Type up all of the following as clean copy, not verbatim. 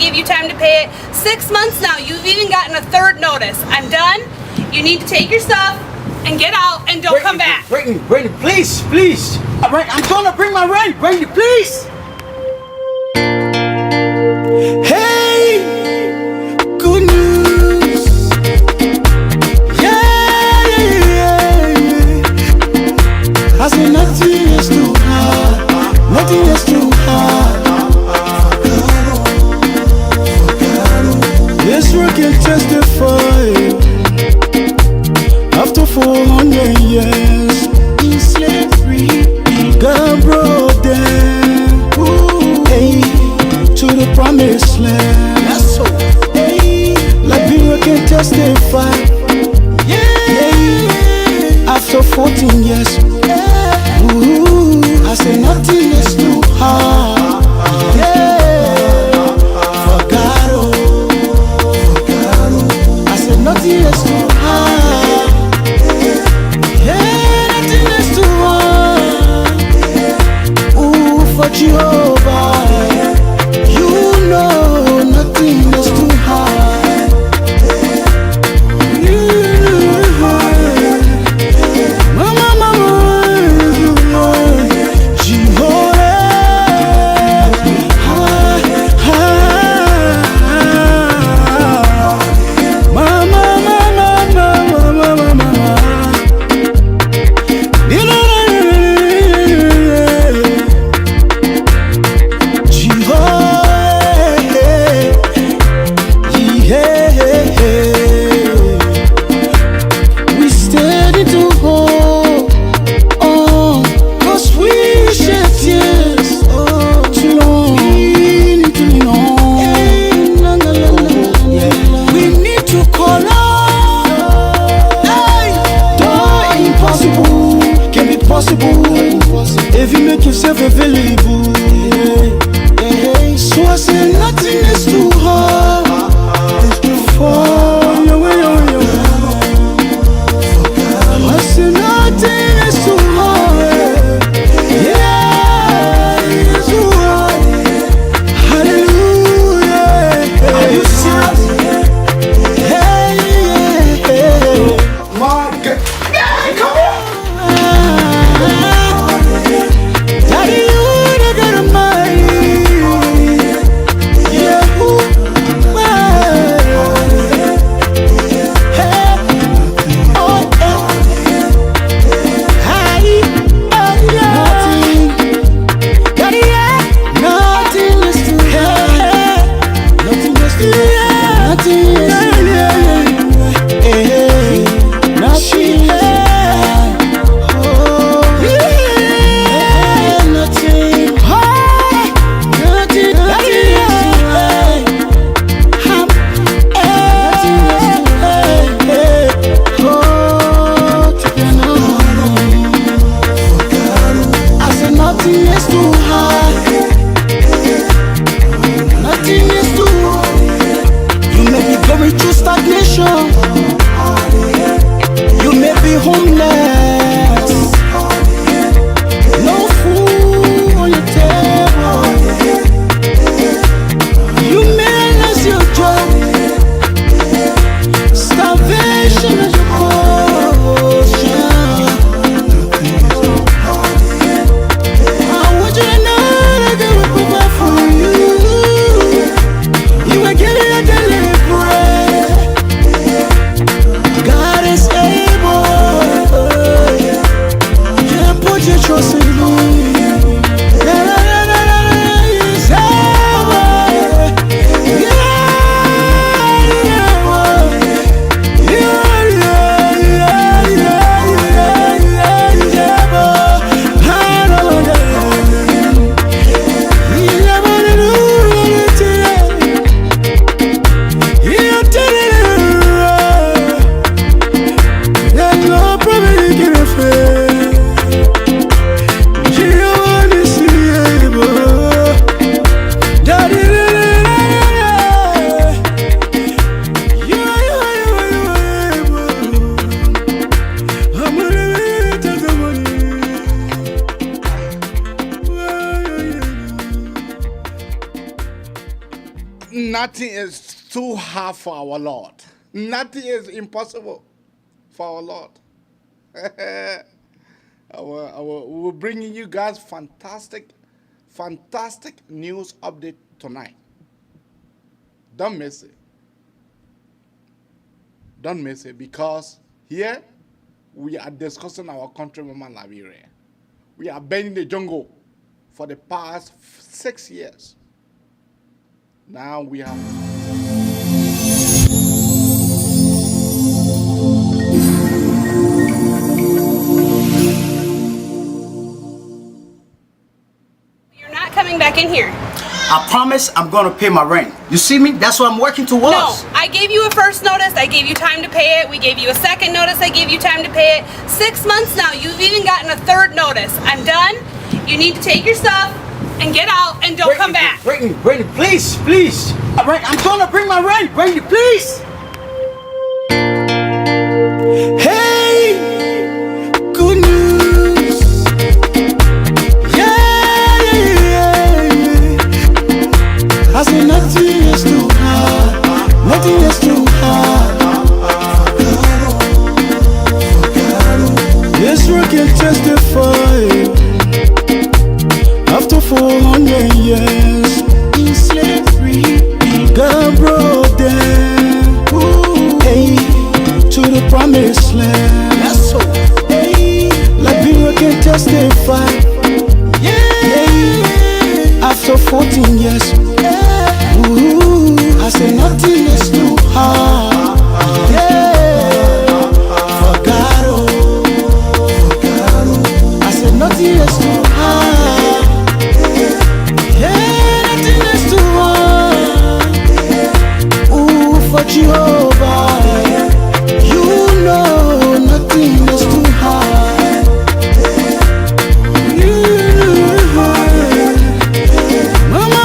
gave you time to pay it. 6 months now. You've even gotten a third notice. I'm done. You need to take your stuff and get out and don't come back. Brittany, please, please. I'm gonna bring my rent. Brittany, please. Hey, good news. Yeah. I say nothing is too hard. Nothing is too hard. This work can testify. After 400 years in slavery, God brought them to the promised land. That's so. Liberia can testify. After 14 years, I say nothing is too hard. For God, I say nothing is too hard. Nothing is too hard. For Jehovah, you know nothing is too hard. Mama, if you make yourself available, so I say nothing is too hard. For your way. I say nothing is too hard. It's too hard. Hallelujah. Are you serious? My God. Come on. Daddy, you got a mind. Yeah. Nothing is too hard for our Lord. Nothing is impossible for our Lord. We're bringing you guys fantastic news update tonight. Don't miss it. Don't miss it, because here we are discussing our countrywoman Liberia. We are burning the jungle for the past 6 years. Now we have... You're not coming back in here. I promise I'm gonna pay my rent. You see me? That's what I'm working towards. No, I gave you a first notice, I gave you time to pay it. We gave you a second notice, I gave you time to pay it. 6 months now, you've even gotten a third notice. I'm done. You need to take your stuff and get out and don't come back. Brittany, please. I'm gonna bring my rent. Brittany, please. Hey, good news. Yeah. I say nothing is too hard. Nothing is too hard. Yes, we can testify. After 400 years in slavery, God brought them, hey, to the promised land. That's so. Hey, Liberia can testify. Yeah. After 14 years, I say nothing is too hard. Yeah. For God, I say nothing is too hard. For Jehovah, you know nothing is too hard. Mama,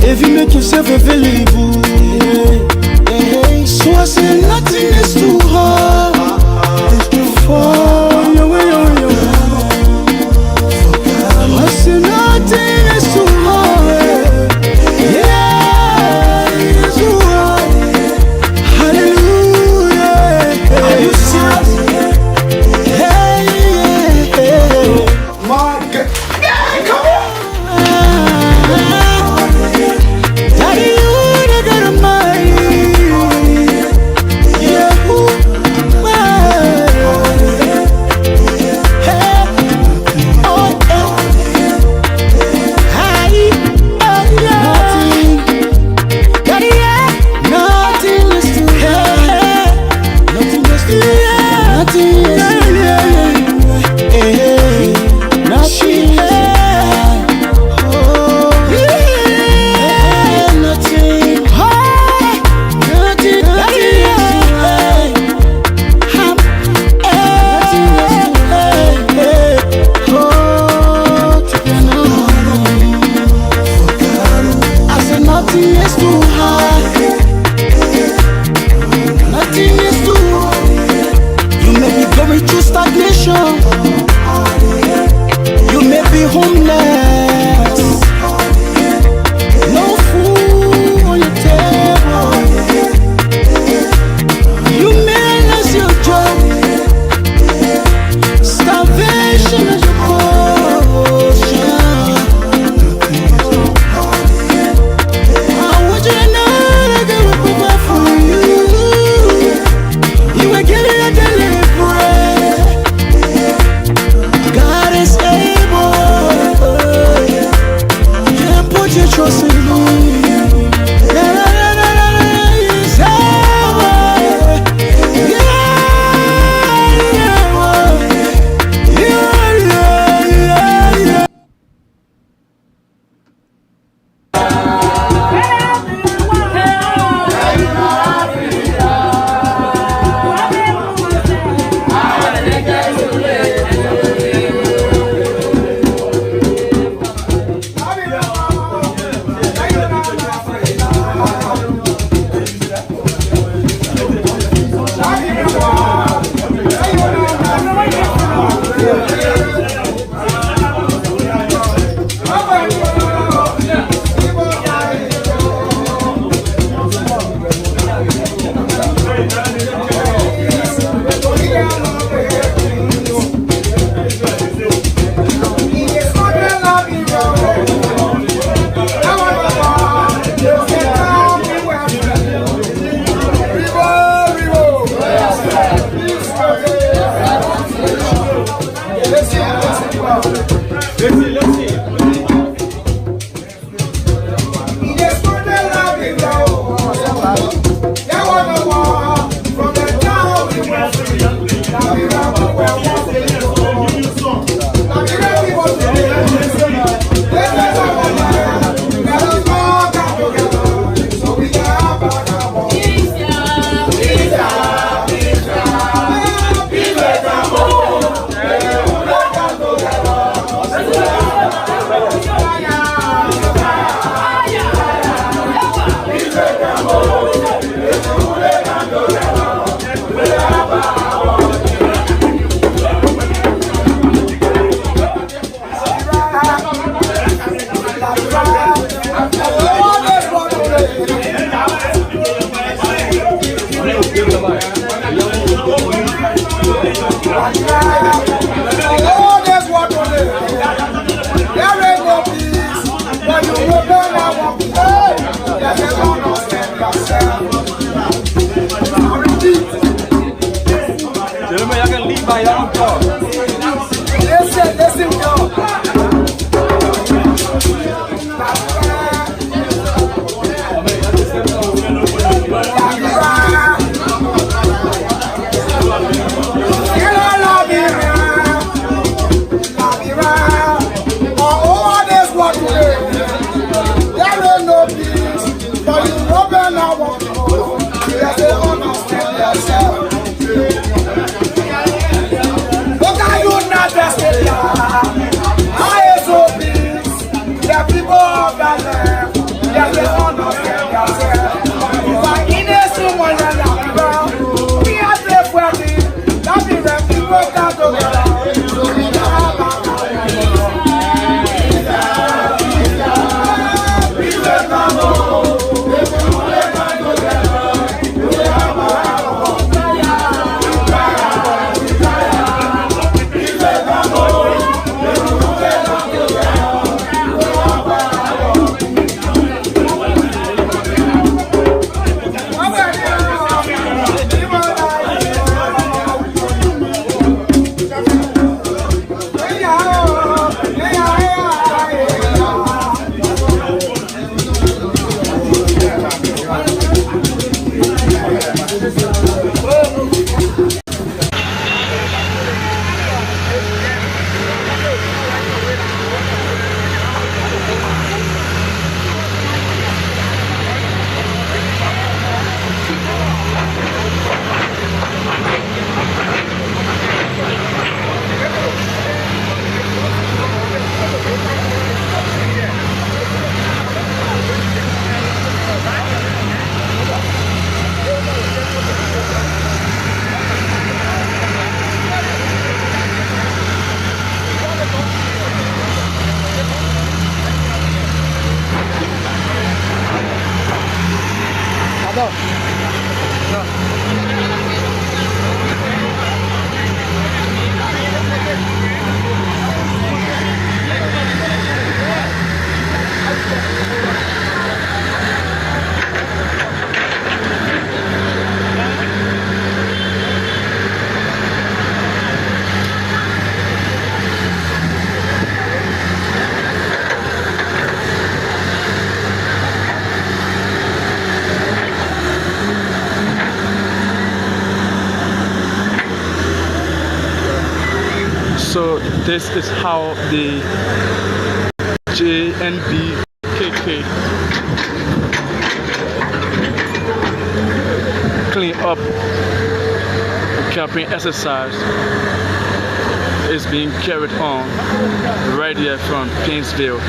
if you make yourself available. So I say nothing is too hard for you. I say nothing is too hard. Yeah, it's too hard. Hallelujah. Are you serious? Hey. My God. Come on. Daddy, you the God of mine. Yeah, nothing is too hard. Nothing is too hard. Nothing is too hard. You may be going through stagnation. You may be homeless. No food on your table. You may lose your job. Starvation is your portion. I want you to know So this is how the JNBKK clean up campaign exercise is being carried on right here from Painesville.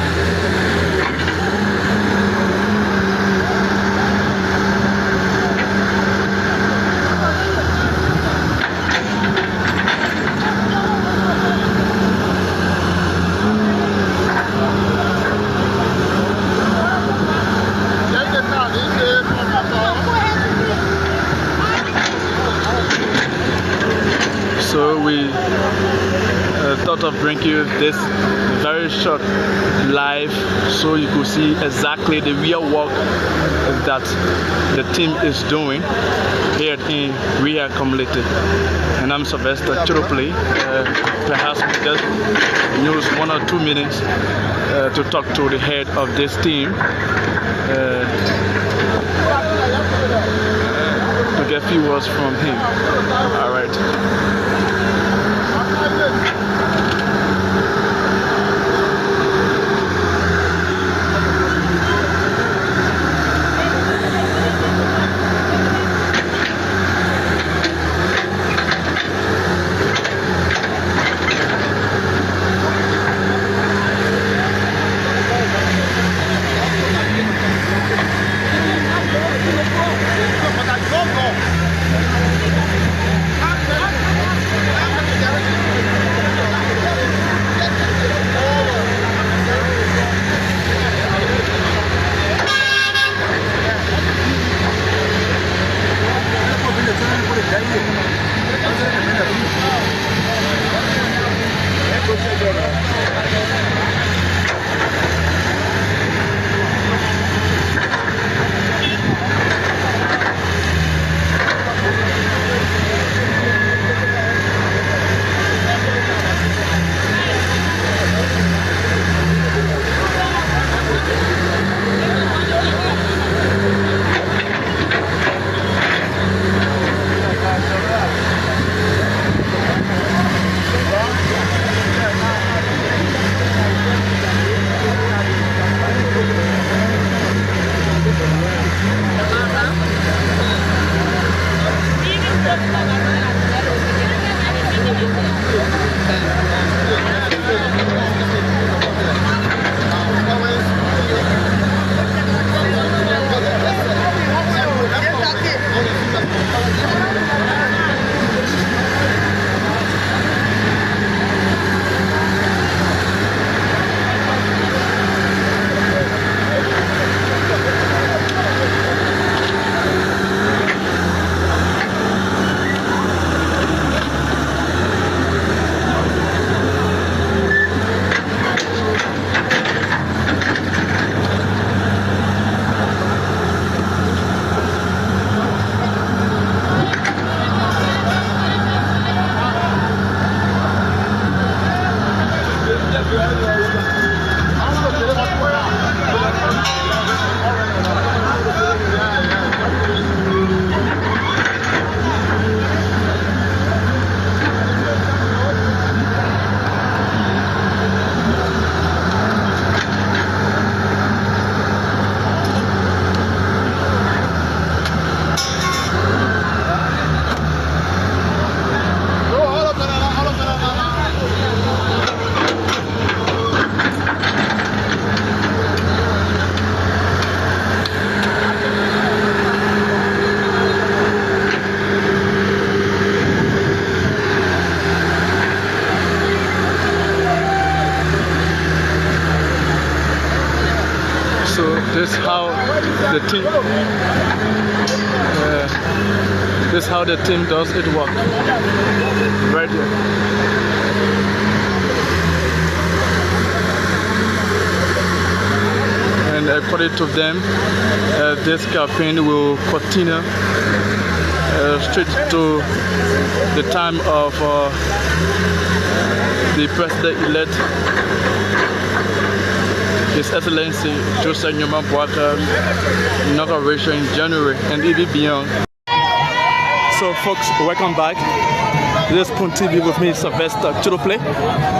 So we thought of bringing you this very short live so you could see exactly the real work that the team is doing here in Ria community. And I'm Sylvester Chiropoli. Perhaps we just use 1 or 2 minutes to talk to the head of this team. To get a few words from him. All right. how the team. This is how the team does it work. Right here. And according to them, this campaign will continue straight to the time of the president-elect, His Excellency Joseph Nyoman Boaka's inauguration in January and even beyond. So folks, welcome back. This is Spoon TV with me, Sylvester Chidople.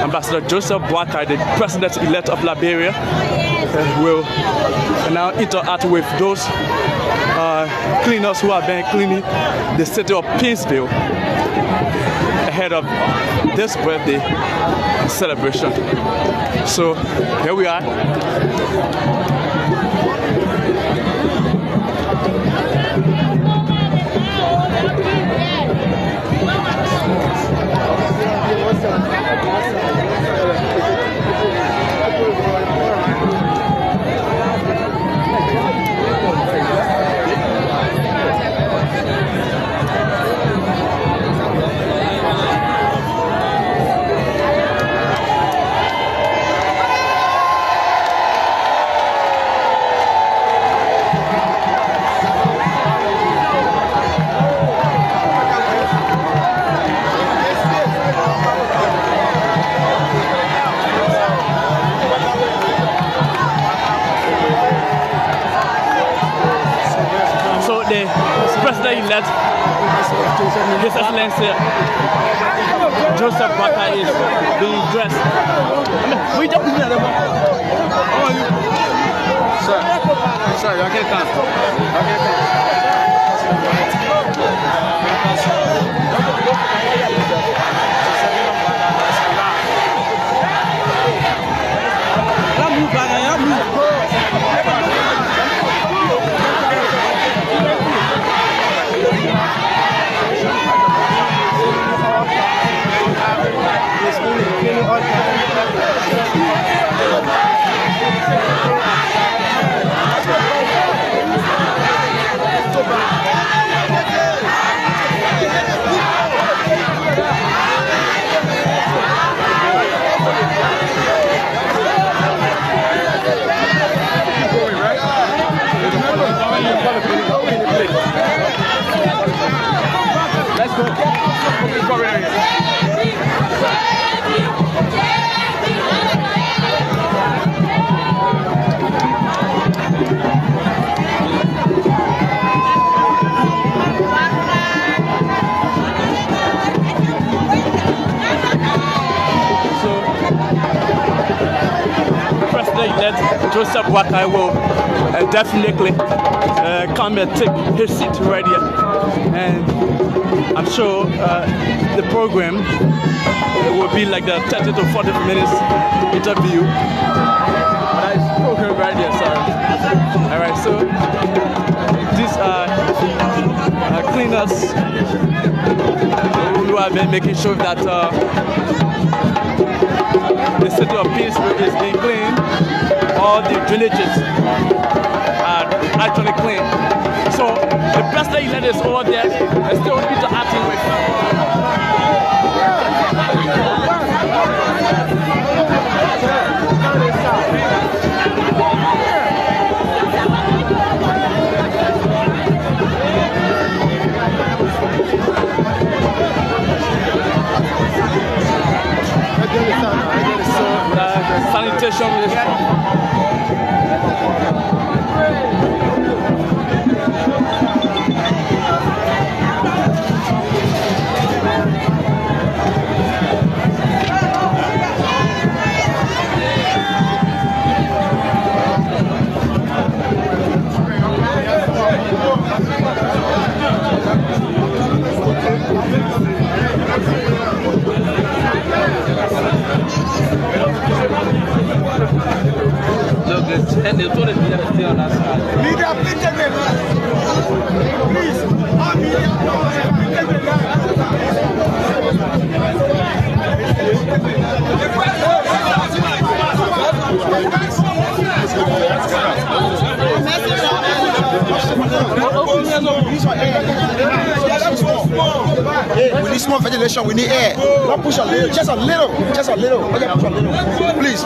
Ambassador Joseph Boaka, the president-elect of Liberia, will now interact with those cleaners who have been cleaning the city of Pinsville ahead of this birthday celebration. So here we are. President-elect, His Excellency Joseph Boaka is being dressed. We don't know them. Sir, you can't come. Let's go. President-elect Joseph Boaka will definitely come and take his seat right here, and I'm sure the program will be like the 30 to 40 minutes interview. But it's program right here, sorry. All right, so these are cleaners who have been making sure that the city of Pinsville is being cleaned. All the drainages are actually clean. So the president-elect is over there and still interacting with. Sanitation minister. And they told us we have to stay on that side. Media, please take it. Please, all media, please take it. Hey, we need small ventilation. We need air. Don't push a little, just a little, just a little. Push a little, please.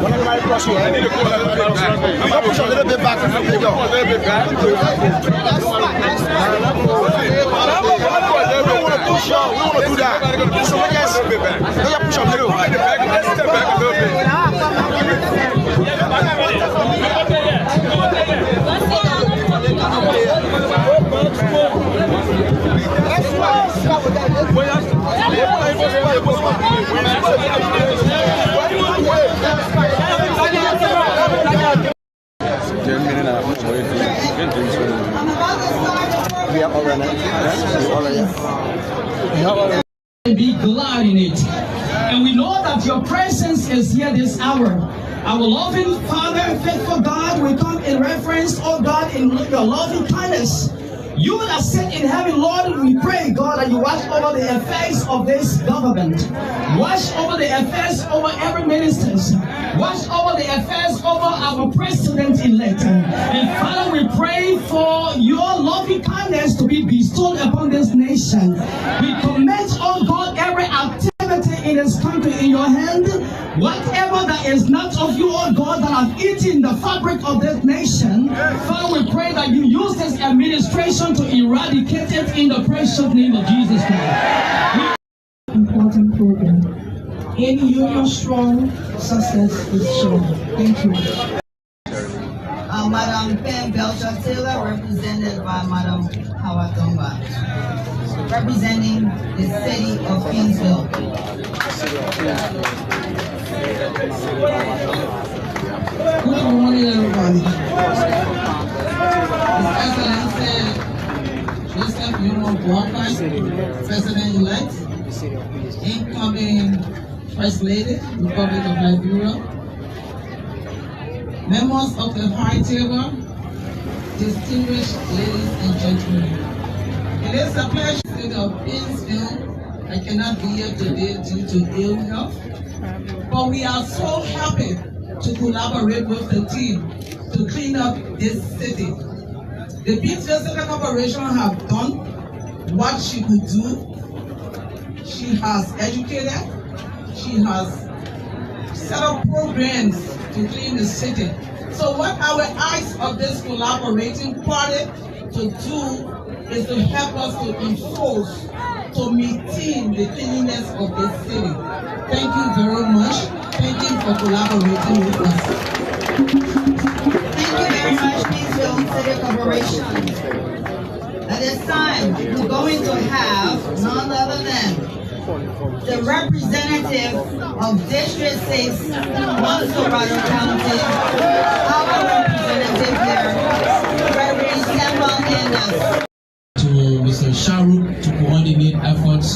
When everybody cross you, I need to push a little bit back. There you go. A little bit back. We don't want to push y'all. We don't want to do that. So let's just push a little. Back a little bit. Be glad in it. And we know that your presence is here this hour. Our loving Father, faithful God, we come in reference, oh God, in your loving kindness. You that sit in heaven, Lord, we pray, God, that you watch over the affairs of this government. Watch over the affairs over every minister. Watch over the affairs over our president-elect. And Father, we pray for your loving kindness to be bestowed upon this nation. We commit, oh God, every activity in this country in your hand. Whatever that is not of you, oh God, that have eaten the fabric of this nation, Father, we pray that you use this administration to eradicate it in the precious name of Jesus Christ. Important program. In union strong, success is sure. Thank you. Madam Pen Belcher Taylor, represented by Madam Hawatongba, representing the city of Kingsville. Good morning, everybody. His Excellency Joseph Yuma Boakai, President-elect, incoming First Lady, Republic of Liberia, members of the High Table, distinguished ladies and gentlemen. It is a pleasure to say of Kingsville. I cannot be here today due to ill health, but we are so happy to collaborate with the team to clean up this city. The Kingsville City Corporation have done what she could do. She has educated, she has set up programs to clean the city. So what our eyes of this collaborating party to do is to help us to enforce, to maintain the cleanliness of this city. Thank you very much. Thank you for collaborating with us. Thank you very much, Kingsville City Corporation. At this time, we're going to have none other than the representative of District 6, Monterey County, our representative here, Reverend Tamba Koijee. To Mr. Shahrukh to coordinate efforts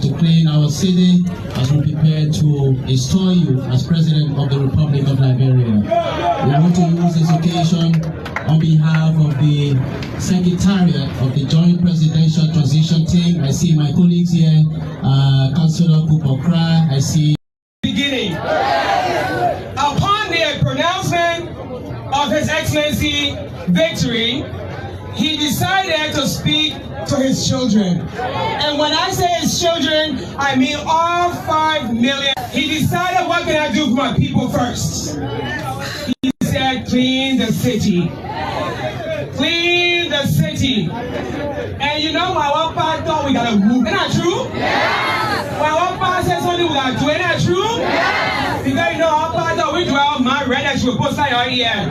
to clean our city as we prepare to install you as President of the Republic of Liberia. We want to use this occasion on behalf of the Secretariat of the Joint Presidential Transition Team. I see my colleagues here, Councillor Kupokra, I see. Beginning. Upon the pronouncement of His Excellency victory, he decided to speak to his children. And when I say his children, I mean all 5 million. He decided, what can I do for my people first? He said, clean the city. Clean the city. And you know, my one part thought we gotta move. Isn't that true? Yes. My one part said something we gotta do. Isn't that true? Yes. Because you know, our part thought we do our my red that you will post like our ear.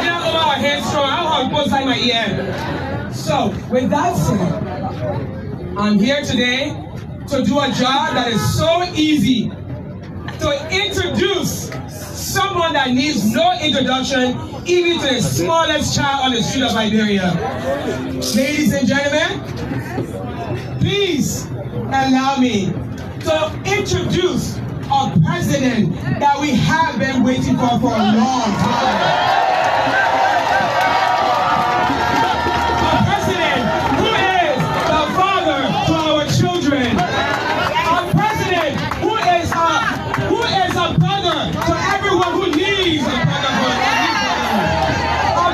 You know, over our head strong. I don't want to post like my ear. So, with that said, I'm here today to do a job that is so easy, to introduce someone that needs no introduction, even to the smallest child on the street of Liberia. Ladies and gentlemen, please allow me to introduce a president that we have been waiting for a long time.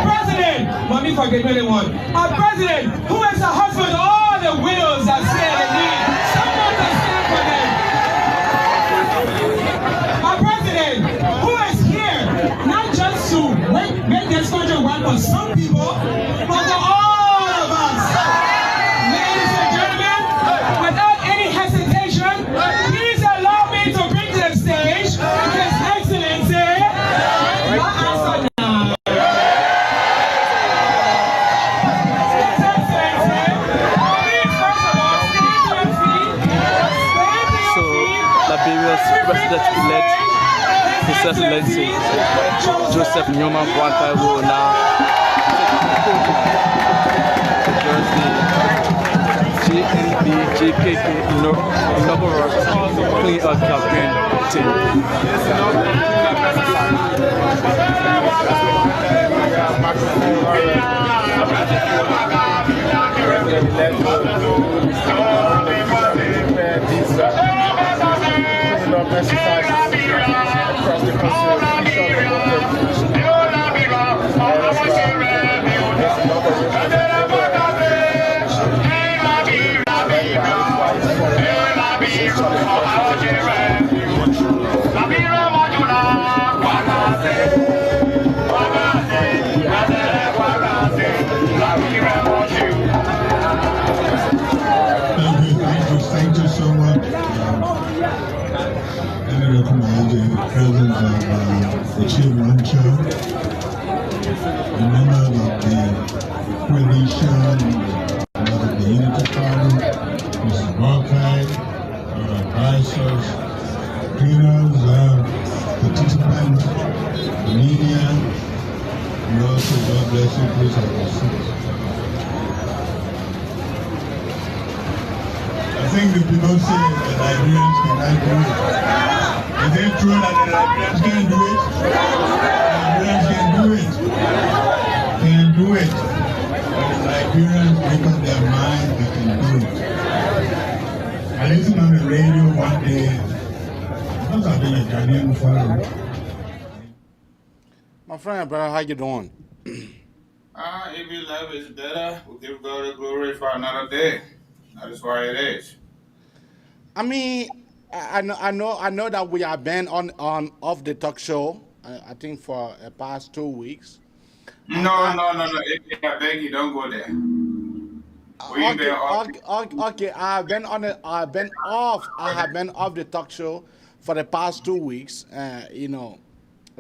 President forget what they want. Our president, who is the husband to all the widows that stand in need, someone to stand for them. Our president, who is here, not just to make this country work for some people, but for all of us. Ladies and gentlemen, without any hesitation, please allow me to bring to the stage His Excellency, your answer now. His Excellency, please first of all, stand to your feet. So, Liberia's president-elect, His Excellency Joseph Newman Boakai will now address the GNB JKK inaugural Cllr campaign team. Thank you so much. Let me recognize the presence of the Chief Rancher, the members of the coalition, members of the Unity Party, Mrs. Boakai, our advisors, cleaners, participants, the media, and also God bless you, please have your seats. I think the people say the Liberians cannot do it. Is it true that the Liberians can do it? The Liberians can do it. Can do it. But the Liberians make up their mind they can do it. I listened on the radio one day. Because I've been a Ghanaian before. My friend, brother, how you doing? If your life is better, we'll give God the glory for another day. That is why it is. I mean, I know that we have been on off the talk show. I think for the past 2 weeks. No. If I beg you, don't go there. Okay. I have been off the talk show for the past 2 weeks. That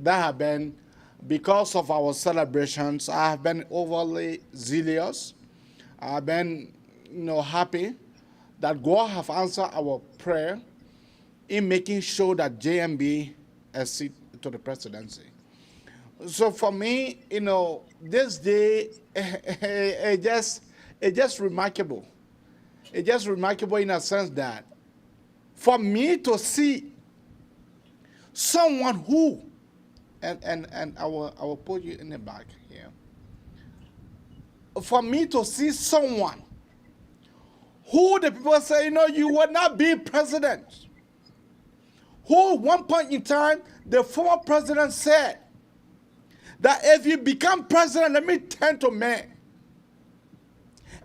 have been because of our celebrations. I have been overly zealous. I have been happy that God have answered our prayer in making sure that JMB is seat to the presidency. So for me, this day, it's just remarkable. It's just remarkable in a sense that for me to see someone who, and I will put you in the back here. For me to see someone who the people say, you will not be president. Who at one point in time, the former president said that if you become president, let me turn to man.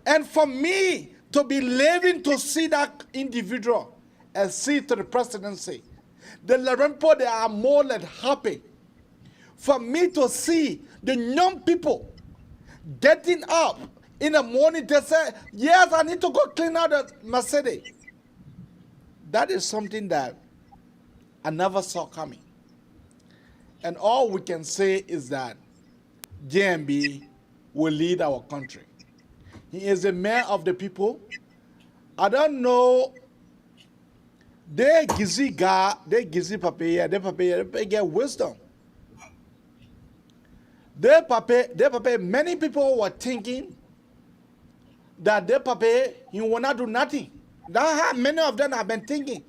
And for me to be living to see that individual and see to the presidency, the Larampo, they are more than happy. For me to see the young people getting up in the morning, they say, yes, I need to go clean out the Mercedes. That is something that I never saw coming. And all we can say is that JMB will lead our country. He is a man of the people. I don't know. They gizi papaya, they get wisdom. They papaya, many people were thinking that they papaya, he will not do nothing. That's how many of them have been thinking.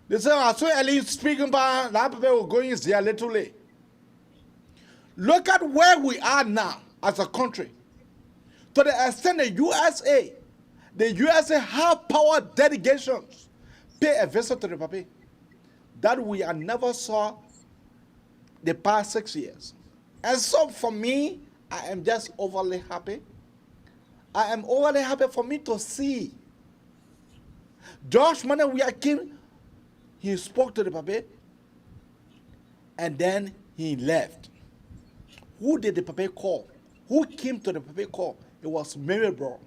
They say, I saw Ellie speaking about that papaya will go in there little late. Look at where we are now as a country. To the extent the USA have power delegations pay a visit to the papaya that we have never saw the past 6 years. And so for me, I am just overly happy. I am overly happy for me to see Josh Manawia came, he spoke to the Pape, and then he left. Who did the Pape call? Who came to the Pape call? It was Mary Brown.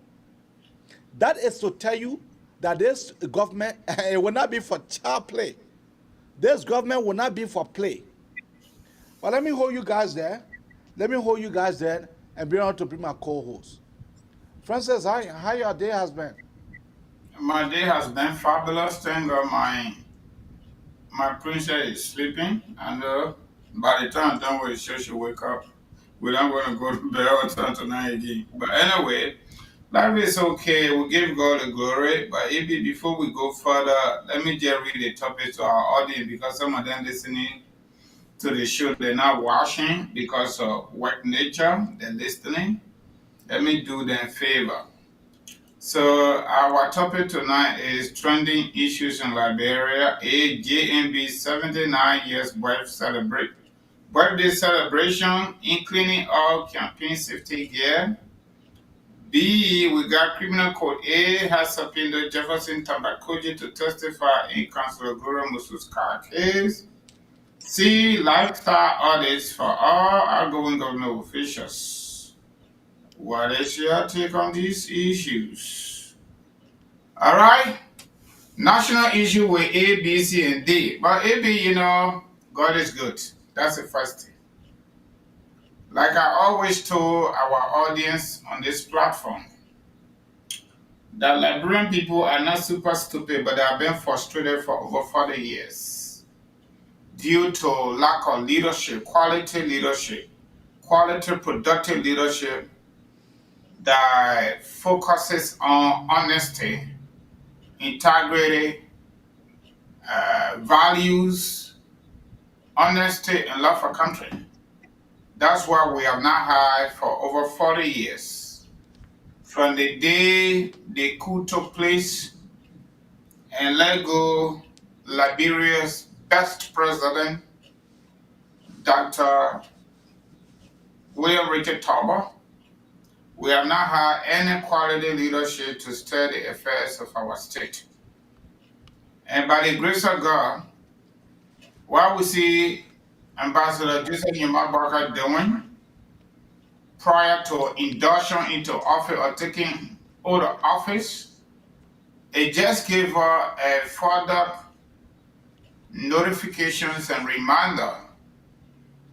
That is to tell you that this government, it will not be for child play. This government will not be for play. But let me hold you guys there. Let me hold you guys there and bring on to bring my co-host. Francis, how your day has been? My day has been fabulous. Thank God my princess is sleeping, and by the time I'm done with the show, she'll wake up. We're not going to go to bed all time tonight again. But anyway, life is okay. We give God the glory. But maybe before we go further, let me just read the topic to our audience, because some of them listening to the show, they're not watching because of work nature. They're listening. Let me do them a favor. So our topic tonight is trending issues in Liberia. A, JMB 79 years birthday celebration, including all campaign safety gear. B, we got criminal code A has subpoenaed Jefferson Tamba Koijee to testify in Councillor Gloria Musu Scott case. C, lifestyle audits for all outgoing government officials. What is your take on these issues? All right. National issue with A, B, C, and D. But A, B, God is good. That's the first thing. Like I always told our audience on this platform, that Liberian people are not super stupid, but they have been frustrated for over 40 years due to lack of leadership, quality productive leadership that focuses on honesty, integrity, values, honesty, and love for country. That's why we have not had for over 40 years. From the day the coup took place and let go Liberia's best president, Dr. William Richard Tauber, we have not had any quality leadership to steer the affairs of our state. And by the grace of God, what we see Ambassador Joseph Yimabaka doing prior to induction into office or taking out of office, it just gave her a further notifications and reminder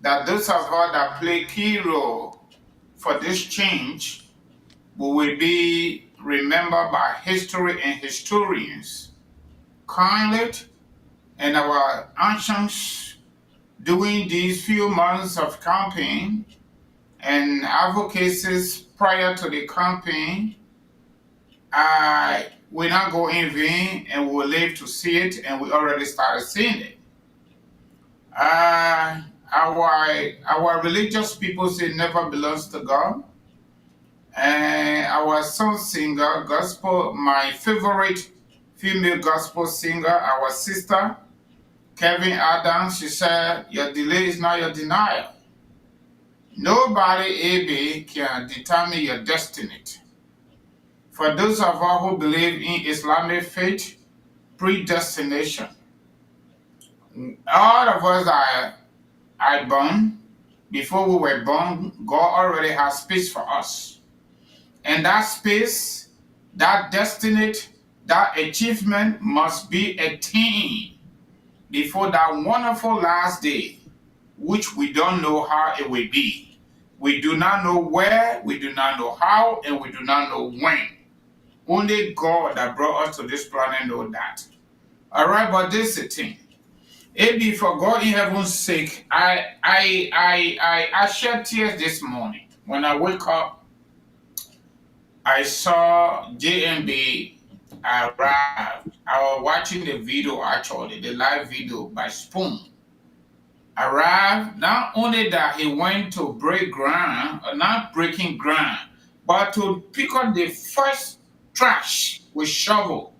that those of us that play key role for this change will be remembered by history and historians kindly, and our actions during these few months of campaign and advocacies prior to the campaign will not go in vain, and we will live to see it, and we already started seeing it. Our religious people say never belongs to God. And our song singer, gospel, my favorite female gospel singer, our sister, Kevin Adams, she said, your delay is not your denial. Nobody, AB, can determine your destiny. For those of us who believe in Islamic faith, predestination, all of us are born. Before we were born, God already has space for us. And that space, that destiny, that achievement must be attained before that wonderful last day, which we don't know how it will be. We do not know where, we do not know how, and we do not know when. Only God that brought us to this planet knows that. All right, but this is the thing. Maybe for God in heaven's sake, I shed tears this morning. When I wake up, I saw JMB arrived. I was watching the video, actually, the live video by Spoon. Arrived, not only that he went to break ground, not breaking ground, but to pick up the first trash with shovel.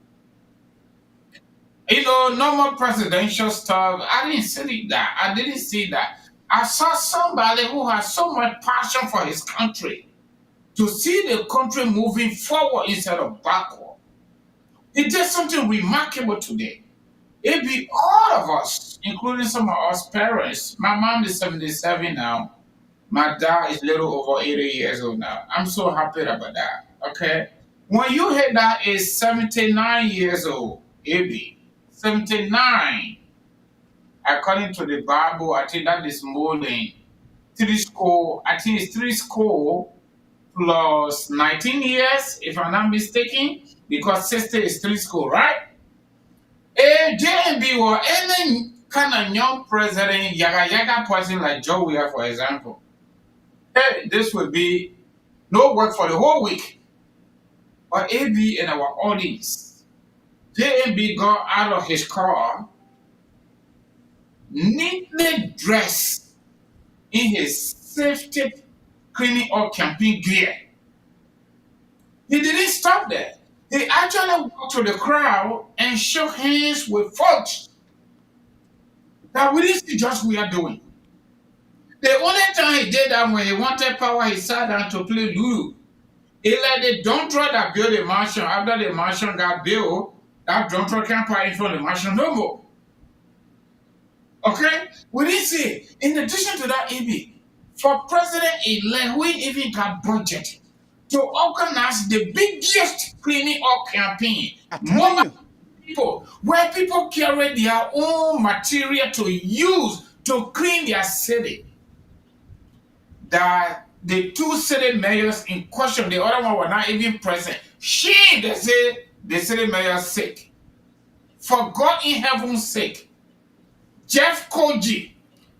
Normal presidential stuff, I didn't see that. I saw somebody who has so much passion for his country to see the country moving forward instead of backward. He did something remarkable today. It be all of us, including some of us parents. My mom is 77 now. My dad is a little over 80 years old now. I'm so happy about that. Okay? When you hit that is 79 years old, AB. 79. According to the Bible, I think that is more than 3 score. I think it's 3 score plus 19 years, if I'm not mistaken, because 60 is 3 score, right? A JNB or any kind of young president, yaga person like Joe Weir, for example. Hey, this would be no work for the whole week. But AB and our audits, JNB got out of his car, neatly dressed in his safety cleaning up campaign gear. He didn't stop there. He actually walked to the crowd and shook hands with folks that we didn't see just we are doing. The only time he did that when he wanted power, he sat down to play Lulu. He let the dump truck that built the mansion. After the mansion got built, that dump truck can't park in front of the mansion no more. Okay? We didn't see. In addition to that, EB, for President-elect, we even got budget to organize the biggest cleaning up campaign. More people, where people carry their own material to use to clean their city. That the 2 city mayors in question, the other one were not even present. They say the city mayor sick. For God in heaven's sake, Jeff Koijee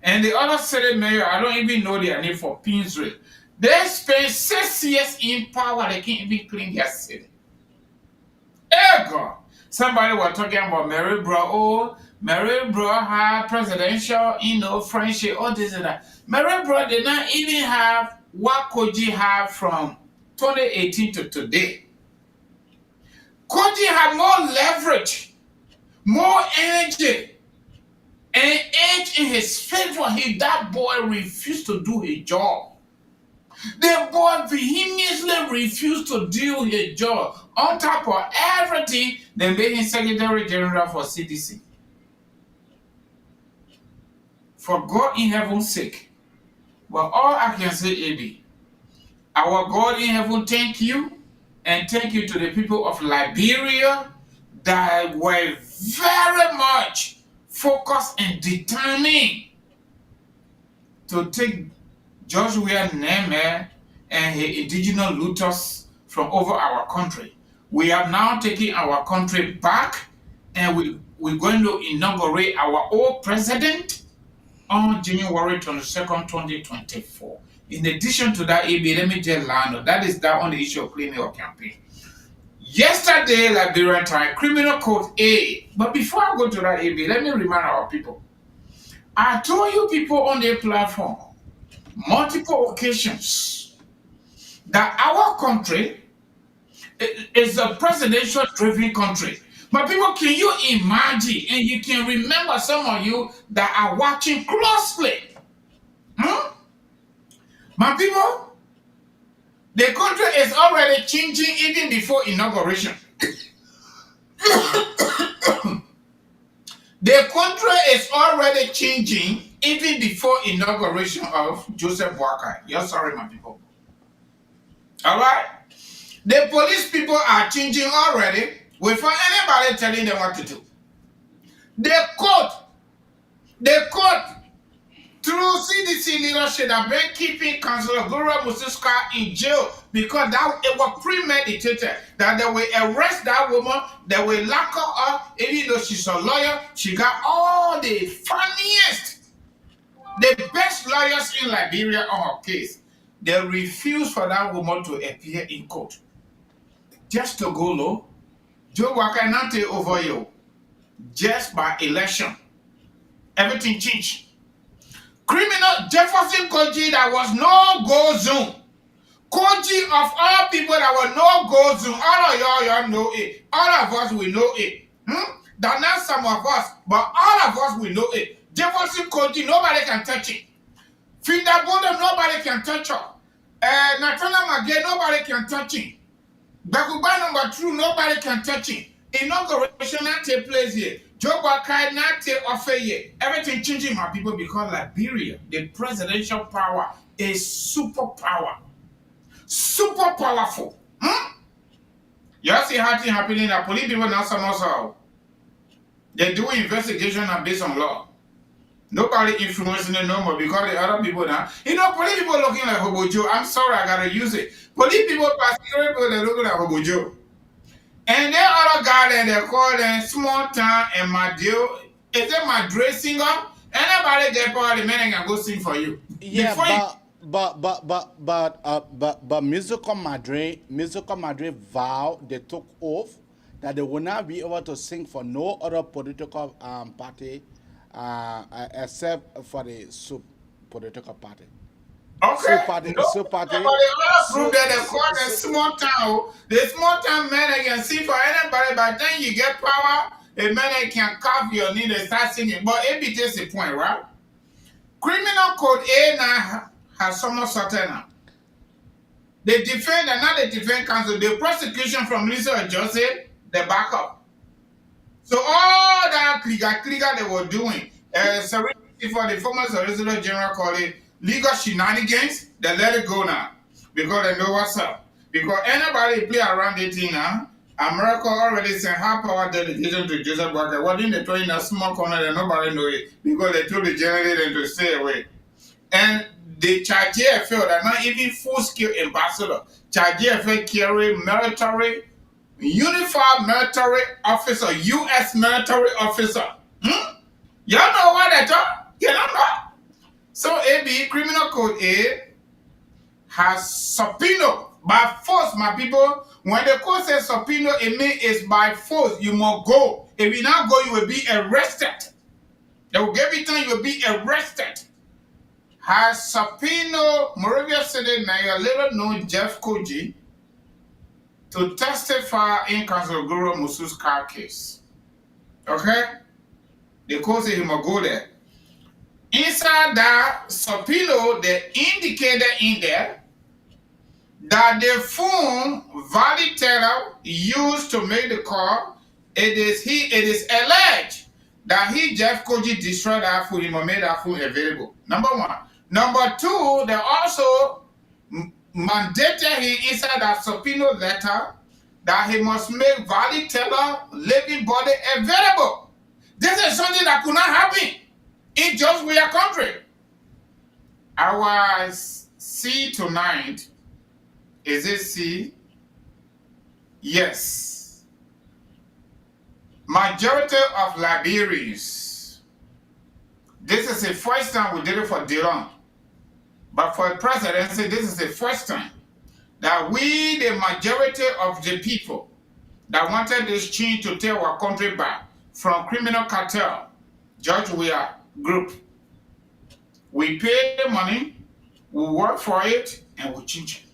and the other city mayor, I don't even know their name for Pinsray. They spent 6 years in power, they can't even clean their city. Hey God! Somebody was talking about Mary Bro. Oh, Mary Bro had presidential, friendship, all this and that. Mary Bro did not even have what Koijee had from 2018 to today. Koijee had more leverage, more energy, and edge in his favor. That boy refused to do his job. The boy vehemently refused to do his job. On top of everything, they made him Secretary General for CDC. For God in heaven's sake. But all I can say, AB, our God in heaven, thank you. And thank you to the people of Liberia that were very much focused and determined to take George Weah Neme and his indigenous looters from over our country. We have now taken our country back, and we're going to inaugurate our old president on January 22nd, 2024. In addition to that, AB, let me just land. That is that on the issue of cleaning up campaign. Yesterday, Liberian time, Criminal Code A. But before I go to that, AB, let me remind our people. I told you people on the platform, multiple occasions, that our country is a presidential-driven country. But people, can you imagine, and you can remember some of you that are watching closely? My people, the country is already changing even before inauguration. The country is already changing even before inauguration of Joseph Boakai. Yes, sorry, my people. All right? The police people are changing already without anybody telling them what to do. The court, through CDC leadership, have been keeping Councillor Gloria Musu Scott in jail because it was premeditated. That they will arrest that woman, they will lock her up, even though she's a lawyer. She got all the funniest, the best lawyers in Liberia on her case. They refused for that woman to appear in court. Just to go low, Joe Waka not take over you. Just by election. Everything changed. Criminal Jefferson Koijee, that was no go zone. Koijee of all people that were no go zone. All of y'all know it. All of us will know it. That not some of us, but all of us will know it. Jefferson Koijee, nobody can touch it. Finda Bondo, nobody can touch her. Natana Magay, nobody can touch him. Bakuba number 2, nobody can touch him. Inauguration not take place here. Joe Bakai not take offer here. Everything changing, my people, because Liberia, the presidential power is superpower. Super powerful. You see how things happening that police people now somehow. They do investigation and based on law. Nobody influencing it no more because the other people now. You know, police people looking like Hobo Joe. I'm sorry, I gotta use it. Police people, particularly people, they're looking like Hobo Joe. And there other guy that they call them Small Town and Madio. Is it my dress singer? Anybody get power, the man can go sing for you. Yeah, but Musical Madrid vowed, they took oath that they will not be able to sing for no other political party except for the political party. Okay. Party. Prove that they call them small town. The small town man can sing for anybody. By the time you get power, a man can carve your knee and start singing. But it be just a point, right? Criminal Code A now has someone certain now. The defense and not the defense counsel, the prosecution from Lisa and Joseph, the backup. So all that Cllr they were doing, for the former Solicitor General called it legal shenanigans, they let it go now because they know what's up. Because anybody play around the thing now, America already sent high power delegation to Joseph Walker. What in the throw in a small corner that nobody know it because they told the general to stay away. And the charge felt that not even full-scale ambassador. Charge carry military, unified military officer, U.S. military officer. Y'all know what they talk? You don't know? So AB, Criminal Code A, has subpoena by force, my people. When the court says subpoena, it means it's by force. You must go. If you not go, you will be arrested. They will give you time, you will be arrested. Has subpoena Moravia City Mayor, little known Jeff Koijee, to testify in Councilor Gloria Musu Scott case. Okay? The court said he must go there. Inside that subpoena, they indicated in there that the phone valid teller used to make the call, it is alleged that Jeff Koijee destroyed that phone, he made that phone available. Number one. Number two, they also mandated him inside that subpoena letter that he must make valid teller living body available. This is something that could not happen in just our country. Our C tonight, is it C? Yes. Majority of Liberians, this is the first time we did it for Dylan. But for the presidency, this is the first time that we, the majority of the people that wanted this change to take our country back from criminal cartel, George Weah group, we pay the money, we work for it, and we change it.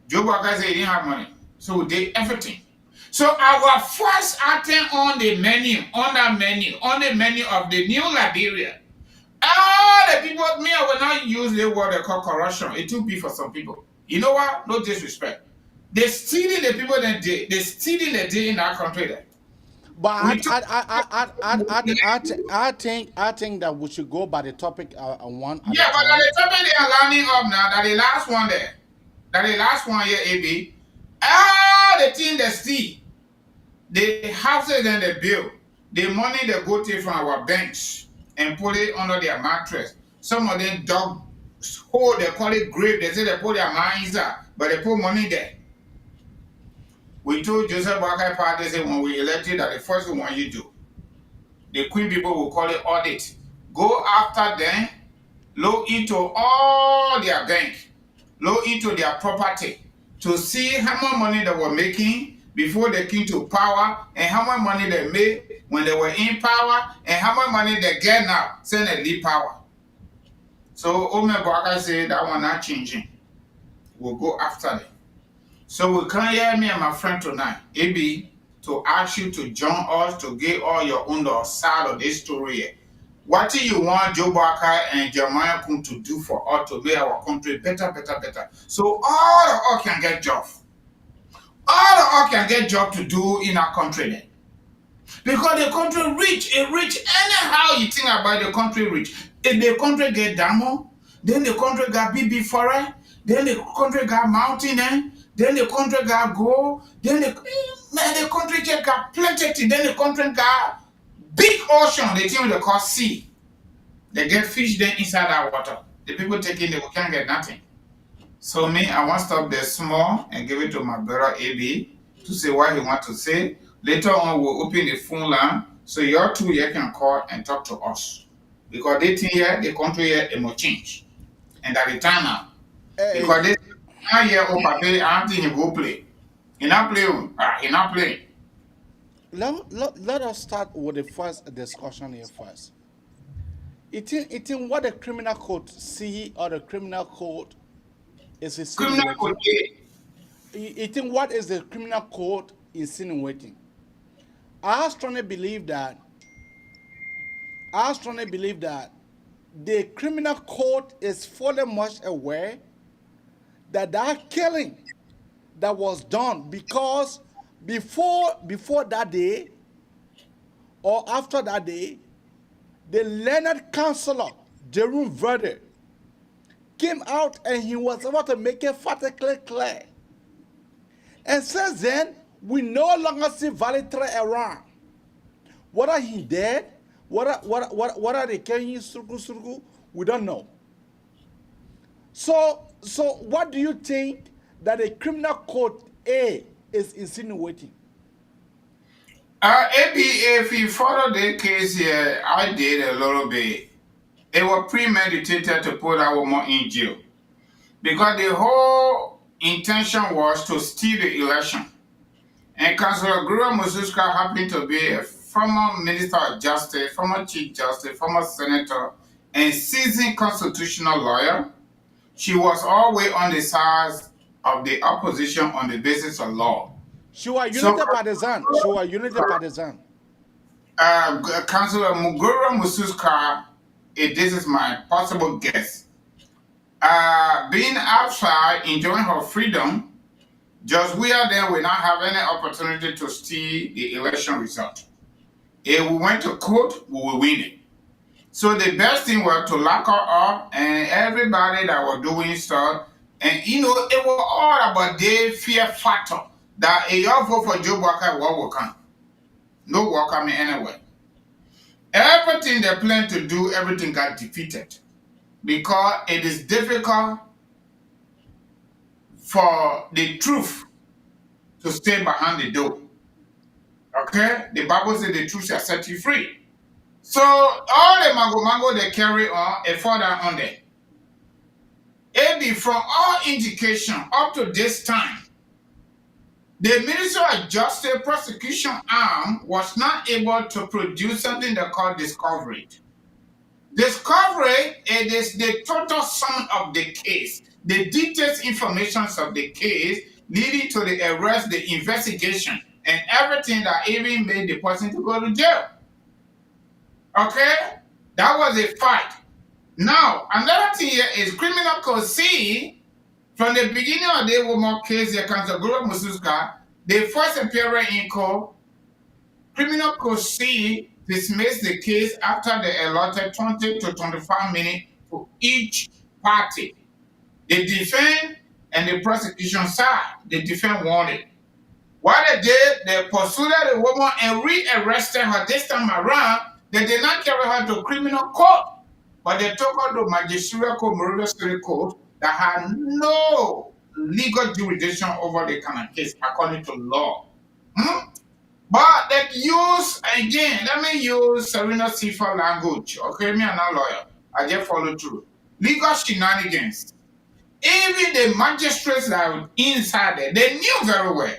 Joe Biden said he didn't have money, so we did everything. So our first item on the menu of the new Liberia, all the people, me, I will not use the word they call corruption. It will be for some people. You know what? No disrespect. They're stealing the people that they're stealing the day in our country there. But I think that we should go by the topic one. Yeah, but the topic they are lining up now, that the last one there, that the last one here, AB, all the things they steal, the houses and the bill, the money they go take from our banks and put it under their mattress. Some of them dug hole, they call it grave. They say they put their minds there, but they put money there. We told Joseph Boakai Party, say when we elected that the first one you do, the Queen people will call it audit. Go after them, look into all their bank, look into their property to see how much money they were making before they came to power and how much money they made when they were in power and how much money they get now since they leave power. So Ome Boakai said that one not changing. We'll go after them. So we come here, me and my friend tonight, AB, to ask you to join us to get all your own side of this story here. What do you want Joe Barker and Jeremiah Kun to do for us to make our country better, better, better? So all of us can get jobs. All of us can get job to do in our country then. Because the country rich, it rich anyhow you think about the country rich. If the country get damo, then the country got BB forest, then the country got mountain, then the country got gold, then the country just got plenty, then the country got big ocean, the thing they call sea. They get fish there inside that water. The people taking it, we can't get nothing. So me, I want to stop there small and give it to my brother AB to say what he want to say. Later on, we'll open the phone line so your two here can call and talk to us. Because they think here, the country here, it must change. And that the time now. Hey. Because they now here, oh, Papa, I don't think he go play. He not play. He not play. Let us start with the first discussion here first. It in what the criminal code see or the criminal code is insinuating. Criminal code. It in what is the criminal code insinuating. I strongly believe that the criminal code is fully much aware that that killing that was done because before that day or after that day, the learned counselor, Jerome Verde, came out and he was able to make it fatically clear. And since then, we no longer see Valitre around. Whether he dead, what are they carrying Surgu, we don't know. So what do you think that the criminal code A is insinuating? AB, if you follow the case here, I did a little bit. It was premeditated to put our woman in jail. Because the whole intention was to steal the election. And Councillor Gloria Musu Scott happened to be a former Minister of Justice, former Chief Justice, former Senator, and seasoned constitutional lawyer. She was always on the side of the opposition on the basis of law. She was unity partisan. Councillor Gloria Musu Scott, this is my possible guess. Being outside, enjoying her freedom, just we are there will not have any opportunity to steal the election result. If we went to court, we will win it. So the best thing was to lock her up and everybody that was doing stuff. And it was all about the fear factor that a young vote for Joe Walker will come. No work coming anyway. Everything they planned to do, everything got defeated. Because it is difficult for the truth to stay behind the door. Okay? The Bible says the truth shall set you free. So all the mango they carry on a further on there. AB, from all indication up to this time, the Ministry of Justice prosecution arm was not able to produce something they call discovery. Discovery, it is the total sum of the case, the detailed information of the case leading to the arrest, the investigation, and everything that even made the person to go to jail. Okay? That was a fight. Now, another thing here is criminal code C. From the beginning of the woman case, the Council Gloria Musu Scott, the first appearance in court, criminal code C dismissed the case after they allotted 20 to 25 minutes for each party. The defense and the prosecution side, the defense wanted. What they did, they pursued the woman and re-arrested her this time around. They did not carry her to criminal court, but they took her to magisterial court, Monrovia City Court, that had no legal jurisdiction over the kind of case according to law. But they use, again, let me use Serena Sifa language. Okay, me I'm not a lawyer. I just follow through. Legal shenanigans. Even the magistrates that are inside there, they knew very well.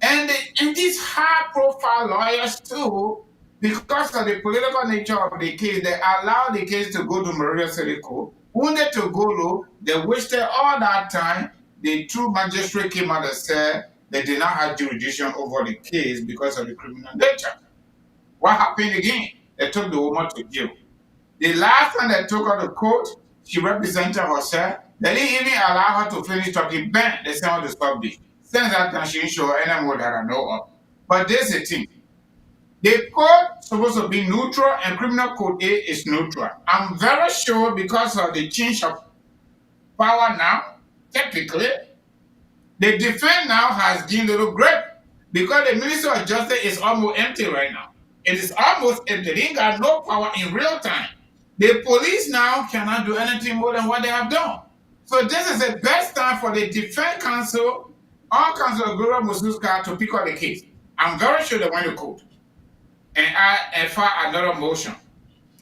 And these high-profile lawyers too, because of the political nature of the case, they allowed the case to go to Monrovia City Court. Wanted to go low, they wasted all that time. The true magistrate came out and said they did not have jurisdiction over the case because of the criminal nature. What happened again? They took the woman to jail. The last time they took her to court, she represented herself. They didn't even allow her to finish talking. Bang, they sent her to stop this. Since that time, she didn't show any more that I know of. But this is the thing. The court supposed to be neutral, and criminal code A is neutral. I'm very sure because of the change of power now, typically, the defense now has been a little great because the Minister of Justice is almost empty right now. It is almost empty. They ain't got no power in real time. The police now cannot do anything more than what they have done. So this is the best time for the defense counsel or counsel Gloria Musu Scott to pick up the case. I'm very sure they went to court and file another motion.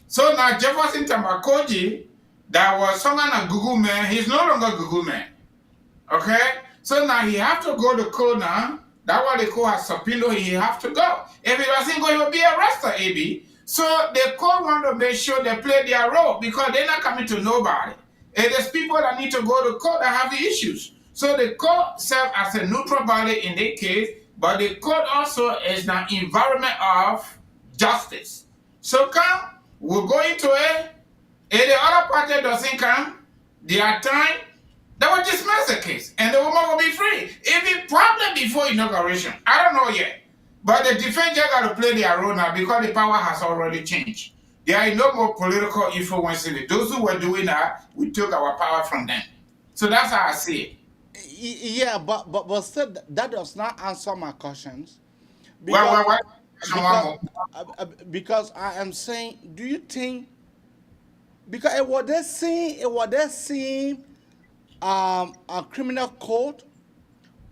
So now Jefferson Tamba Koijee, that was someone a Google man, he's no longer Google man. Okay? So now he have to go to court now. That's why the court has subpoenaed, he have to go. If he doesn't go, he will be arrested, AB. So the court want to make sure they play their role because they're not coming to nobody. And there's people that need to go to court that have the issues. So the court serves as a neutral body in this case, but the court also is an environment of justice. So come, we'll go into it. If the other party doesn't come, their time, they will dismiss the case and the woman will be free. It be problem before inauguration. I don't know yet. But the defense just got to play their role now because the power has already changed. There is no more political influence in it. Those who were doing that, we took our power from them. So that's how I see it. Yeah, but still, that does not answer my questions. Because I am saying, do you think, because it was that same a criminal court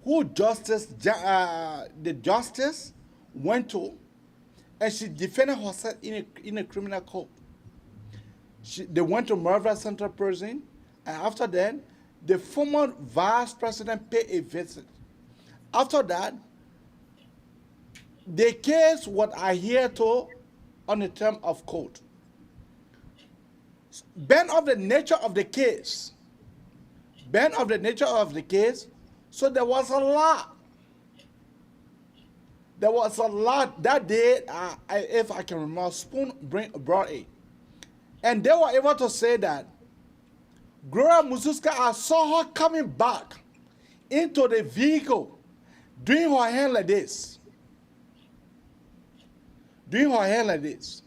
who the justice went to, and she defended herself in a criminal court. They went to Marva Central Prison, and after that, the former vice president paid a visit. After that, the case what I hear to on the term of court. Ban of the nature of the case. Ban of the nature of the case. So there was a lot. There was a lot that day, if I can remember, Spoon brought it. And they were able to say that Gloria Musu Scott, I saw her coming back into the vehicle, doing her hand like this. Doing her hand like this.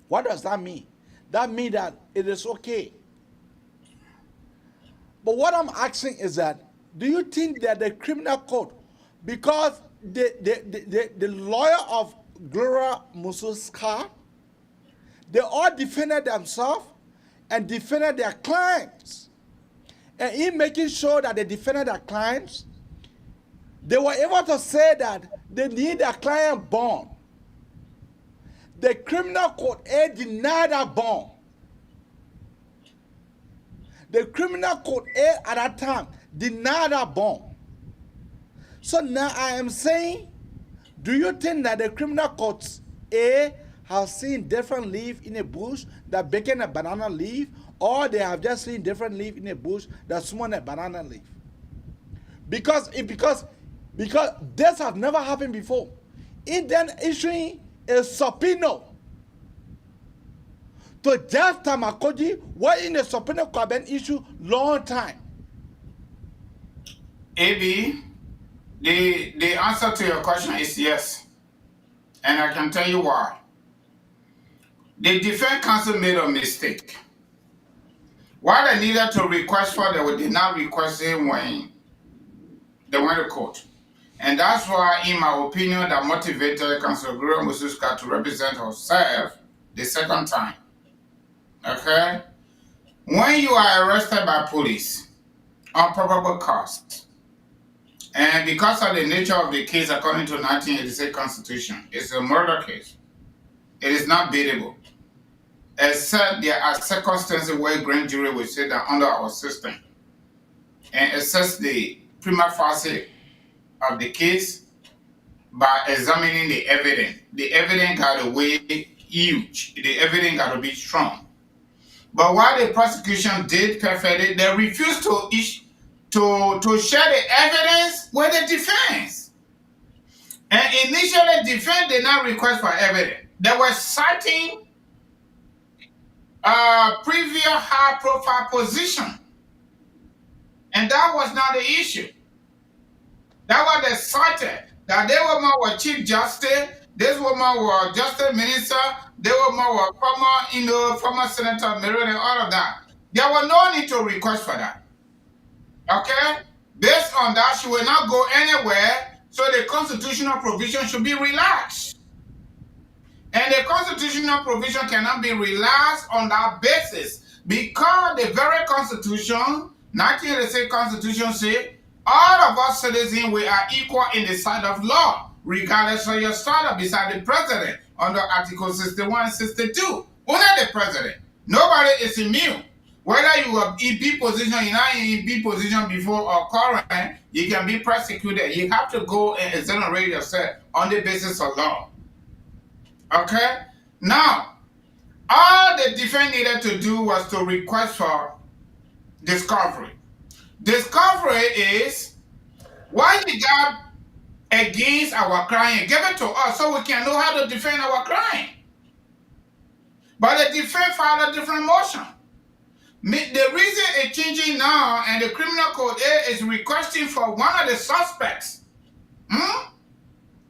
What does that mean? That means that it is okay. But what I'm asking is that, do you think that the criminal court, because the lawyer of Gloria Musu Scott, they all defended themselves and defended their clients. And in making sure that they defended their clients, they were able to say that they need their client bond. The criminal court denied that bond. The criminal court at that time denied that bond. So now I am saying, do you think that the criminal courts have seen different leaf in a bush that became a banana leaf, or they have just seen different leaf in a bush that sworn a banana leaf? Because this has never happened before. In then issuing a subpoena to Jefferson Tamba Koijee, what in the subpoena could have been issued long time. AB, the answer to your question is yes. And I can tell you why. The defense counsel made a mistake. What they needed to request for, they did not request it when they went to court. And that's why, in my opinion, that motivated Counsel Gloria Musu Scott to represent herself the second time. Okay? When you are arrested by police on probable cause, and because of the nature of the case according to 1986 Constitution, it's a murder case. It is not bailable. Except there are circumstances where grand jury will say that under our system and assess the prima facie of the case by examining the evidence. The evidence got to weigh huge. The evidence got to be strong. But what the prosecution did perfectly, they refused to share the evidence with the defense. And initially, the defense did not request for evidence. They were citing previous high-profile position. And that was not the issue. That was the cited. That this woman was Chief Justice, this woman was Justice Minister, this woman was former Senator Maryland, and all of that. There was no need to request for that. Okay? Based on that, she will not go anywhere, so the constitutional provision should be relaxed. And the constitutional provision cannot be relaxed on that basis because the very Constitution, 1986 Constitution says, all of us citizens, we are equal in the sight of law, regardless of your status beside the president under Article 61 and 62. Only the president. Nobody is immune. Whether you are in B position, you're not in B position before or current, you can be prosecuted. You have to go and exonerate yourself on the basis of law. Okay? Now, all the defense needed to do was to request for discovery. Discovery is why you got against our client. Give it to us so we can know how to defend our client. But the defense filed a different motion. The reason it's changing now and the criminal code is requesting for one of the suspects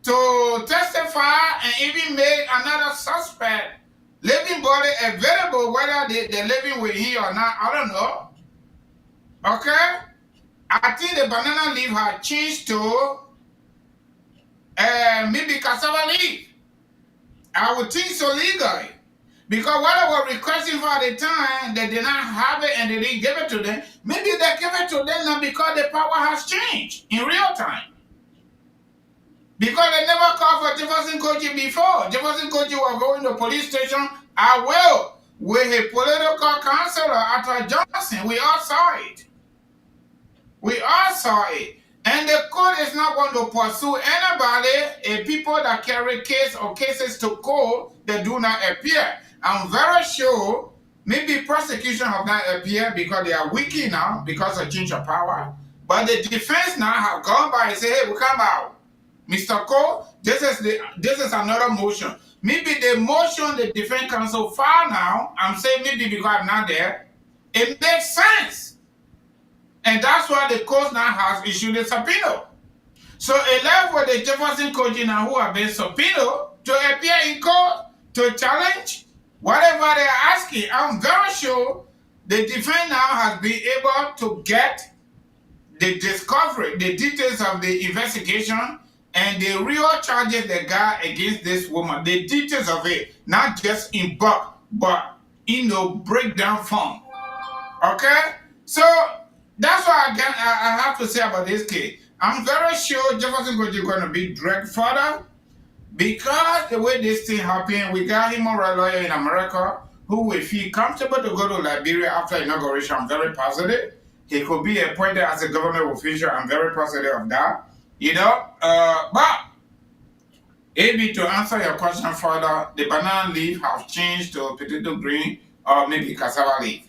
to testify and even make another suspect living body available, whether they're living with him or not, I don't know. Okay? I think the banana leaf has changed to maybe cassava leaf. I would think so legally. Because what I was requesting for at the time, they did not have it and they didn't give it to them. Maybe they give it to them now because the power has changed in real time. Because they never called for Jefferson Koijee before. Jefferson Koijee was going to the police station. I will. With a political counselor, Arthur Johnson. We all saw it. We all saw it. And the court is not going to pursue anybody, people that carry case or cases to court that do not appear. I'm very sure maybe prosecution have not appeared because they are weak now because of change of power. But the defense now have gone by and say, hey, we come out. Mr. Cole, this is another motion. Maybe the motion the defense counsel filed now, I'm saying maybe because I'm not there, it makes sense. And that's why the court now has issued a subpoena. So it left with the Jefferson Koijee now who have been subpoenaed to appear in court to challenge whatever they are asking. I'm very sure the defense now has been able to get the discovery, the details of the investigation, and the real charges they got against this woman, the details of it, not just in bulk, but in the breakdown form. Okay? So that's what I have to say about this case. I'm very sure Jefferson Koijee is going to be dragged further because the way this thing happened, we got him a lawyer in America who will feel comfortable to go to Liberia after inauguration. I'm very positive. He could be appointed as a government official. I'm very positive of that. You know, but maybe to answer your question further, the banana leaf has changed to potato green or maybe cassava leaf.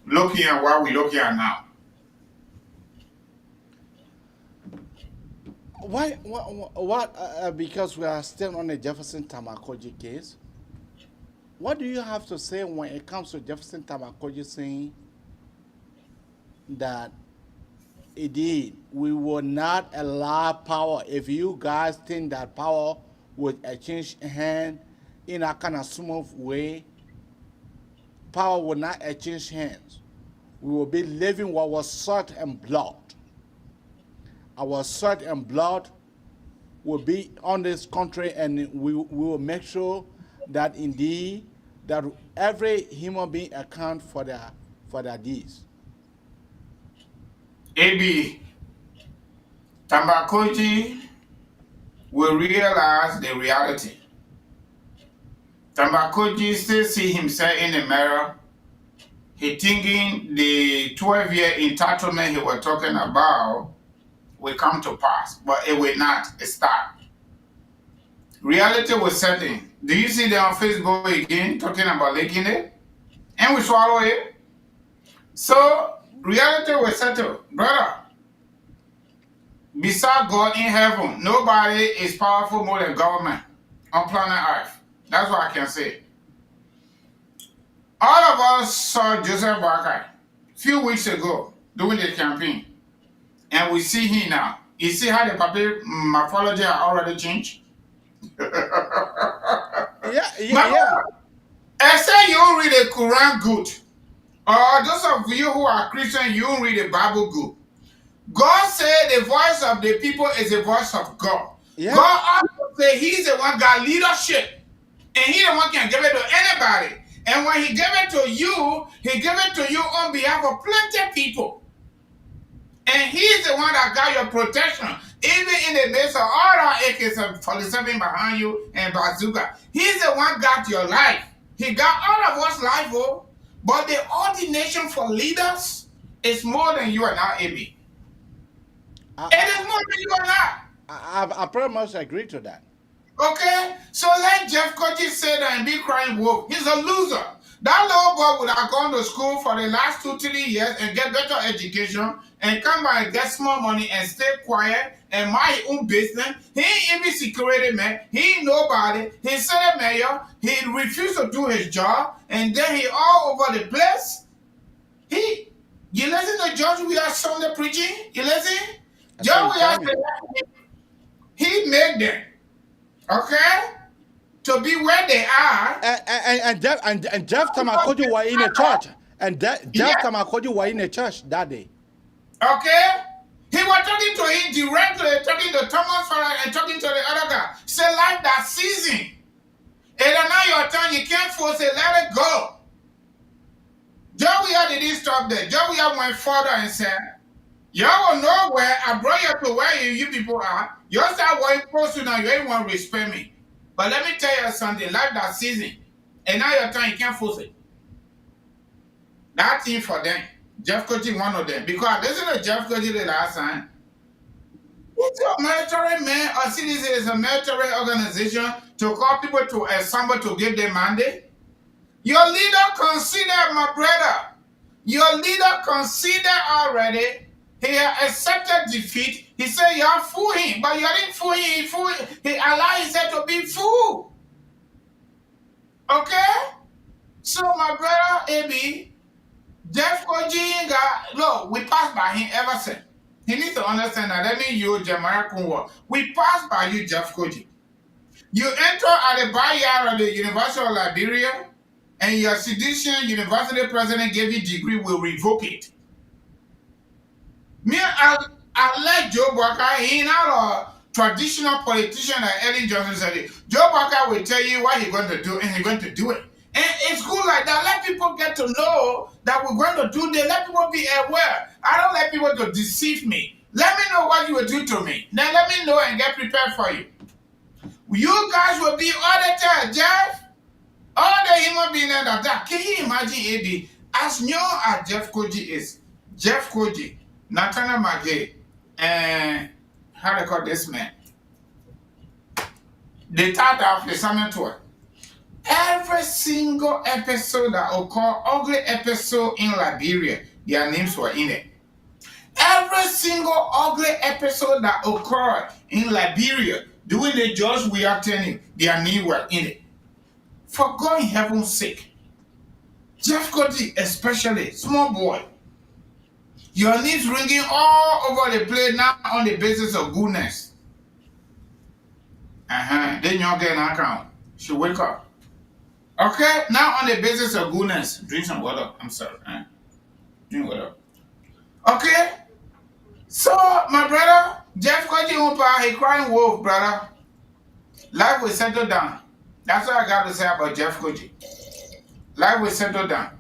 Looking at what we're looking at now. Why? Because we are still on the Jefferson Tamba Koijee case. What do you have to say when it comes to Jefferson Tamba Koijee saying that indeed we will not allow power? If you guys think that power would exchange hands in a kind of smooth way, power will not exchange hands. We will be living what was sweat and blood. Our sweat and blood will be on this country, and we will make sure that indeed that every human being account for their deeds. AB Tamba Koijee will realize the reality. Tamba Koijee still see himself in the mirror. He thinking the 12-year entitlement he was talking about will come to pass, but it will not start. Reality was setting. Do you see them on Facebook again talking about licking it? And we swallow it. So reality will settle. Brother, beside God in heaven, nobody is powerful more than government on planet Earth. That's what I can say. All of us saw Joseph Boakai a few weeks ago during the campaign, and we see him now. You see how the paper morphology are already changed? Yeah. I say you don't read the Quran good. Or those of you who are Christian, you don't read the Bible good. God said the voice of the people is the voice of God. Yeah. God also said he's the one got leadership. And he the one can give it to anybody. And when he gave it to you, he gave it to you on behalf of plenty of people. And he's the one that got your protection. Even in the midst of all our AK-47 behind you and bazooka. He's the one got your life. He got all of us life, oh. But the ordination for leaders is more than you and I, AB. It is more than you and I. I pretty much agree to that. Okay? So let Jeff Koijee say that and be crying wolf. He's a loser. That little boy would have gone to school for the last 2-3 years and get better education and come back and get small money and stay quiet and mind his own business. He ain't even security man. He ain't nobody. He's Senate mayor. He refused to do his job and then he all over the place. You listen to George Weah Sunday preaching? You listen? George Weah said he made them. Okay? To be where they are. And Jeff Tamba Koijee were in a church. And Jeff Tamba Koijee were in a church that day. Okay? He was talking to him directly, talking to Thomas Farah and talking to the other guy. Say like that season. And now your turn, you can't force it, let it go. Joe Weah didn't stop there. Joe Weah went further and said, y'all will know where I brought you to where you people are. You start working close to now, you ain't want to respect me. But let me tell you something, like that season, and now your time, you can't force it. That thing for them, Jeff Koijee one of them. Because listen to Jeff Koijee the last time. It's a military man or citizen is a military organization to call people to assemble to give them mandate. Your leader considered, my brother, your leader considered already. He had accepted defeat. He said, y'all fool him. But you didn't fool him. He allowed himself to be fooled. Okay? So, my brother, AB, Jeff Koijee look, we passed by him ever since. He needs to understand that. Let me use Jeremiah Kunwa. We passed by you, Jeff Koijee. You enter at the backyard of the University of Liberia, and your sedition university president gave you degree, will revoke it. Me, I like Joe Boakai. He not a traditional politician like Ellen Johnson said. Joe Boakai will tell you what he's going to do, and he's going to do it. And it's good like that. Let people get to know that we're going to do this. Let people be aware. I don't let people to deceive me. Let me know what you will do to me. Then let me know and get prepared for you. You guys will be audited, Jeff. All the human beings that. Can you imagine, AB, as new as Jeff Koijee is, Jeff Koijee, Nathaniel McGay, and how they call this man? The third of the summer tour. Every single episode that occurred, ugly episode in Liberia, their names were in it. Every single ugly episode that occurred in Liberia, doing the George Weah turning, their names were in it. For God in heaven's sake, Jeff Koijee especially, small boy, your names ringing all over the place now on the basis of goodness. Then you'll get an account. Should wake up. Okay, now on the basis of goodness, drink some water. I'm sorry. Drink water. Okay, so my brother, Jeff Koijee, he crying wolf, brother. Life will settle down. That's what I got to say about Jeff Koijee. Life will settle down.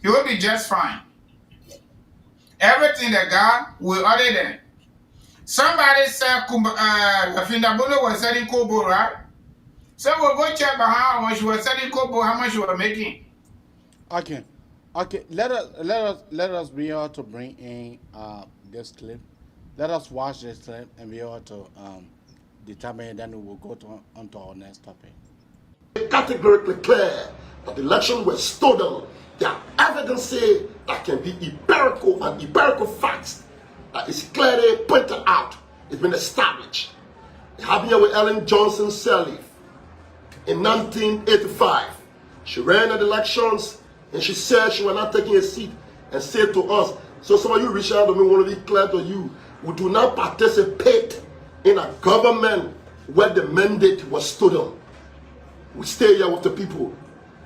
He will be just fine. Everything that God will order them. Somebody said Findabolo was selling Kobo, right? So we'll go check behind when she was selling Kobo, how much you were making. Okay. Let us be able to bring in this clip. Let us watch this clip and be able to determine. Then we will go on to our next topic. Categorically clear that the election was stolen. There are evidences that can be empirical and empirical facts that is clearly pointed out. It's been established. It happened here with Ellen Johnson Sirleaf in 1985 She ran the elections and she said she was not taking a seat and said to us, so some of you reach out to me, want to be clear to you, we do not participate in a government where the mandate was stolen. We stay here with the people.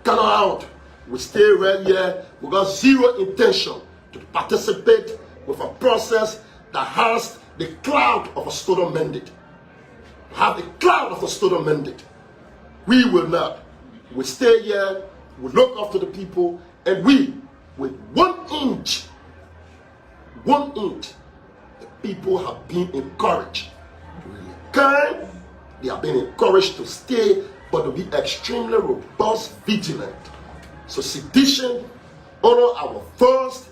Come out. We stay right here. We got zero intention to participate with a process that has the cloud of a stolen mandate. Have the cloud of a stolen mandate. We will not. We stay here. We look after the people, and we, with 1 inch, the people have been encouraged to really kind. They have been encouraged to stay, but to be extremely robust, vigilant. So sedition, honor our first.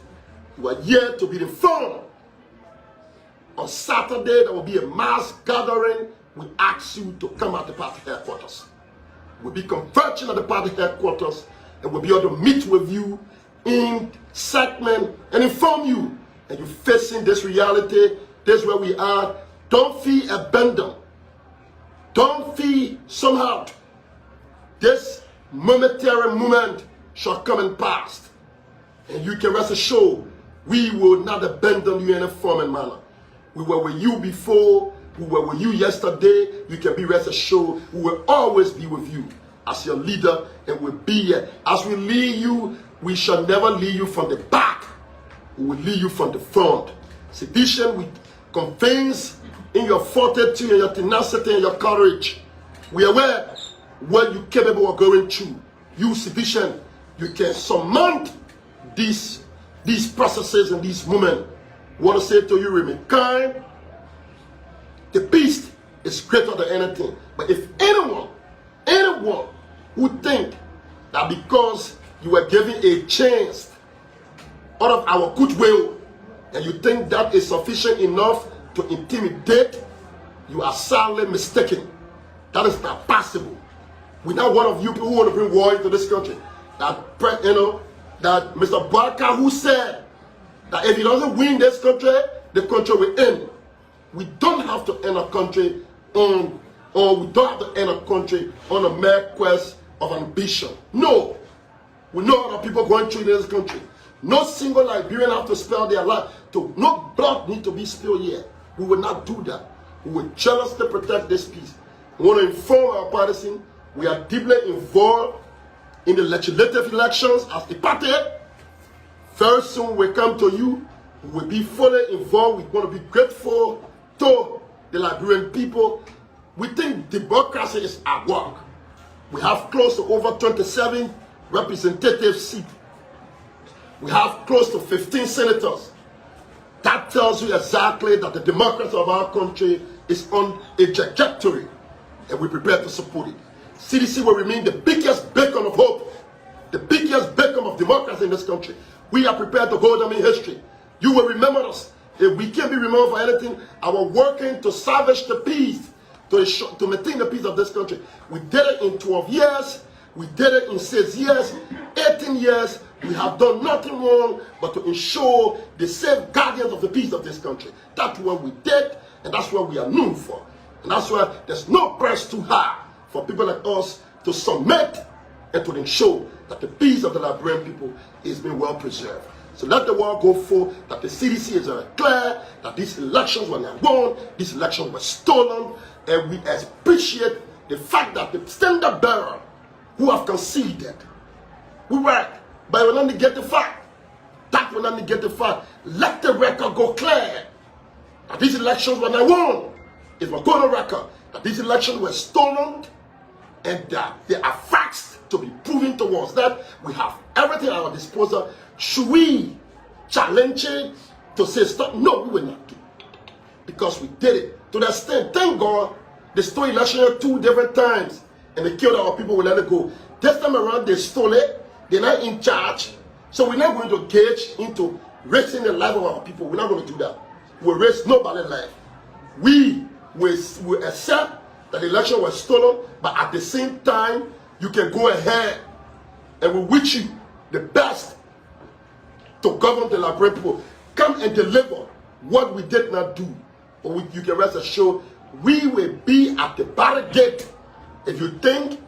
You are here to be informed. On Saturday, there will be a mass gathering. We ask you to come at the party headquarters. We'll be converging at the party headquarters, and we'll be able to meet with you in segment and inform you. And you're facing this reality. This is where we are. Don't feel abandoned. Don't feel somehow. This momentary moment shall come and pass. And you can rest assured, we will not abandon you in any form and manner. We were with you before. We were with you yesterday. You can be rest assured, we will always be with you as your leader, and we'll be here. As we lead you, we shall never lead you from the back. We will lead you from the front. Sedition, we convince in your fortitude, in your tenacity, and your courage. We are aware what you're capable of going through. You, sedition, you can surmount these processes and these moments. I want to say to you, remain kind. The beast is greater than anything. But if anyone who think that because you were given a chance out of our goodwill, and you think that is sufficient enough to intimidate, you are sadly mistaken. That is not possible. We're not one of you people who want to bring war into this country. That Mr. Barker, who said that if he doesn't win this country, the country will end. We don't have to end a country on, or we don't have to end a country on a mere quest of ambition. No. We know other people going through in this country. No single Liberian have to spare their life. No blood need to be spilled here. We will not do that. We will jealously protect this peace. We want to inform our partisan. We are deeply involved in the legislative elections as the party. Very soon we come to you. We will be fully involved. We want to be grateful to the Liberian people. We think democracy is at work. We have close to over 27 representative seats. We have close to 15 senators. That tells you exactly that the democracy of our country is on a trajectory, and we're prepared to support it. CDC will remain the biggest beacon of hope, the biggest beacon of democracy in this country. We are prepared to hold them in history. You will remember us. If we can't be remembered for anything, our working to salvage the peace, to maintain the peace of this country. We did it in 12 years. We did it in 6 years, 18 years. We have done nothing wrong but to ensure the safe guardians of the peace of this country. That's what we did, and that's what we are known for. And that's why there's no price too high for people like us to submit and to ensure that the peace of the Liberian people is being well preserved. So let the world go for that the CDC is very clear that these elections were not won, these elections were stolen, and we appreciate the fact that the standard bearer who have conceded, we work, but we will not negate the fact. That will not negate the fact. Let the record go clear that these elections were not won. It will go on record that these elections were stolen, and that there are facts to be proven towards that. We have everything at our disposal. Should we challenge it to say stop? No, we will not do it. Because we did it. To the extent, thank God, they stole election 2 different times and they killed our people, we let it go. This time around, they stole it. They're not in charge. So we're not going to engage into risking the life of our people. We're not going to do that. We'll risk nobody's life. We will accept that the election was stolen, but at the same time, you can go ahead and we wish you the best to govern the Liberian people. Come and deliver what we did not do. But you can rest assured, we will be at the barricade. If you think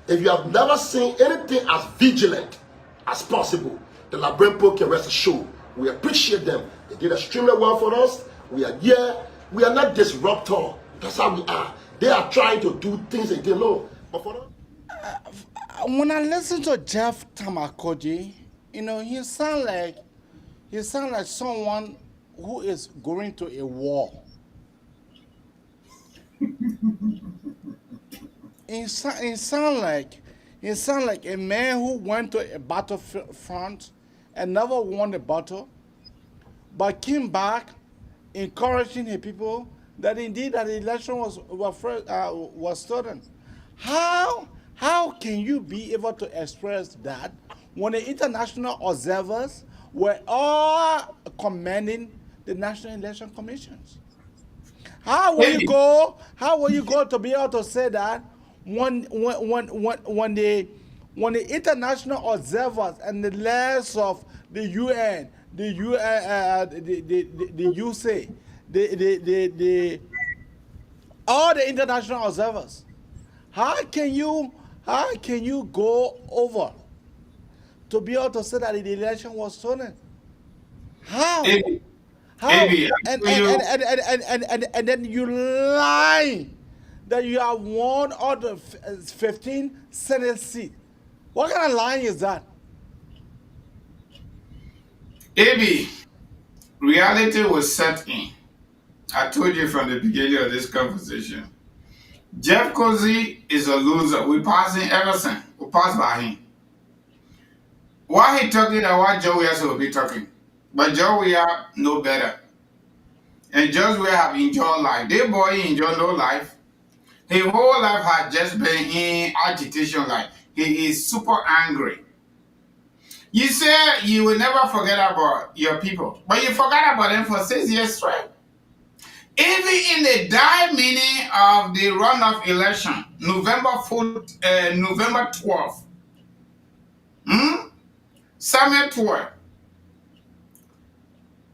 If you have never seen anything as vigilant as possible, the Liberian people can rest assured. We appreciate them. They did extremely well for us. We are here. We are not disruptor. That's how we are. They are trying to do things they didn't know. But for them, when I listen to Jefferson Tamba Koijee, he sound like someone who is going to a war. He sound like a man who went to a battlefront and never won the battle, but came back encouraging his people that indeed that the election was stolen. How can you be able to express that when the international observers were all commending the National Election Commissions? How will you go to be able to say that when the international observers and the leaders of the UN, the UC, all the international observers, how can you go over to be able to say that the election was stolen? How? And then you lie that you have won all the 15 Senate seats. What kind of lying is that? AB, reality was set in. I told you from the beginning of this conversation. Jeff Koijee is a loser. We pass him everything. We pass by him. Why he talking and what Joey has will be talking. But Joey know better. And just we have enjoyed life. This boy enjoy no life. His whole life has just been in agitation life. He is super angry. You say you will never forget about your people, but you forgot about them for 6 years straight. Even in the dire meaning of the runoff election, November 12th, Summer 12th,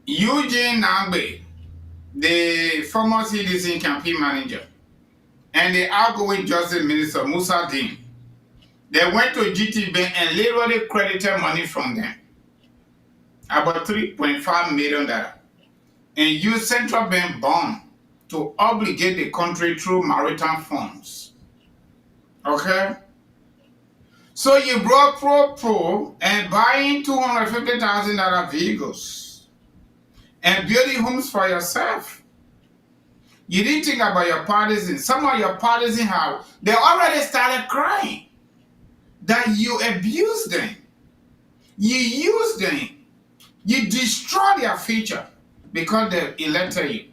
Eugene Nambe, the former CDC campaign manager, and the outgoing Justice Minister, Musa Dean, they went to GT Bank and literally credited money from them, about $3.5 million, and used central bank bond to obligate the country through maritime funds. Okay? So you brought pro and buying $250,000 vehicles and building homes for yourself. You didn't think about your partisans. Some of your partisans they already started crying that you abused them, you used them, you destroyed their future because they elected you.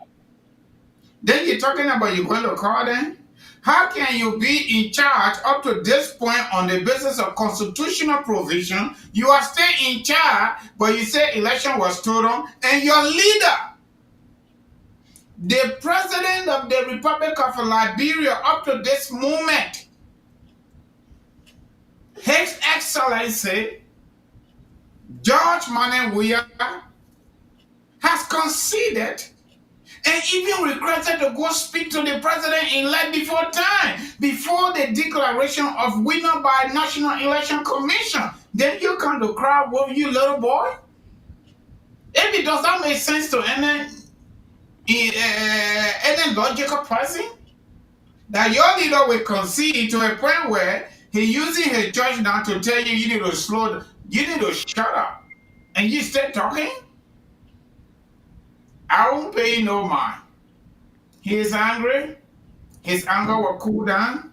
Then you're talking about you're going to call them? How can you be in charge up to this point on the basis of constitutional provision? You are still in charge, but you say election was stolen, and your leader, the president of the Republic of Liberia up to this moment, His Excellency George Manenwuya, has conceded and even regretted to go speak to the president-elect before time, before the declaration of winner by National Election Commission. Then you come to cry, well, you little boy? If it does not make sense to any logical person, that your leader will concede to a point where he using his judge now to tell you you need to slow down, you need to shut up, and you stay talking? I won't pay you no mind. He is angry. His anger will cool down.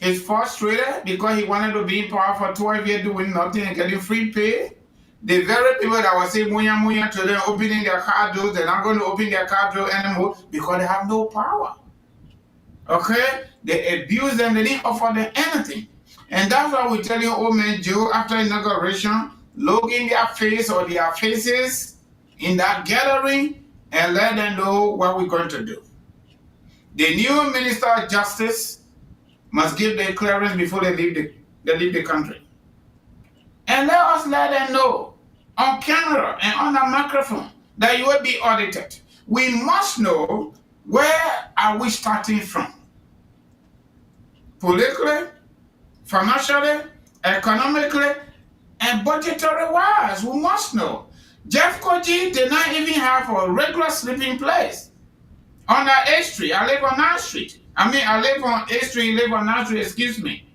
He's frustrated because he wanted to be in power for 12 years doing nothing and getting free pay. The very people that were saying munya munya to them opening their car doors, they're not going to open their car door anymore because they have no power. Okay? They abuse them, they didn't offer them anything. And that's why we tell you, old man Joe, after inauguration, look in their face or their faces in that gathering and let them know what we're going to do. The new Minister of Justice must give their clearance before they leave the country. And let them know on camera and on the microphone that you will be audited. We must know where are we starting from. Politically, financially, economically, and budgetary-wise. We must know. Jeff Koijee did not even have a regular sleeping place on that A Street. I live on 9th Street. I live on A Street, live on 9th Street, excuse me.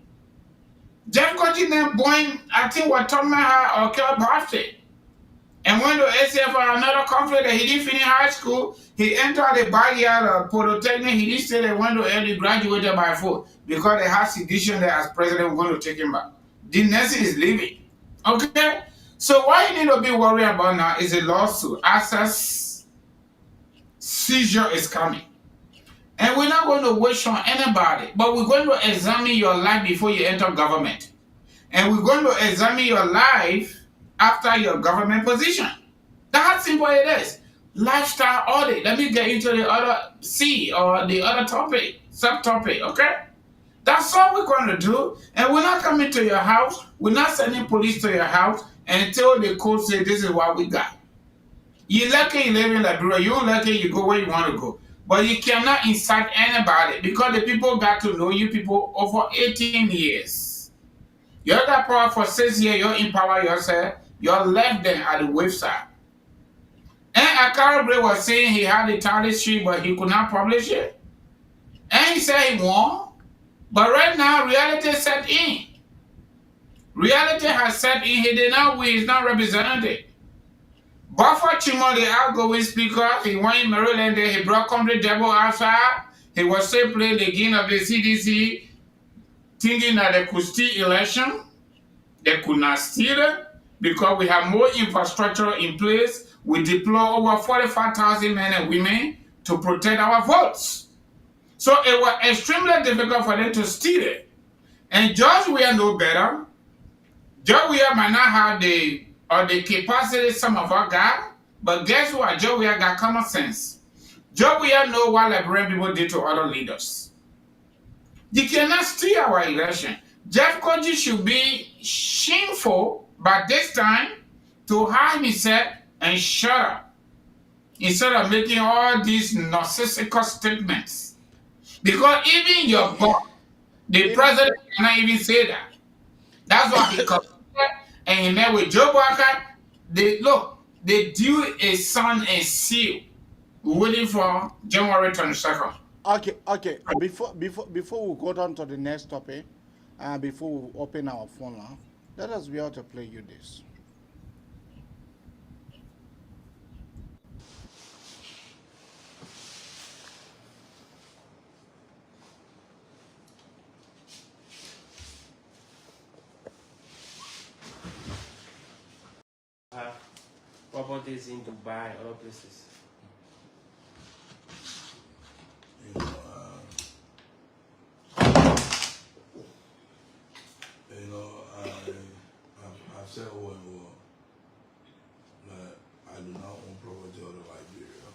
Jeff Koijee then born, I think, what Thomas had or Cllr birthday. And went to ACF for another conflict that he didn't finish high school. He entered the backyard of Polytechnic. He didn't say they went to early graduated by 4 because they had sedition there as president were going to take him back. The Nancy is leaving. Okay? So what you need to be worried about now is a lawsuit. Access seizure is coming. And we're not going to wish on anybody, but we're going to examine your life before you enter government. And we're going to examine your life after your government position. That's how simple it is. Lifestyle audit. Let me get into the other C or the other topic, subtopic, okay? That's all we're going to do. And we're not coming to your house. We're not sending police to your house until the court says this is what we got. You're lucky you live in Liberia. You're lucky you go where you want to go. But you cannot incite anybody because the people got to know you people over 18 years. You're that power for 6 years. You empower yourself. You're left there at the website. And Cllr was saying he had the title sheet, but he could not publish it. And he said he won. But right now, reality set in. Reality has set in. He did not win. He's not represented. Buffer Chimo, the outgoing speaker, he went in Maryland. He brought country devil outside. He was still playing the game of the CDC, thinking that they could steal election. They could not steal it because we have more infrastructure in place. We deploy over 45,000 men and women to protect our votes. So it was extremely difficult for them to steal it. And George Weah know better. George Weah might not have the capacity some of us got, but guess what? George Weah got common sense. George Weah know what Liberian people did to other leaders. You cannot steal our election. Jeff Koijee should be shameful by this time to hide himself and shut up instead of making all these narcissistical statements. Because even your boss, the president, cannot even say that. That's why he comes and he met with Joe Walker. They do a sign and seal waiting for January 22nd. Okay. Before we go down to the next topic, before we open our phone now, let us be able to play you this. Properties in Dubai, other places. I've said over and over that I do not own property out of Liberia.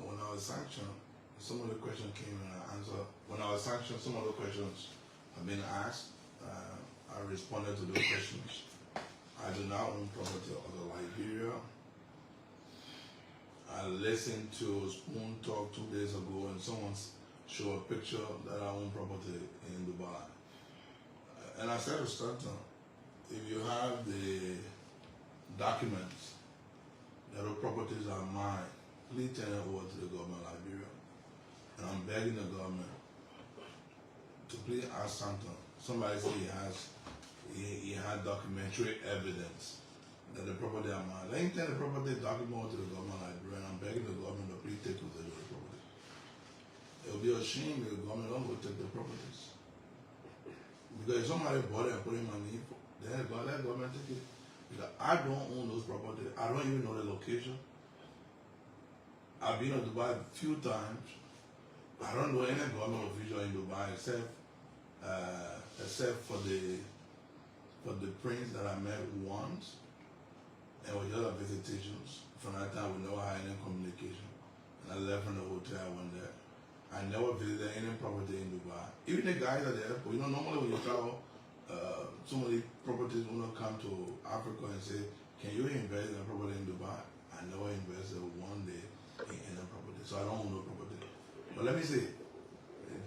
When I was sanctioned, some of the questions came and I answered. When I was sanctioned, some of the questions have been asked. I responded to those questions. I do not own property out of Liberia. I listened to Spoon Talk 2 days ago and someone showed a picture that I own property in Dubai. And I said to Stanton, if you have the documents that the properties are mine, please turn it over to the government of Liberia. And I'm begging the government to please ask Stanton. Somebody said he had documentary evidence that the property are mine. Let him turn the property document over to the government of Liberia, and I'm begging the government to please take possession of the property. It will be a shame if the government don't go take the properties. Because if somebody bought it and put in money, then let the government take it. Because I don't own those properties. I don't even know the location. I've been to Dubai a few times. I don't know any government official in Dubai except for the prince that I met once, and with other visitations. From that time, we never had any communication. And I left from the hotel, I went there. I never visited any property in Dubai. Even the guys at the airport, normally when you travel, some of the properties will not come to Africa and say, can you invest in a property in Dubai? I never invested one day in a property, so I don't own no property. But let me say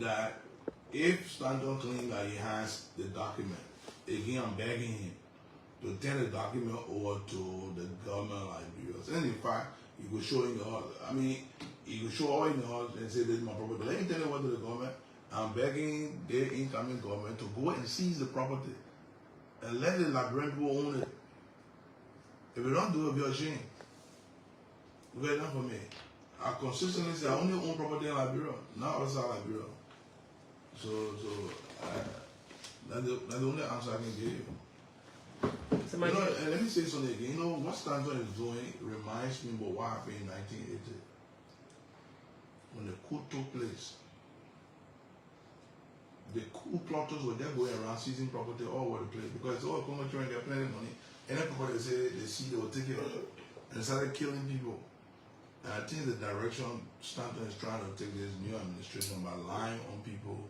that if Stanton claims that he has the document, again, I'm begging him to turn the document over to the government Liberia. And in fact, he could show in the house. I mean, he could show all in the house and say, this is my property. Let me tell you what to the government. I'm begging the incoming government to go and seize the property and let the Liberian people own it. If we don't do it, we'll be ashamed. Well done for me. I consistently say I only own property in Liberia, not outside Liberia. So that's the only answer I can give you. You know, and let me say something again. You know, what Stanton is doing reminds me of what happened in 1980 when the coup took place. The coup plotters were there going around seizing property all over the place because it's all commercial and they're plenty of money. And then people they say they see they will take it and started killing people. And I think the direction Stanton is trying to take this new administration by lying on people,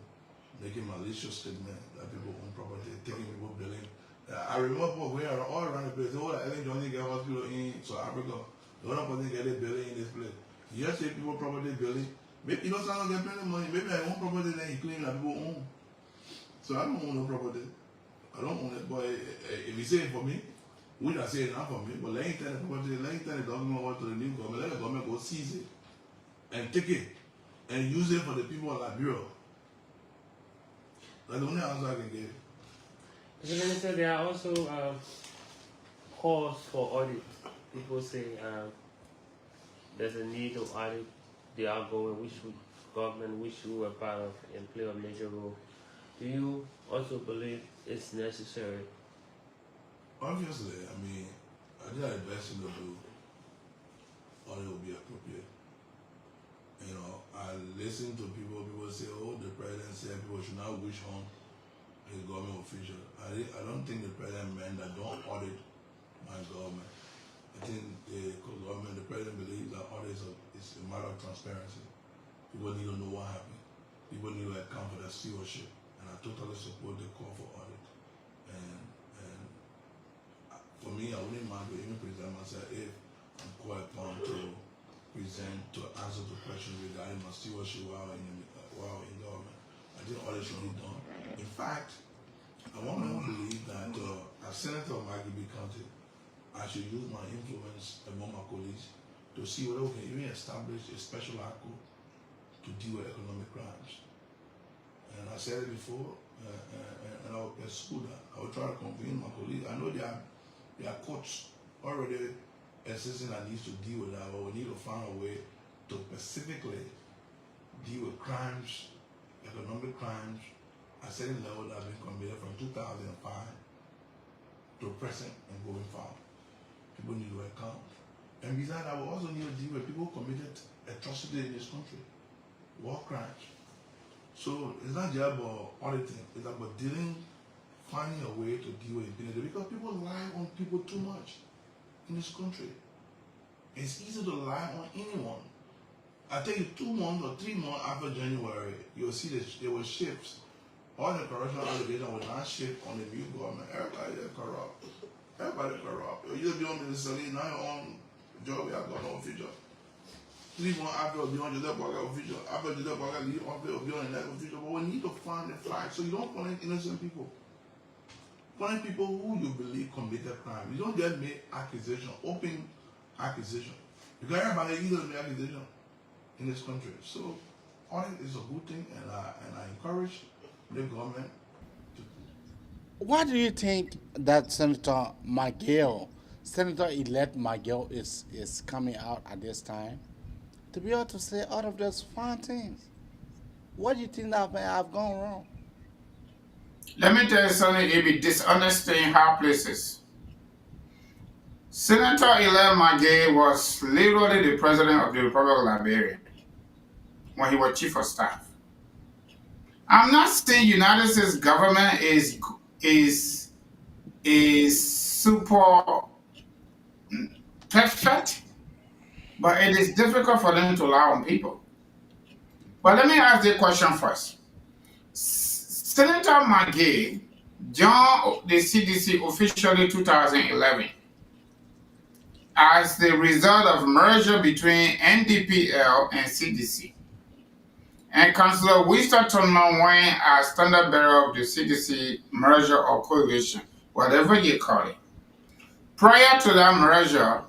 making malicious statements that people own property, taking people billing. I remember we are all around the place. Oh, I think Johnny get hospital in South Africa. The other person get a billing in this place. You just say people property billing. Maybe you don't sound like get plenty of money. Maybe I own property then you claim that people own. So I don't own no property. I don't own it. But if you say it for me, we don't say it not for me. But let me tell the property, let me tell the government what to the new government. Let the government go seize it and take it and use it for the people of Liberia. That's the only answer I can give. Mr. Minister, there are also calls for audit. People say there's a need to audit the outgoing, which government, which you were part of, and play a major role. Do you also believe it's necessary? Obviously, I mean, I think the best thing to do, audit will be appropriate. You know, I listen to people say, oh, the president said people should not wish on his government official. I don't think the president meant that don't audit my government. I think the president believes that audit is a matter of transparency. People need to know what happened. People need to account for their stewardship. And I totally support the call for audit. And for me, I wouldn't mind to even present myself if I'm called upon to answer the question regarding my stewardship while in government. I think audit should be done. In fact, I want to believe that as Senator of Maggie County, I should use my influence among my colleagues to see whether we can even establish a special act to deal with economic crimes. And I said it before, and I will pursue that. I will try to convene my colleagues. I know there are courts already insisting that needs to deal with that, but we need to find a way to specifically deal with crimes, economic crimes, at certain level that have been committed from 2005 to present and going forward. People need to account. And besides that, we also need to deal with people who committed atrocity in this country, war crimes. So it's not just about auditing, it's about finding a way to deal with impunity because people lie on people too much in this country. It's easy to lie on anyone. I tell you, 2 months or 3 months after January, you'll see that there were shifts. All the corruption allegations were not shift on the new government. Everybody is corrupt. Everybody corrupt. You just be on the salary, now you're on job, you have got no official. 3 months after you'll be on Joseph Parker official. After Joseph Parker leave office, you'll be on the next official. But we need to find the facts so you don't find innocent people. Find people who you believe committed crime. You don't just make accusation, open accusation. Because everybody either make accusation in this country. So audit is a good thing, and I encourage the government. Why do you think that Senator-elect Miguel is coming out at this time to be able to say all of those fine things? What do you think that may have gone wrong? Let me tell you something, it be dishonest in high places. Senator-elect Maggie was literally the president of the Republic of Liberia when he was chief of staff. I'm not saying United States government is super perfect, but it is difficult for them to lie on people. But let me ask the question first. Senator Maggie joined the CDC officially 2011 as the result of merger between NDPL and CDC. and Councillor Winston Tamba Koijee as standard bearer of the CDC merger or coalition, whatever you call it. Prior to that merger,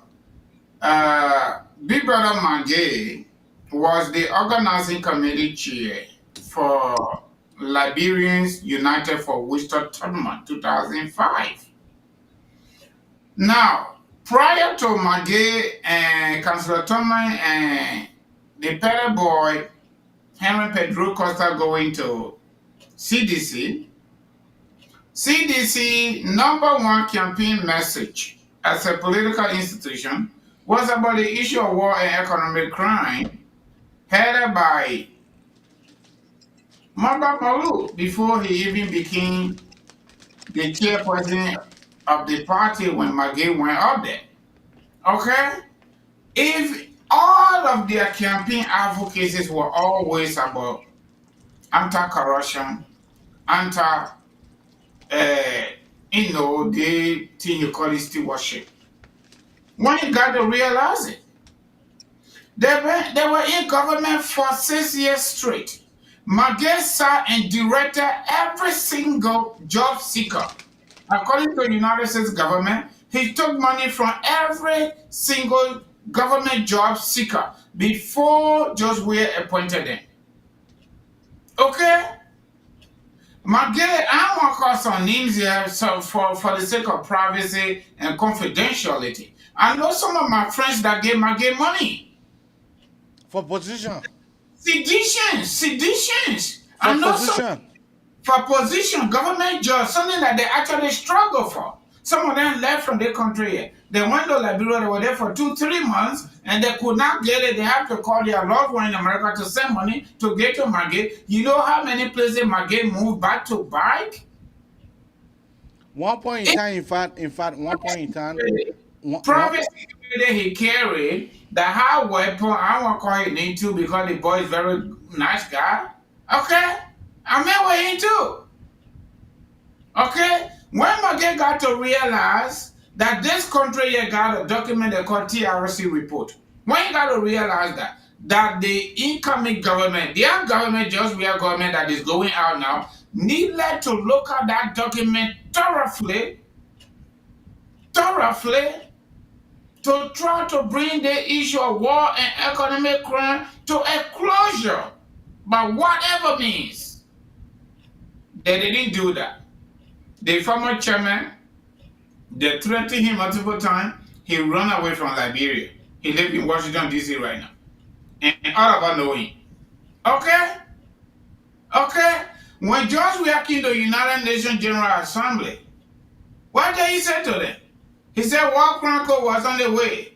Big Brother Koijee was the organizing committee chair for Liberians United for Winston Tamba 2005. Now, prior to Koijee and Councillor Tamba and the petty boy Henry Pedro Costa going to CDC, number one campaign message as a political institution was about the issue of war and economic crime headed by Mamba Malu before he even became the chairperson of the party when Koijee went up there. Okay? If all of their campaign advocacies were always about anti-corruption, the thing you call it stewardship. When you got to realize it, they were in government for 6 years straight. Koijee sat and directed every single job seeker. According to the United States government, he took money from every single government job seeker before Judge Weir appointed them. Okay? Koijee, I won't call some names here so for the sake of privacy and confidentiality. I know some of my friends that gave Koijee money. For position. Seditions. For I know position. For position, government jobs, something that they actually struggle for. Some of them left from their country. They went to Liberia, they were there for 2-3 months, and they could not get it. They have to call their loved one in America to send money to get to Koijee. You know how many places Koijee moved back to back? One point in time, in fact, one point in time. Private security he carried, the high weapon, I won't call it name too because the boy is very nice guy. Okay? I met with him too. Okay? When Koijee got to realize that this country here got a document they call TRC report, when you got to realize that the incoming government, their government, just real government that is going out now, needed to look at that document thoroughly, to try to bring the issue of war and economic crime to a closure by whatever means. They didn't do that. The former chairman, they threatened him multiple times. He ran away from Liberia. He lives in Washington, D.C. right now. And all of us know him. Okay? Okay? When George Weah came to the United Nations General Assembly, what did he say to them? He said War Chronicle was on the way.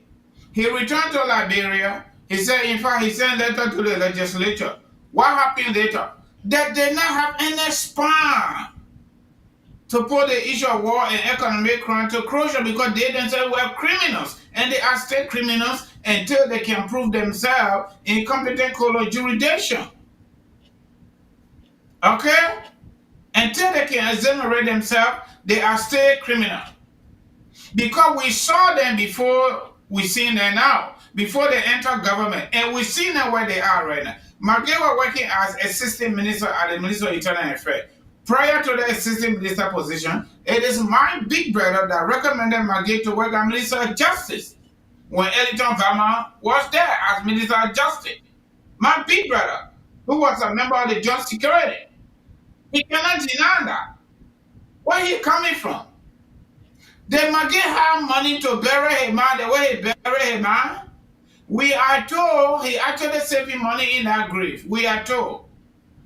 He returned to Liberia. He said, in fact, he sent a letter to the legislature. What happened later? They did not have any span to put the issue of war and economic crime to closure because they themselves were criminals. And they are state criminals until they can prove themselves in competent court of jurisdiction. Okay? Until they can exonerate themselves, they are state criminals. Because we saw them before we see them now, before they enter government, and we see them where they are right now. Koijee was working as assistant minister at the Ministry of Internal Affairs. Prior to the assistant minister position, it is my big brother that recommended Koijee to work as Minister of Justice when Ellington Verma was there as Minister of Justice. My big brother, who was a member of the Joint Security. He cannot deny that. Where he coming from? Did Koijee have money to bury him man the way he buried him man? We are told he actually saving money in that grave. We are told.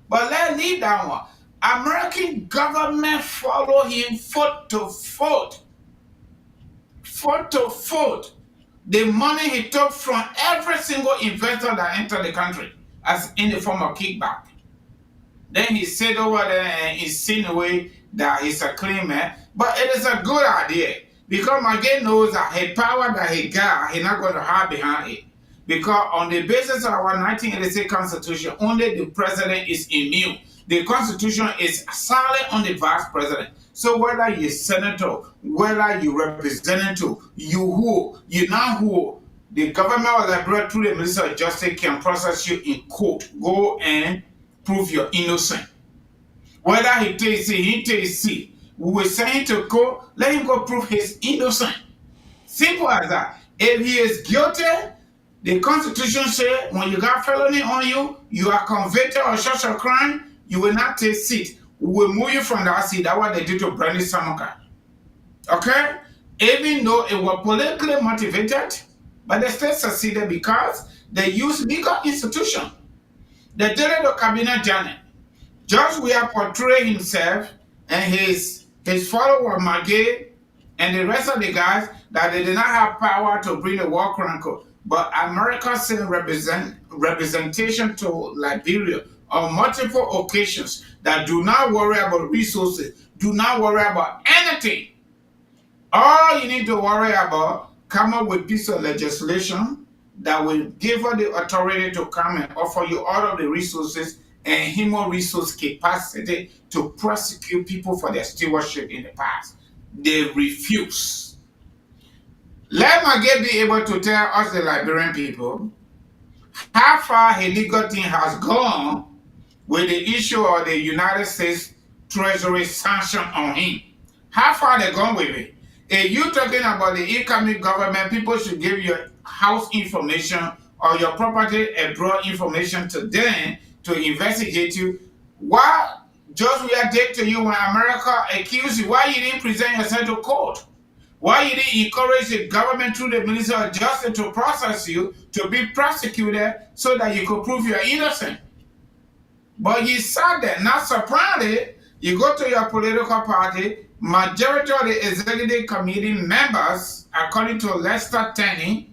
But let's leave that one. American government follow him foot to foot. Foot to foot. The money he took from every single investor that entered the country as in the form of kickback. Then he said over there and insinuate that he's a clean man. But it is a good idea. Because Koijee knows that his power that he got, he's not going to hide behind it. Because on the basis of our 1986 Constitution, only the president is immune. The Constitution is silent on the vice president. So whether you're senator, whether you're representative, you not who, the government of Liberia through the Minister of Justice can process you in court. Go and prove you're innocent. Whether he takes C, he takes C. We were saying to go, let him go prove he's innocent. Simple as that. If he is guilty, the Constitution says when you got felony on you, you are convicted of such a crime, you will not take seat. We will move you from that seat. That's what they did to Brandy Samuka. Okay? Even though it was politically motivated, but they still succeeded because they used legal institution. They did it to Cabinet Janet. Just Weah portrayed himself and his follower Magay and the rest of the guys that they did not have power to bring the war chronicle. But America sent representation to Liberia on multiple occasions that do not worry about resources, do not worry about anything. All you need to worry about, come up with a piece of legislation that will give her the authority to come and offer you all of the resources and human resource capacity to prosecute people for their stewardship in the past. They refuse. Let Magay be able to tell us, the Liberian people, how far her legal team has gone with the issue of the United States Treasury sanction on him. How far they gone with it? If you talking about the incoming government, people should give your house information or your property abroad information to them to investigate you. Why just we are dead to you when America accused you? Why you didn't present yourself to court? Why you didn't encourage the government through the Minister of Justice to process you, to be prosecuted so that you could prove you're innocent? But you sat there, not surprisingly, you go to your political party, majority of the executive committee members, according to Lester Tenant,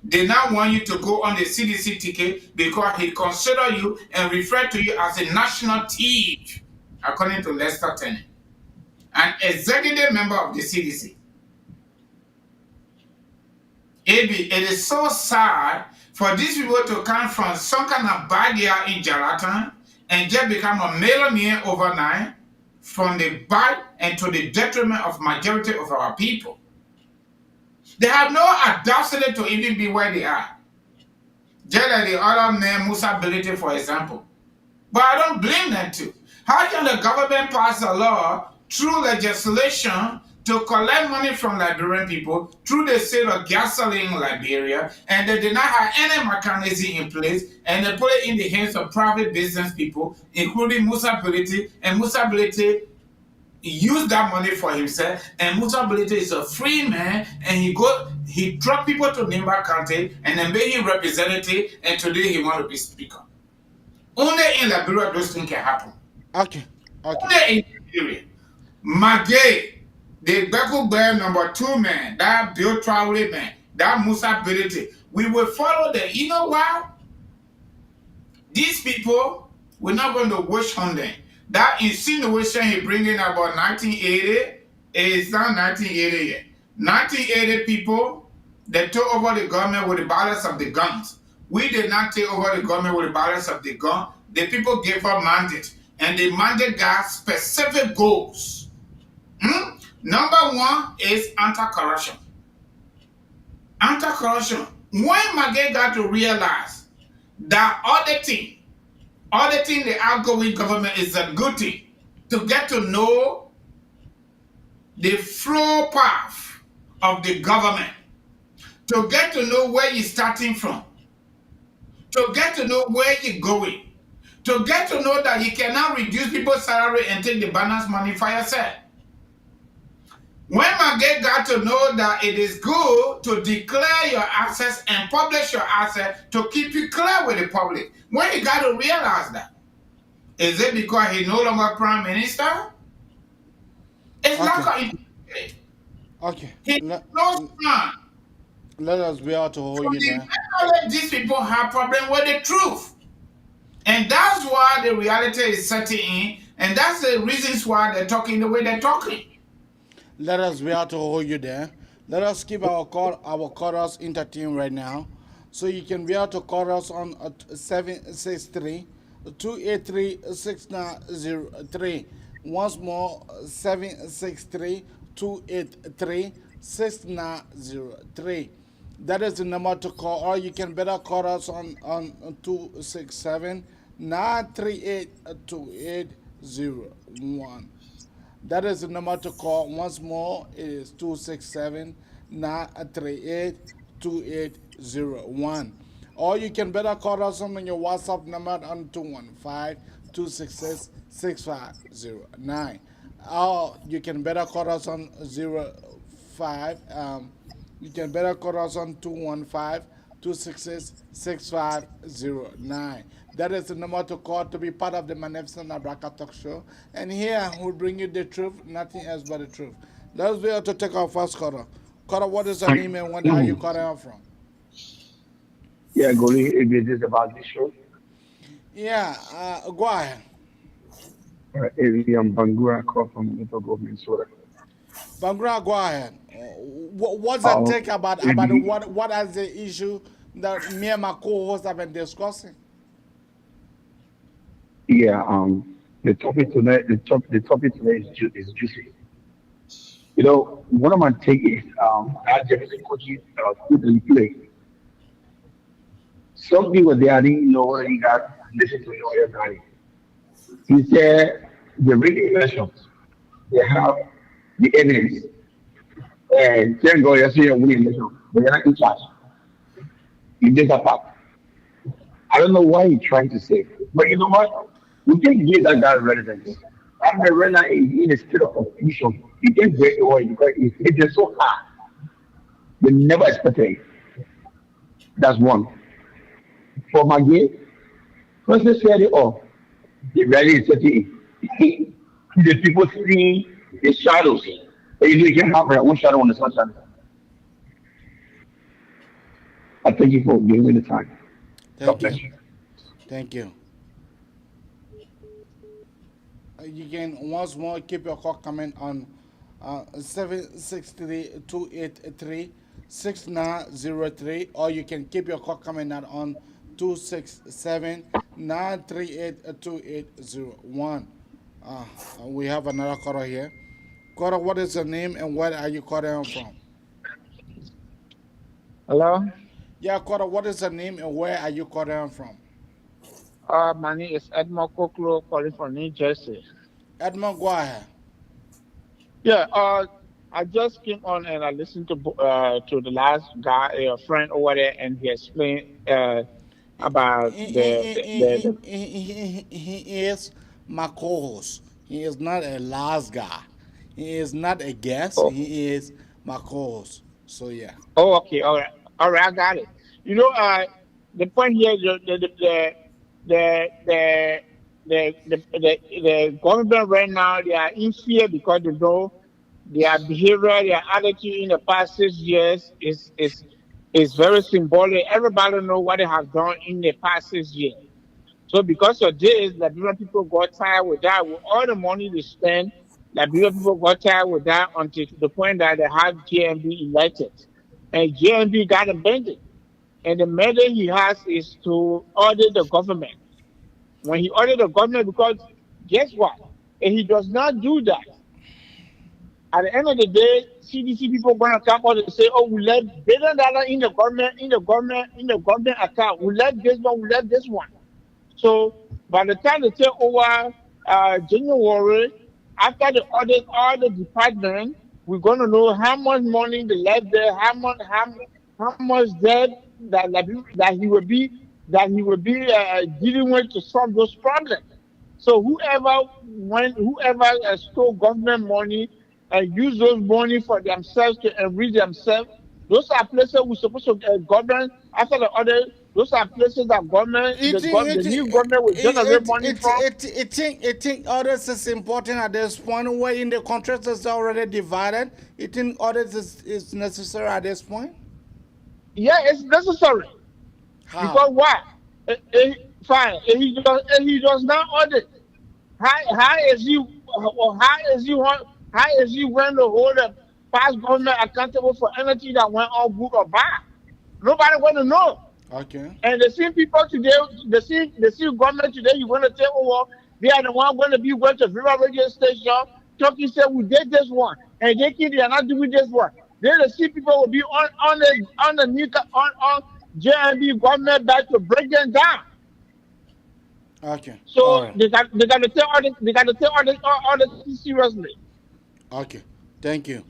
they now want you to go on the CDC ticket because he consider you and refer to you as a national thief, according to Lester Tenant, an executive member of the CDC. It is so sad for these people to come from some kind of bad year in Jaratan and just become a millionaire overnight from the bad and to the detriment of majority of our people. They have no audacity to even be where they are. Just like the other man, Musa Ability, for example. But I don't blame them too. How can the government pass a law through legislation to collect money from Liberian people through the sale of gasoline in Liberia, and they did not have any mechanism in place, and they put it in the hands of private business people, including Musa Ability, and Musa Ability used that money for himself, and Musa Ability is a free man, and he dropped people to Nimba County, and then made him representative, and today he want to be speaker. Only in Liberia those things can happen. Okay. Only in Liberia. Magay, the Beku Bear #2 man, that Bill Traore man, that Musa Ability, we will follow them. You know why? These people, we're not going to wish on them. That insinuation he bringing about 1980 is not 1980 yet. 1980 people, they took over the government with the balance of the guns. We did not take over the government with the balance of the gun. The people gave up mandate, and the mandate got specific goals. Number one is anti-corruption. Anti-corruption. When Magay got to realize that auditing the outgoing government is a good thing, to get to know the flow path of the government, to get to know where you're starting from, to get to know where you're going, to get to know that you cannot reduce people's salary and take the balance money for yourself. When Magay got to know that it is good to declare your assets and publish your assets to keep you clear with the public, when he got to realize that, is it because he's no longer prime minister? It's not. Okay. He's no son. Let us be able to hold you there. These people have problem with the truth. And that's why the reality is setting in, and that's the reasons why they're talking the way they're talking. Let us be able to hold you there. Let us keep our callers entertained right now. So you can be able to call us on 763-283-6903. Once more, 763-283-6903. That is the number to call, or you can better call us on 267 938-2801. That is the number to call. Once more, it is 267-938-2801. Or you can better call us on your WhatsApp number on 215-266-6509. Or you can better call us on 05. You can better call us on 215-266-6509. That is the number to call to be part of the Magnificent Abraka Talk Show. And here we bring you the truth, nothing else but the truth. Let's be able to take our first caller. Caller, what is your name and where are you calling from? Yeah, Goli, it is about this show. Yeah, go ahead. I'm Bangura, call from Little Government, Minnesota. Bangura, go ahead. What's the take about what is the issue that me and my co-hosts have been discussing? Yeah, the topic tonight, the topic today is juicy. You know, one of my take is that Jefferson Koijee put in play. Some people they didn't know what he got listen to everybody. He said the regulations they have the evidence and can't go yesterday and win election, but they're not in charge. You did that part. I don't know why he's trying to say, but you know what? We can give that guy residence. I'm right now in a state of confusion. You can't break the way because it's just so hard. You never expected it. That's one. For my game, first they said it all. The reality is setting in. The people see the shadows. And you can have their own shadow on the sunshine. I thank you for giving me the time. God bless you. Thank you. You can once more keep your call coming on 763-283-6903, or you can keep your call coming out on 267-938-2801. We have another caller here. Caller, what is your name and where are you calling from? Hello? Yeah, caller, what is your name and where are you calling from? My name is Edmond Cllr, calling from New Jersey. Edmond, go ahead. Yeah, I just came on and I listened to the last guy, a friend over there, and he explained about He is my co-host. He is not a last guy. He is not a guest. Oh. He is my co-host. So yeah. Oh, okay, all right, I got it. You know, the point here, the government right now, they are in fear because they know their behavior, their attitude in the past 6 years is very symbolic. Everybody know what they have done in the past 6 years. So because of this, Liberian people got tired with that. With all the money they spend, Liberian people got tired with that until to the point that they have JMB elected. And JMB got amended. And the mandate he has is to audit the government. When he audit the government, because guess what? If he does not do that, at the end of the day, CDC people are gonna come out and say, "Oh, we left $1 billion in the government account. We left this one, we left this one." So by the time they take over January, after the audit all the department, we're gonna know how much money they left there, how much debt that he will be dealing with to solve those problems. So whoever stole government money and use those money for themselves to enrich themselves, those are places we're supposed to government after the audit. Those are places that the new government will generate money from. I think audits is important at this point where in the contract is already divided. You think audits is necessary at this point? Yeah, it's necessary. How? Because why? Fine. If he does not audit, how is he going to hold the past government accountable for anything that went all good or bad? Nobody want to know. Okay. And the same people today, the same government today, you want to tell, oh, well, they are the one going to be going to Viva radio station, talking, say, we did this one, and they think they are not doing this one. Then the same people will be on JMB government back to break them down. Okay. So All right. they got to take all this seriously. Okay. Thank you.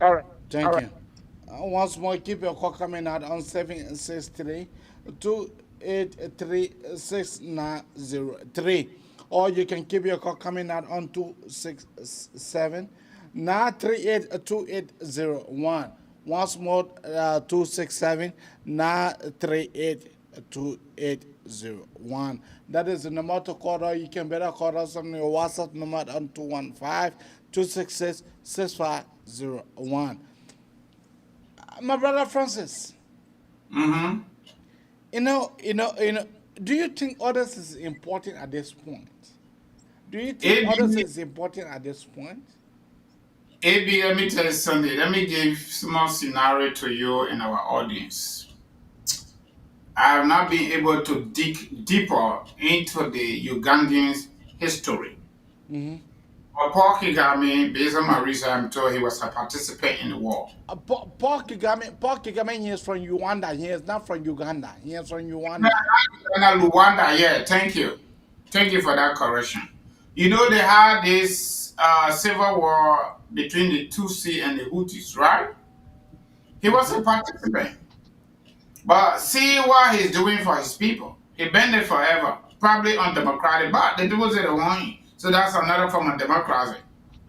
All right. All Thank right. you. Once more, keep your call coming out on 763 283 or you can keep your call coming out on 267 938 Once more, 267 938 That is the number to call, or you can better call us on your WhatsApp number on 215-266-6501. My brother Francis. Mm-hmm. You know. Do you think others is important at this point? Do you think others is important at this point? AB, let me tell you something. Let me give small scenario to you and our audience. I have not been able to dig deeper into the Ugandan's history. Mm-hmm. Paul Kagame, based on my research, I'm told he was a participant in the war. Paul Kagame, he is from Rwanda. He is not from Uganda. He is from Rwanda. Rwanda, yeah, thank you. Thank you for that correction. You know, they had this civil war between the Tutsi and the Hutus, right? He was a participant. But see what he's doing for his people. He been there forever, probably undemocratic, but the people say they want him. So that's another form of democracy.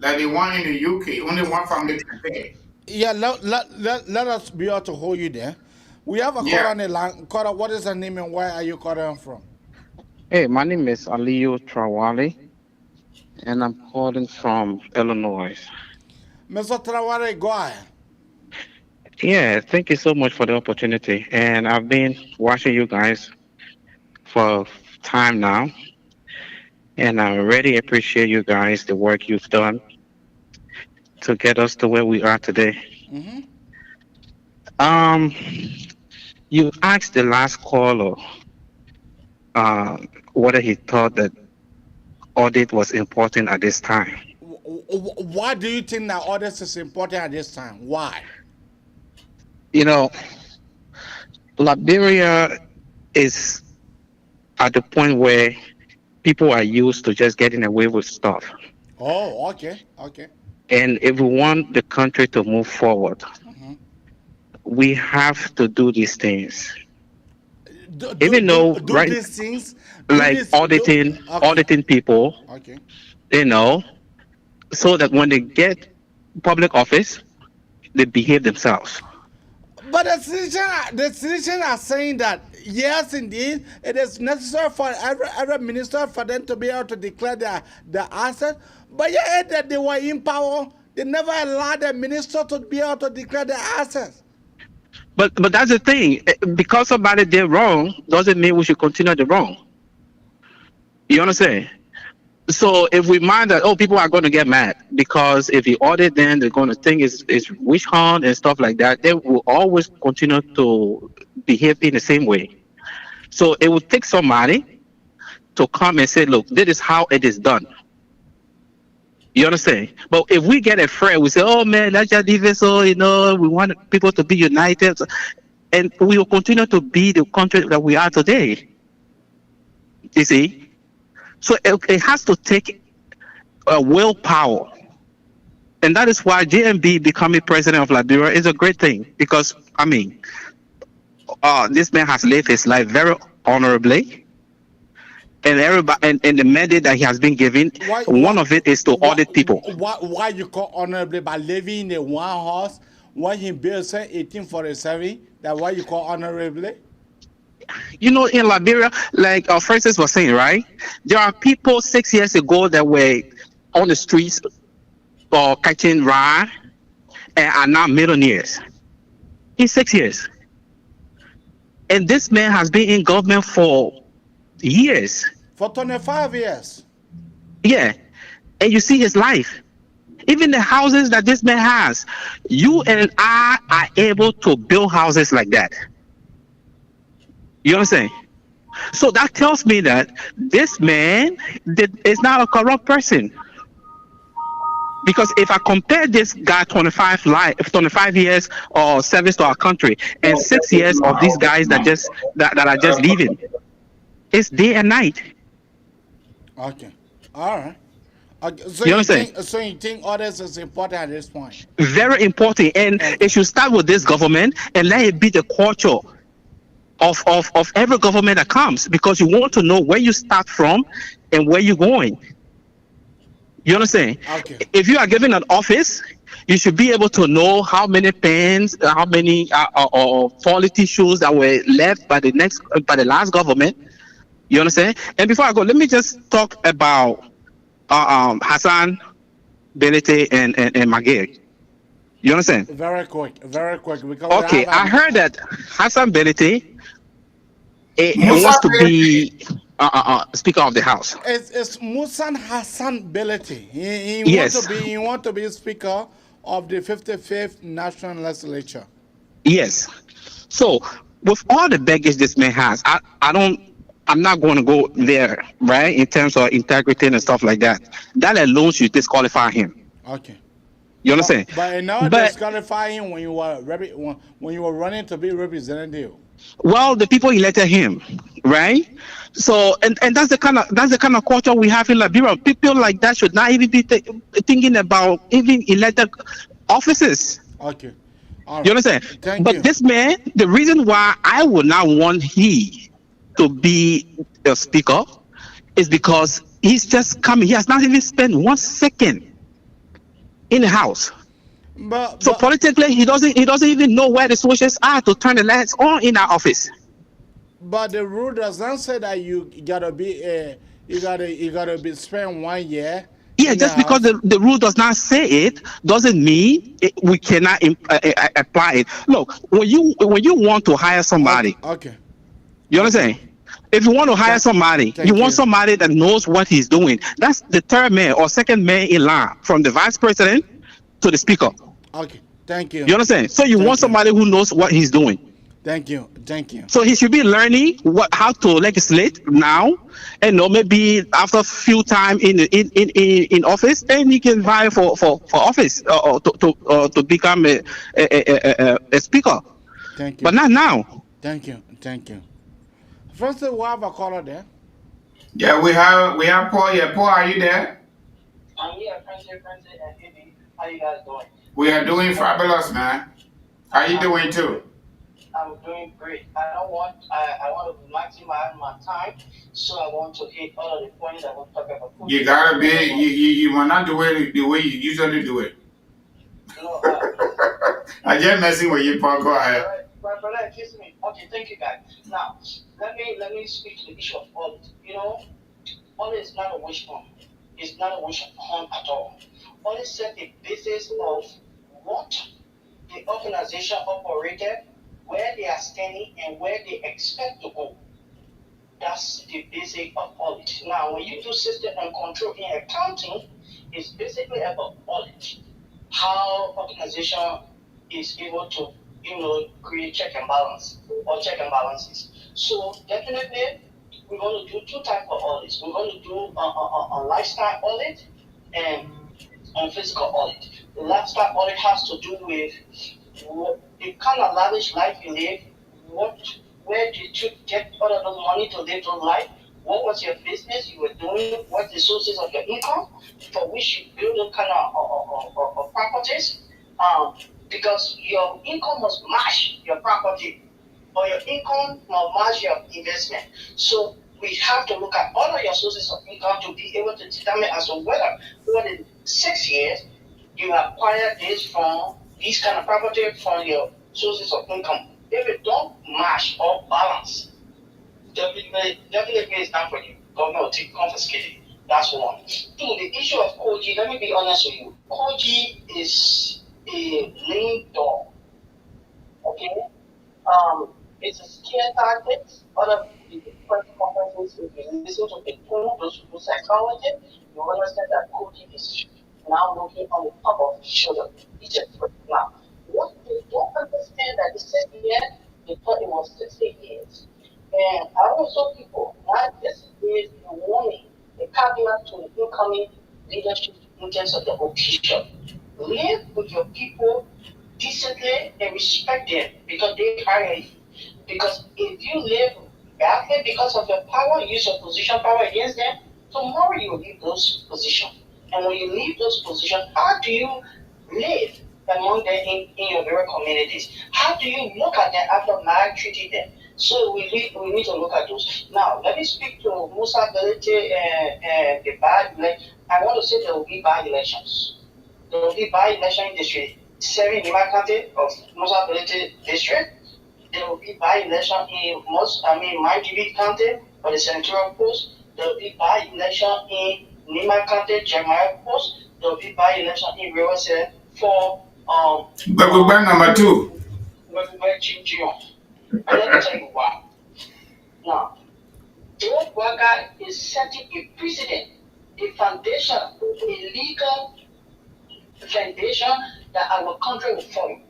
Like the one in the UK, only one family can pay. Yeah, let us be able to hold you there. We have a caller on the line. Caller, what is her name and where are you calling from? Hey, my name is Aliyu Trawale, and I'm calling from Illinois. Mr. Trawale, go ahead. Yeah, thank you so much for the opportunity. And I've been watching you guys for time now, and I really appreciate you guys, the work you've done to get us to where we are today. Mm-hmm. You asked the last caller whether he thought that audit was important at this time. Why do you think that audit is important at this time? Why? You know, Liberia is at the point where people are used to just getting away with stuff. Oh, okay. And if we want the country to move forward, we have to do these things. Even though, right, these things, like auditing people, you know, so that when they get public office, they behave themselves. But the citizens are saying that, yes, indeed, it is necessary for every minister for them to be able to declare their assets. But yet that they were in power, they never allowed the minister to be able to declare their assets. But that's the thing. Because somebody did wrong, doesn't mean we should continue the wrong. You understand? So if we mind that, people are going to get mad because if you audit them, they're going to think it's witch hunt and stuff like that. They will always continue to behave in the same way. So it will take somebody to come and say, look, this is how it is done. You understand? But if we get afraid, we say, oh man, let's just leave it so, we want people to be united. And we will continue to be the country that we are today. You see? So it has to take willpower. And that is why JMB becoming president of Liberia is a great thing. Because, this man has lived his life very honorably. And everybody, and the mandate that he has been given, one of it is to audit people. Why you call honorably by living in the one house when he built 1847? That why you call honorably? In Liberia, like Francis was saying, right? There are people 6 years ago that were on the streets or catching rye and are now millionaires in 6 years. And this man has been in government for years. For 25 years. Yeah. And you see his life. Even the houses that this man has, you and I are able to build houses like that. You understand? So that tells me that this man is not a corrupt person. Because if I compare this guy 25 years or service to our country and 6 years of these guys that are just leaving, it's day and night. Okay. All right. Okay. So You understand? you think audits is important at this point? Very important, and it should start with this government and let it be the culture of every government that comes, because you want to know where you start from and where you're going. You understand? Okay. If you are given an office, you should be able to know how many pens, how many toilet tissues that were left by the last government. You understand? And before I go, let me just talk about Hassan, Benete, and Magir. You understand? Very quick. Because okay, I heard that Hassan Benete wants to be Speaker of the House. It's Musan Hassan Belete. He Yes. want to be Speaker of the 55th National Legislature. Yes. So with all the baggage this man has, I'm not going to go there, right? In terms of integrity and stuff like that. That alone should disqualify him. Okay. You understand? But now disqualify him when you were running to be representative. Well, the people elected him, right? So, and that's the kind of culture we have in Liberia. People like that should not even be thinking about even elected offices. Okay. You understand? Thank you. This man, the reason why I would not want he to be the speaker is because he's just coming. He has not even spent 1 second in the house. So politically, he doesn't even know where the switches are to turn the lights on in our office. But the rule does not say that you gotta be spend 1 year. Yeah, just because the rule does not say it doesn't mean we cannot apply it. Look, when you want to hire somebody, okay, you understand? If you want to hire somebody, you want somebody that knows what he's doing. That's the third man or second man in line, from the vice president to the speaker. Okay, thank you. You understand? So you want somebody who knows what he's doing. Thank you. So he should be learning how to legislate now, and maybe after a few time in office, then he can vie for office or to become a speaker. Thank you. But not now. Thank you. First, we have a caller there. Yeah, we have Paul here. Paul, are you there? I'm here, Prince, and Amy. How you guys doing? We are doing fabulous, man. How you doing too? I'm doing great. I want to maximize my time, so I want to hit all of the points I want to talk about. You gotta be, you will not do it the way you usually do it. No, I just messing with you, Paul. Go ahead. Brother, excuse me. Okay, thank you, guys. Now, let me speak to the issue of audit. You know, audit is not a wish hunt. It's not a wish hunt at all. Audit set the basis of what the organization operated, where they are standing, and where they expect to go. That's the basic of audit. Now, when you do system and control in accounting, it's basically about audit. How organization is able to, create check and balance or check and balances. So definitely, we're going to do two types of audits. We're going to do a lifestyle audit and on physical audit. The lifestyle audit has to do with the kind of lavish life you live. Where did you get all of the money to live your life? What was your business you were doing? What the sources of your income for which you build those kind of properties? Because your income must match your property, or your income must match your investment. So we have to look at all of your sources of income to be able to determine as to whether over the 6 years you acquired this from these kind of property from your sources of income. If it don't match or balance, definitely it's not for you. Government will take confiscated. That's one. Two, the issue of Koijee, let me be honest with you. Koijee is a lame dog. Okay? It's a scare tactic. Other press conferences, if you listen to the tool, those who do psychology, you understand that Koijee is now looking on the top of his shoulder. He's just now. What they don't understand that the 6 years, they thought it was 60 years. And I also people, now this is the warning, the caveat to the incoming leadership in terms of the occasion. Live with your people decently and respect them because they hire you. Because if you live badly because of your power, use your position power against them, Tomorrow you will leave those positions. And when you leave those positions, how do you live among them in your very communities? How do you look at them after maltreating them? So we need to look at those. Now, let me speak to Musa ability and the bad. I want to say there will be bad elections. There will be by-election in District 7 in my county of Musa ability district. There will be by-election in my GB county for the senatorial post. There will be by-election in Nima County, Jeremiah post. There will be by-election in Riverside for number 2. And let me tell you why. Now, Joe Waga is setting a precedent, a foundation, a legal foundation that our country will follow.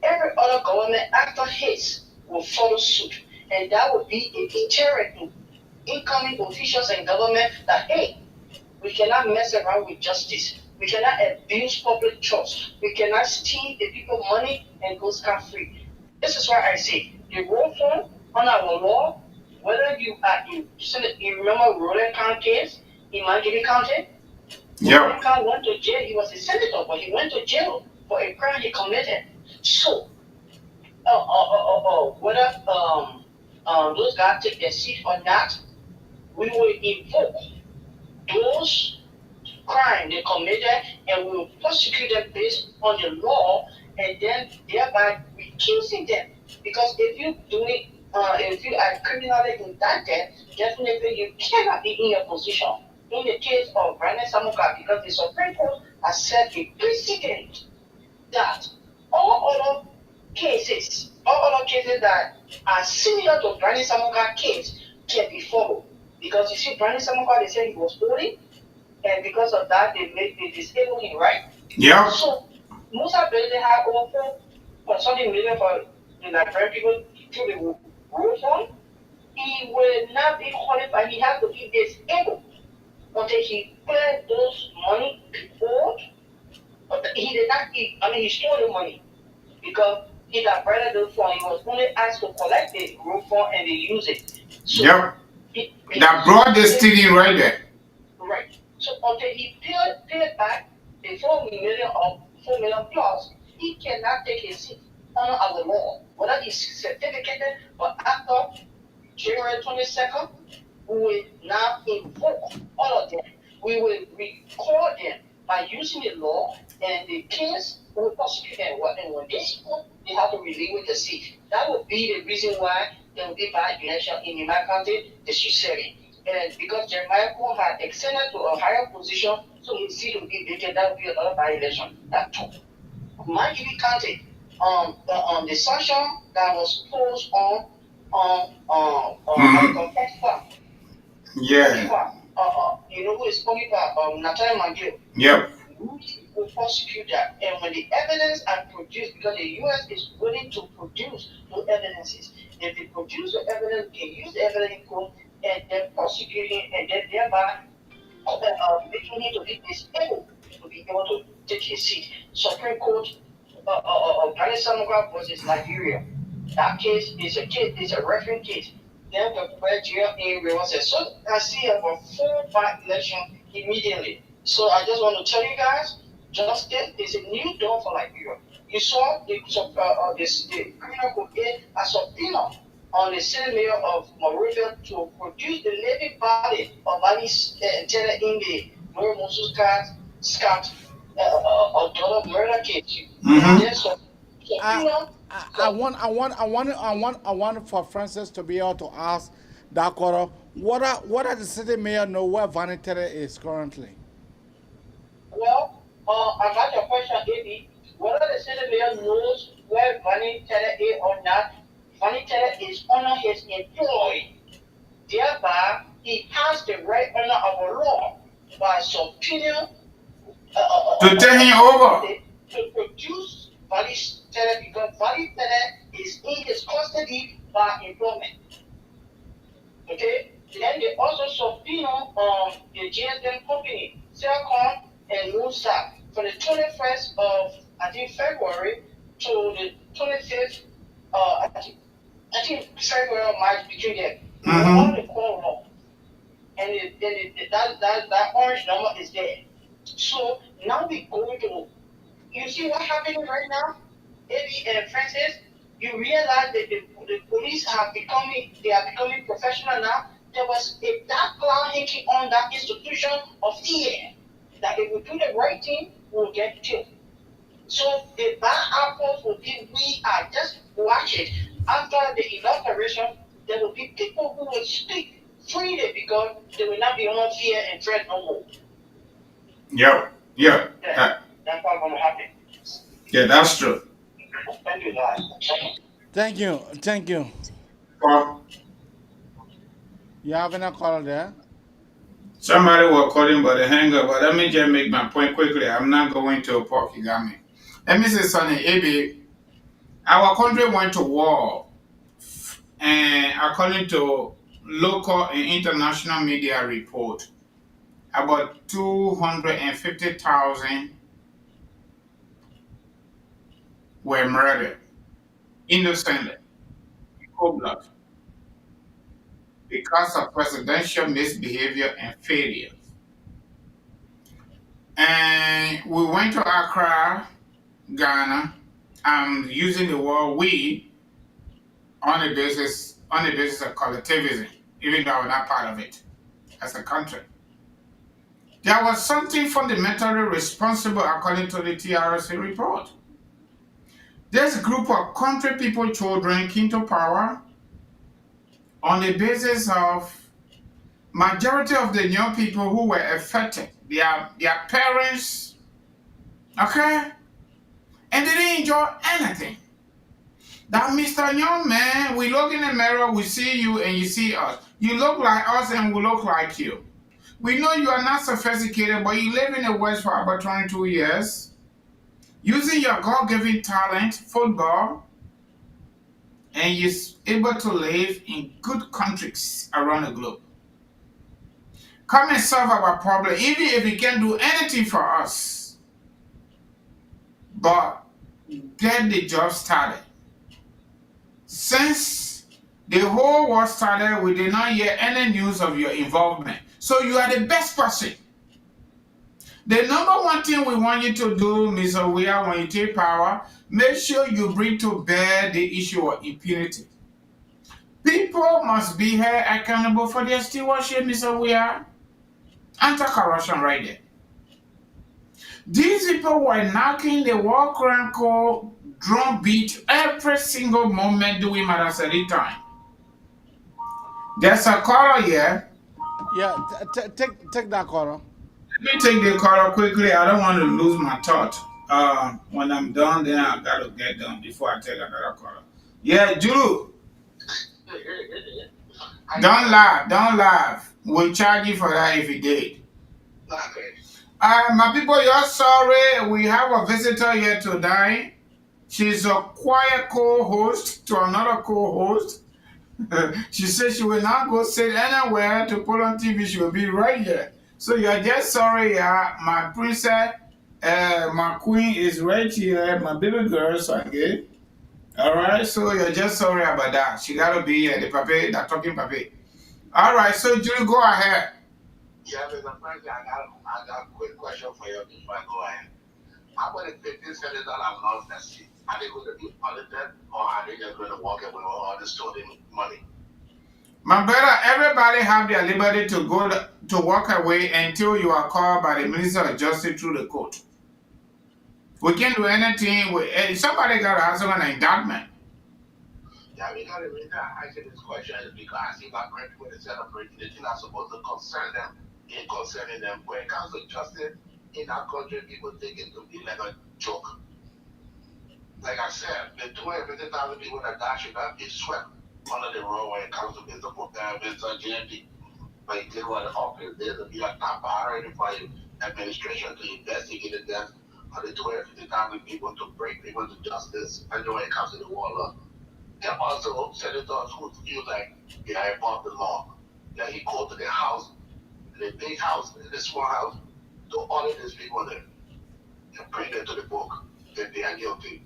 Every other government after his will follow suit, and that will be a deterrent to incoming officials and government that, hey, we cannot mess around with justice. We cannot abuse public trust. We cannot steal the people money and go scot-free. This is why I say the rule form on our law, whether you are in, you remember Roland County case in Mangibi County? Yeah. Roland County went to jail. He was a senator, but he went to jail for a crime he committed. So, whether those guys take their seat or not, we will invoke those crimes they committed and we will prosecute them based on the law and then thereby recusing them. Because if you do it, if you are criminally indicted, definitely you cannot be in your position. In the case of Brandon Samuka, because the Supreme Court has set a precedent that all other cases that are similar to Brandon Samuka case can be followed. Because you see, Brandon Samuka, they said he was holding, and because of that, they disabled him, right? Yeah. So, Musa Bele had over something million for the Liberian people through the rule form. He will not be qualified. He has to be disabled until he cleared those money before. He did not. He stole the money because he got brother the form. He was only asked to collect the rule form and they use it. So yep. That brought the stealing right there. Right. So until he paid back the 4 million plus, he cannot take his seat under our law. Whether he's certificated, but after January 22nd, we will now invoke all of them. We will record them by using the law and the case will prosecute them. And when they speak, they have to relinquish the seat. That would be the reason why there will be by-election in Nima County, District 7. And because Jeremiah Cohen had extended to a higher position, so his seat will be vacant, that will be another by-election. That's two. Mangibi County, the sanction that was posed testify. Yeah. You know who is talking about Natalia Mangill. Yep. We will prosecute that. And when the evidence are produced, because the U.S. is willing to produce those evidences, if they produce the evidence, they use the evidence in court and then prosecuting and then thereby making it to be disabled to be able to take his seat. Supreme Court of Brandon Samuka versus Liberia. That case is a reference case. Then the jail in Riverside. So I see about 4 by-election immediately. So I just want to tell you guys, justice is a new dawn for Liberia. You saw the criminal court get a subpoena on the Senate mayor of Monrovia to produce the living body of Alice Tenant in the Gloria Musu Scott daughter murder case. I want for Francis to be able to ask that quarter, what are the city mayor know where Vanity is currently? Well, I got your question, AB. Whether the city mayor knows where Vanity is or not, Vanity is under his employ. Thereby, he has the right under our law by subpoena to take him over. To produce Vanity because Vanity is in his custody by employment. Okay? Then they also subpoena the GSM company, Cllr and Musa for the 21st of February to the 25th I think February or March between them. All the court law. and that orange number is there. So now we go to, you see what's happening right now, Eddie and Francis. You realize that the police are becoming professional now. There was a dark cloud hanging on that institution of fear that if we do the right thing, we'll get killed. So the bad apples will be, we are just watch it. After the inauguration, there will be people who will speak freely because they will not be under fear and dread no more. Yeah. That's what's going to happen. Yeah, that's true. Thank you, guys. Thank you. Well, You have any call there? somebody was calling but the hanger, but let me just make my point quickly. I'm not going to Porkigami. Let me say something, AB. Our country went to war, and according to local and international media report, about 250,000 were murdered innocently, cold blood, because of presidential misbehavior and failure. And we went to Accra, Ghana. I'm using the word "we" on the basis of collectivism, even though we're not part of it as a country. There was something fundamentally responsible according to the TRC report. This group of country people, children, came to power on the basis of majority of the young people who were affected, their parents, okay? And they didn't enjoy anything. That Mr. Young Man, we look in the mirror, we see you and you see us. You look like us and we look like you. We know you are not sophisticated, but you live in the West for about 22 years, using your God-given talent, football, and you're able to live in good countries around the globe. Come and solve our problem, even if you can't do anything for us. But get the job started. Since the whole war started, we did not hear any news of your involvement. So you are the best person. The number one thing we want you to do, Mr. Weah, when you take power, make sure you bring to bear the issue of impunity. People must be held accountable for their stewardship, Mr. Weah. Anti-corruption right there. These people were knocking the war crime code drum beat every single moment during Madam Sadi time. There's a caller here. Yeah, take that caller. Let me take the caller quickly. I don't want to lose my thought. When I'm done, then I got to get done before I take another caller. Yeah, Juru. Don't laugh. We'll charge you for that if you did. My people, you're sorry. We have a visitor here today. She's a quiet co-host to another co-host. She said she will not go sit anywhere to put on TV. She will be right here. So you're just sorry, my princess, my queen is right here, my baby girl, okay? All right, so you're just sorry about that. She got to be here, the talking papi. All right, so Julie, go ahead. Yeah, Mr. President, I got a quick question for you before I go ahead. How about the 15 senators that have lost their seat? Are they going to be audited or are they just going to walk away with all the stolen money? My brother, everybody have their liberty to go to walk away until you are called by the Minister of Justice through the court. We can't do anything. Somebody got to answer an indictment. Yeah, we got to read that. I think this question is because I see that great people instead of breaking the thing that's supposed to concern them in concerning them. When it comes to justice in our country, people take it to be like a joke. Like I said, the 250,000 people that died should not be swept under the rug when it comes to Mr. GMD. But he take over the office, there's to be a top priority for the administration to investigate the death of the 250,000 people, to bring people to justice, and when it comes to the war law. There are also senators who feel like they are above the law. That he go to the house, the big house, the small house, to audit these people there and bring them to the book that they are guilty.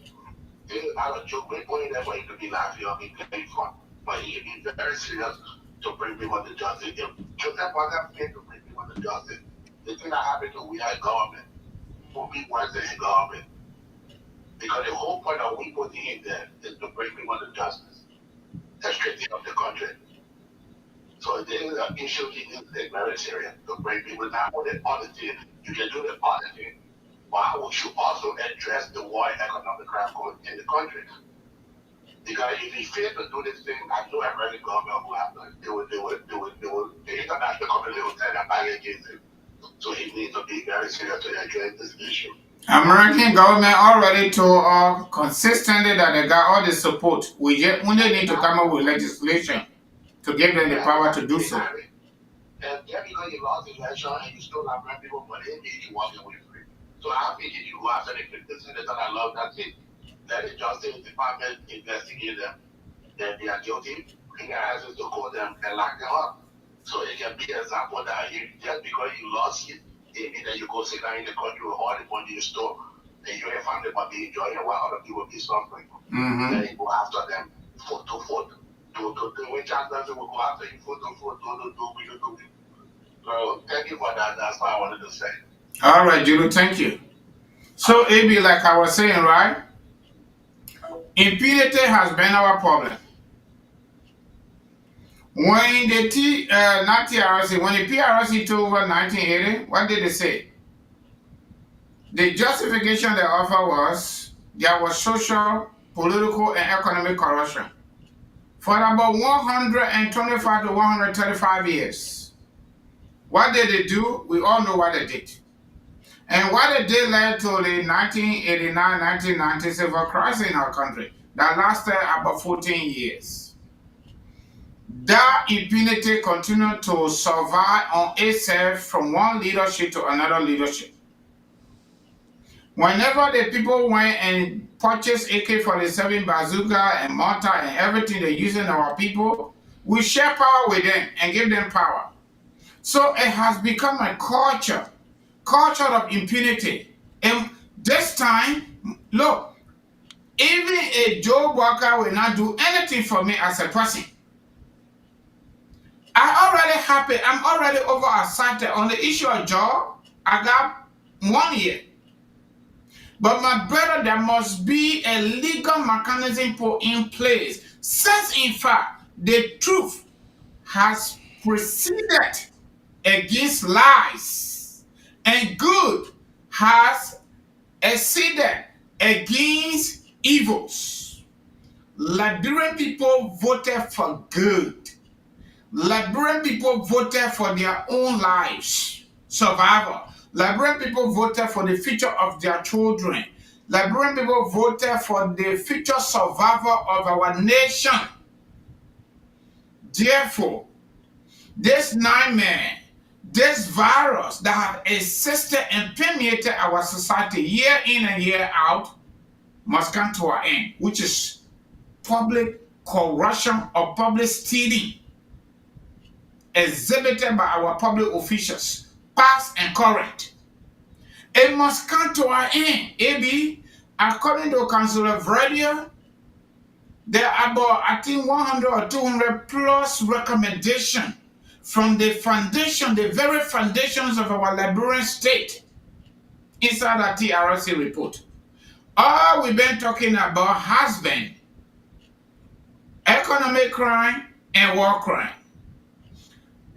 I don't joke, we're putting them for him to be laughing or be playing fun. But he can be very serious to bring people to justice. If Joseph wasn't fit to bring people to justice, the thing that happened to we are government will be worse than government. Because the whole point of we putting in there is to bring people to justice. The straighten up the country. So there is an issue you need to take very serious to bring people down with the auditing. You can do the auditing, but how would you also address the war and economic crime going in the country? Because if you fail to do this thing, I know American government will have to do it. The international community will turn their back against it. So he needs to be very serious to address this issue. American government already told consistently that they got all the support. We just only need to come up with legislation to give them the power to do so. And just because you lost the election and you still have rent people, but it made you walk away free. So I think if you go after the senators, I love that thing. Let the Justice Department investigate them. Then they are guilty, bring their asses to court them and lock them up. So it can be an example that just because you lost it, it means that you go sit down in the country with all the money you stole, and you and your family might be enjoying while other people be suffering. Then you go after them foot to foot. When Charles Nelson will go after you foot to foot, do. So thank you for that. That's what I wanted to say. All right, Judo, thank you. So, AB, like I was saying, right? Impunity has been our problem. When the not TRC, when the PRC took over 1980, what did they say? The justification they offered was there was social, political, and economic corruption for about 125 to 135 years. What did they do? We all know what they did. And what they did led to the 1989-1990 civil crisis in our country that lasted about 14 years. That impunity continued to survive on itself from one leadership to another leadership. Whenever the people went and purchased AK-47 bazooka and mortar and everything they're using our people, we share power with them and give them power. So it has become a culture of impunity. And this time, look, even a Joe Walker will not do anything for me as a person. I'm already over excited on the issue of job. I got 1 year. But my brother, there must be a legal mechanism put in place, since in fact the truth has proceeded against lies, and good has exceeded against evils. Liberian people voted for good. Liberian people voted for their own lives, survival. Liberian people voted for the future of their children. Liberian people voted for the future survival of our nation. Therefore, this nightmare, this virus that have existed and permeated our society year in and year out must come to an end, which is public corruption or public stealing exhibited by our public officials, past and current. It must come to an end. AB, according to Cllr Radio, there are about, I think, 100 or 200 plus recommendations from the foundation, the very foundations of our Liberian state inside that TRC report. All we've been talking about has been economic crime and war crime.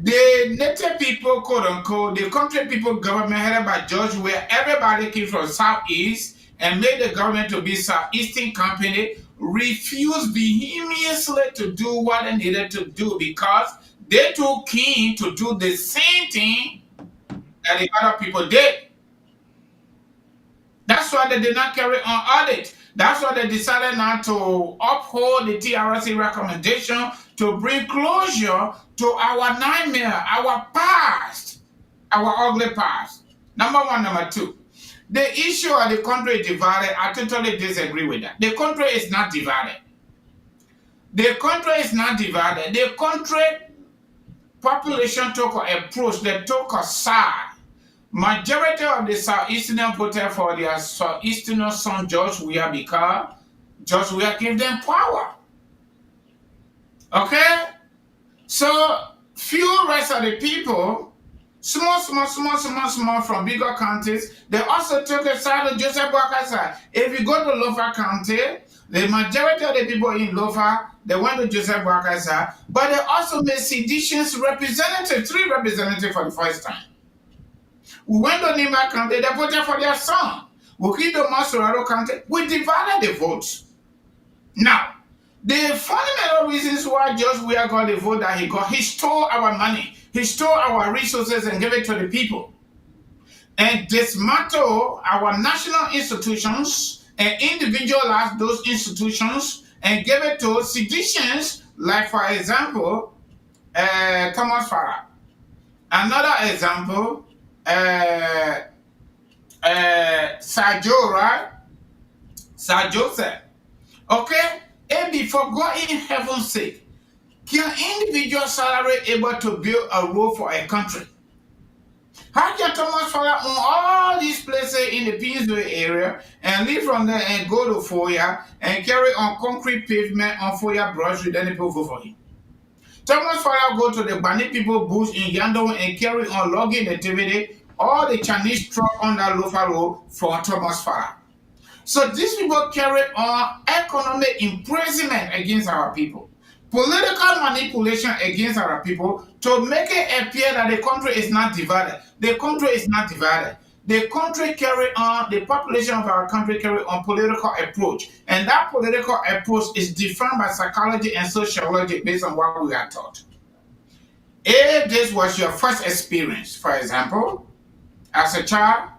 The native people, quote unquote, the country people government headed by George, where everybody came from Southeast and made the government to be Southeastern company, refused vehemently to do what they needed to do because they too keen to do the same thing that the other people did. That's why they did not carry on audit. That's why they decided not to uphold the TRC recommendation to bring closure to our nightmare, our past, our ugly past. Number one. Number two, the issue of the country divided, I totally disagree with that. The country is not divided. The country is not divided. The country population took an approach, they took a side. Majority of the Southeastern voted for their Southeastern son George Weah because George Weah gave them power. Okay? So few rest of the people, small from bigger counties, they also took a side of Joseph Boakai side. If you go to Lofa County, the majority of the people in Lofa, they went to Joseph Boakai side, but they also made seditions representative, 3 representatives for the first time. We went to Nima County, they voted for their son. We came to Masurado County, we divided the votes. Now, the fundamental reasons why George Weah got the vote that he got, he stole our money, he stole our resources and gave it to the people. And dismantle our national institutions and individualize those institutions and give it to seditions, like for example, Thomas Farah. Another example, Sir Joe, right? Sir Joseph. Okay? And before God in heaven's sake, can individual salary able to build a road for a country? How can Thomas Farah own all these places in the Painesville area and live from there and go to Foya and carry on concrete pavement on Foya Brush, then people vote for him? Thomas Farah go to the Bani people bush in Yandong and carry on logging activity, all the Chinese truck on that Lofa road for Thomas Farah. So these people carry on economic imprisonment against our people, political manipulation against our people to make it appear that the country is not divided. The country is not divided. The country carry on, the population of our country carry on political approach. And that political approach is defined by psychology and sociology based on what we are taught. If this was your first experience, for example, as a child,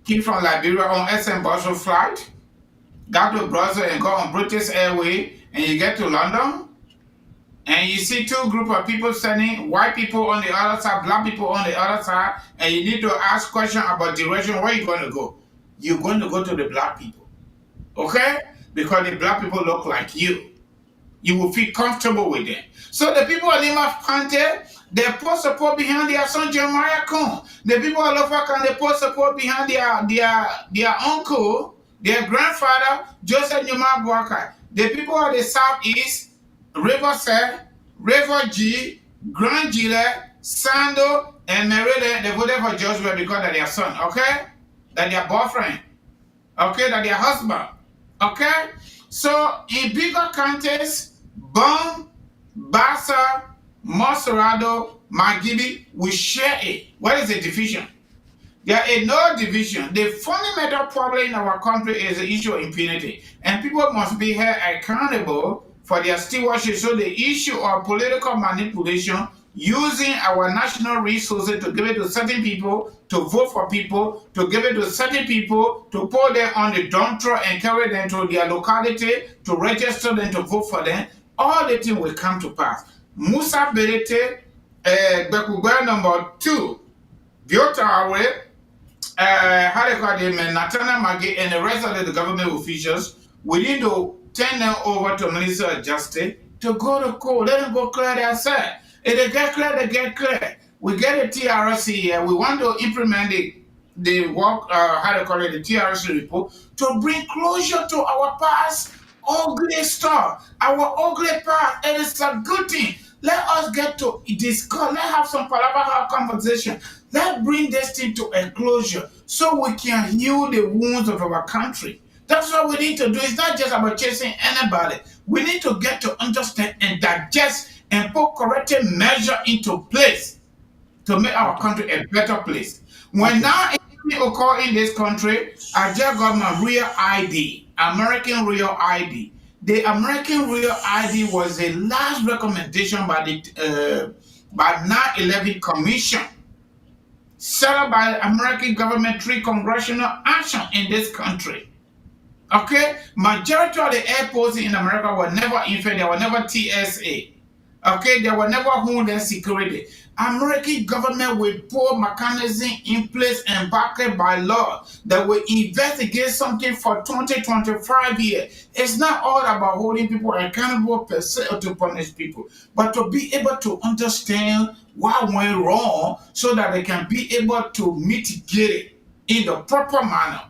came from Liberia on SM Brussels flight, got to Brussels and got on British Airways, and you get to London, and you see 2 groups of people standing, white people on the other side, black people on the other side, and you need to ask questions about direction, where you going to go? You're going to go to the black people, okay? Because the black people look like you. You will feel comfortable with them. So the people of Lima County, they put support behind their son Jeremiah Cohn. The people of Lofa County, they put support behind their uncle, their grandfather, Joseph Nyuma Boakai. The people of the Southeast, Riverside, River G, Grand Gila, Sando, and Merida, they voted for George Weah because of their son, okay? That their boyfriend, okay? That their husband, okay? So in bigger counties, Bong, Bassa, Masurado, Magibi, we share it. What is the division? There is no division. The fundamental problem in our country is the issue of impunity. And people must be held accountable for their stewardship. So the issue of political manipulation, using our national resources to give it to certain people, to vote for people, to give it to certain people, to put them on the dump truck and carry them to their locality, to register them to vote for them, all the things will come to pass. Musa Berete, Bekugba number 2, Biotawe, how they call them, Natana Magi, and the rest of the government officials, we need to turn them over to Minister of Justice to go to court. Let them go clear their side. If they get clear, they get clear. We get a TRC here. We want to implement the work, how they call it, the TRC report, to bring closure to our past ugly stuff, our ugly past. And it's a good thing. Let us get to discuss. Let's have some palaver conversation. Let's bring this thing to a closure so we can heal the wounds of our country. That's what we need to do. It's not just about chasing anybody. We need to get to understand and digest and put corrective measure into place to make our country a better place. When now anything occur in this country, I just got my real ID, American Real ID. The American Real ID was the last recommendation by the 9/11 Commission, set up by the American government, 3 congressional action in this country. Okay, majority of the airports in America were never infected. They were never TSA. Okay, they were never Homeland Security. American government will put mechanism in place and backed by law that will investigate something for 20-25 years. It's not all about holding people accountable per se or to punish people, but to be able to understand what went wrong so that they can be able to mitigate it in the proper manner.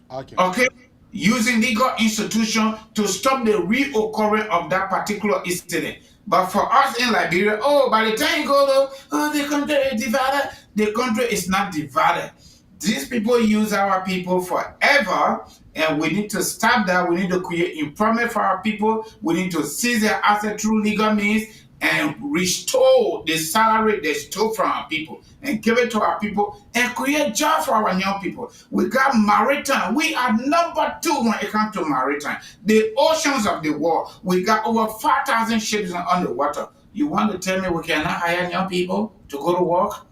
Okay? Using legal institution to stop the reoccurring of that particular incident. But for us in Liberia, by the time you go to, the country is divided. The country is not divided. These people use our people forever, and we need to stop that. We need to create employment for our people. We need to seize their assets through legal means and restore the salary they stole from our people and give it to our people and create jobs for our young people. We got maritime. We are number 2 when it comes to maritime. The oceans of the world. We got over 5,000 ships on the water. You want to tell me we cannot hire young people to go to work?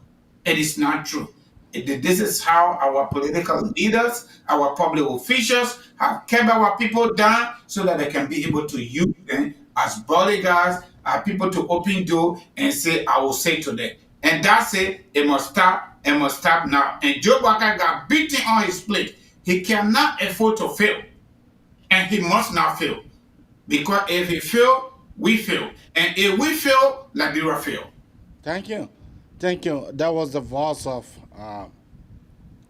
It is not true. This is how our political leaders, our public officials have kept our people down so that they can be able to use them as bodyguards, as people to open door and say, I will say to them. And that's it. It must stop. It must stop now. And Joe Baka got beaten on his plate. He cannot afford to fail. And he must not fail. Because if he fail, we fail. And if we fail, Liberia fail. Thank you. Thank you. That was the voice of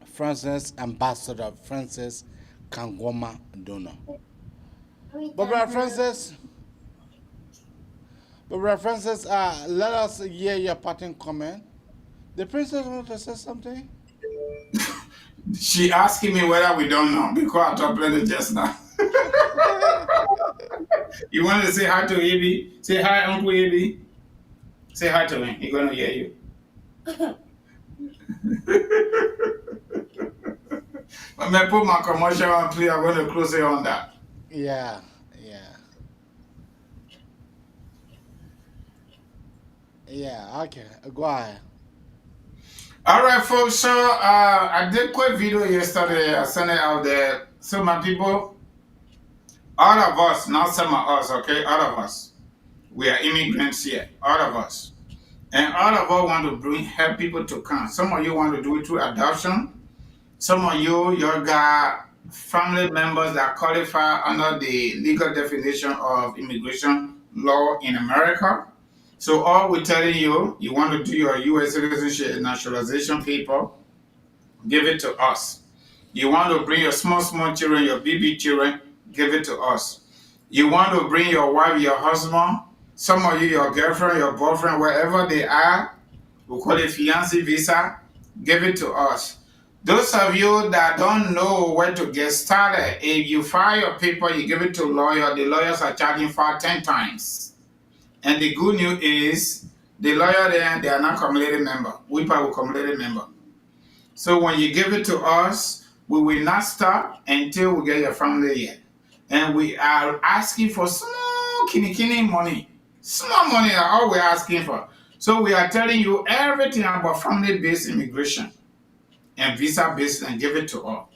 Francis Ambassador Francis Kangoma Dono. But Brother Francis, let us hear your parting comment. The princess wanted to say something? She asking me whether we don't know because I talked plenty just now. You want to say hi to Evie? Say hi, Uncle Evie. Say hi to him. He's going to hear you. When I put my commercial on, please, I'm going to close it on that. Yeah. Yeah, okay. Go ahead. All right, folks. So I did a quick video yesterday. I sent it out there. So my people, all of us, not some of us, okay? All of us. We are immigrants here. All of us. And all of us want to help people to come. Some of you want to do it through adoption. Some of you got family members that qualify under the legal definition of immigration law in America. So all we're telling you, you want to do your U.S. citizenship and naturalization paper, give it to us. You want to bring your small children, your baby children, give it to us. You want to bring your wife, your husband, some of you, your girlfriend, your boyfriend, wherever they are, we call it fiancé visa, give it to us. Those of you that don't know where to get started, if you file your paper, you give it to a lawyer, the lawyers are charging for 10 times. And the good news is, the lawyer there, they are not cumulative member. We are cumulative member. So when you give it to us, we will not stop until we get your family here. And we are asking for small kini money. Small money are all we're asking for. So we are telling you everything about family-based immigration and visa-based and give it to all,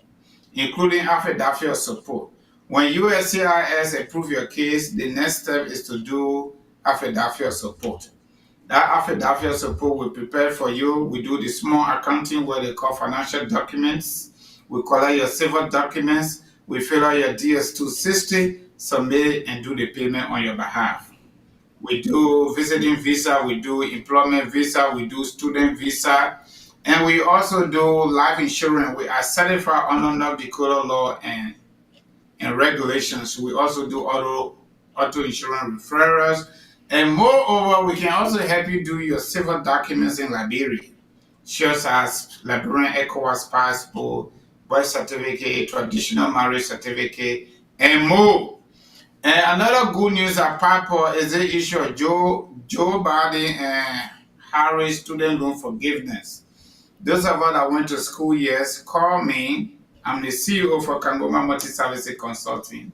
including affidavit of support. When USCIS approve your case, the next step is to do affidavit of support. That affidavit of support we prepare for you. We do the small accounting, what they call financial documents. We collect your civil documents. We fill out your DS-260, submit it, and do the payment on your behalf. We do visiting visa, we do employment visa, we do student visa, and we also do life insurance. We are certified under North Dakota law and regulations. We also do auto insurance referrals. And moreover, we can also help you do your civil documents in Liberia, such as Liberian ECOWAS passport, birth certificate, traditional marriage certificate, and more. And another good news apart from is the issue of Joe Biden and Harris student loan forgiveness. Those of us that went to school, yes, call me. I'm the CEO for Kangoma Multi-Services Consulting.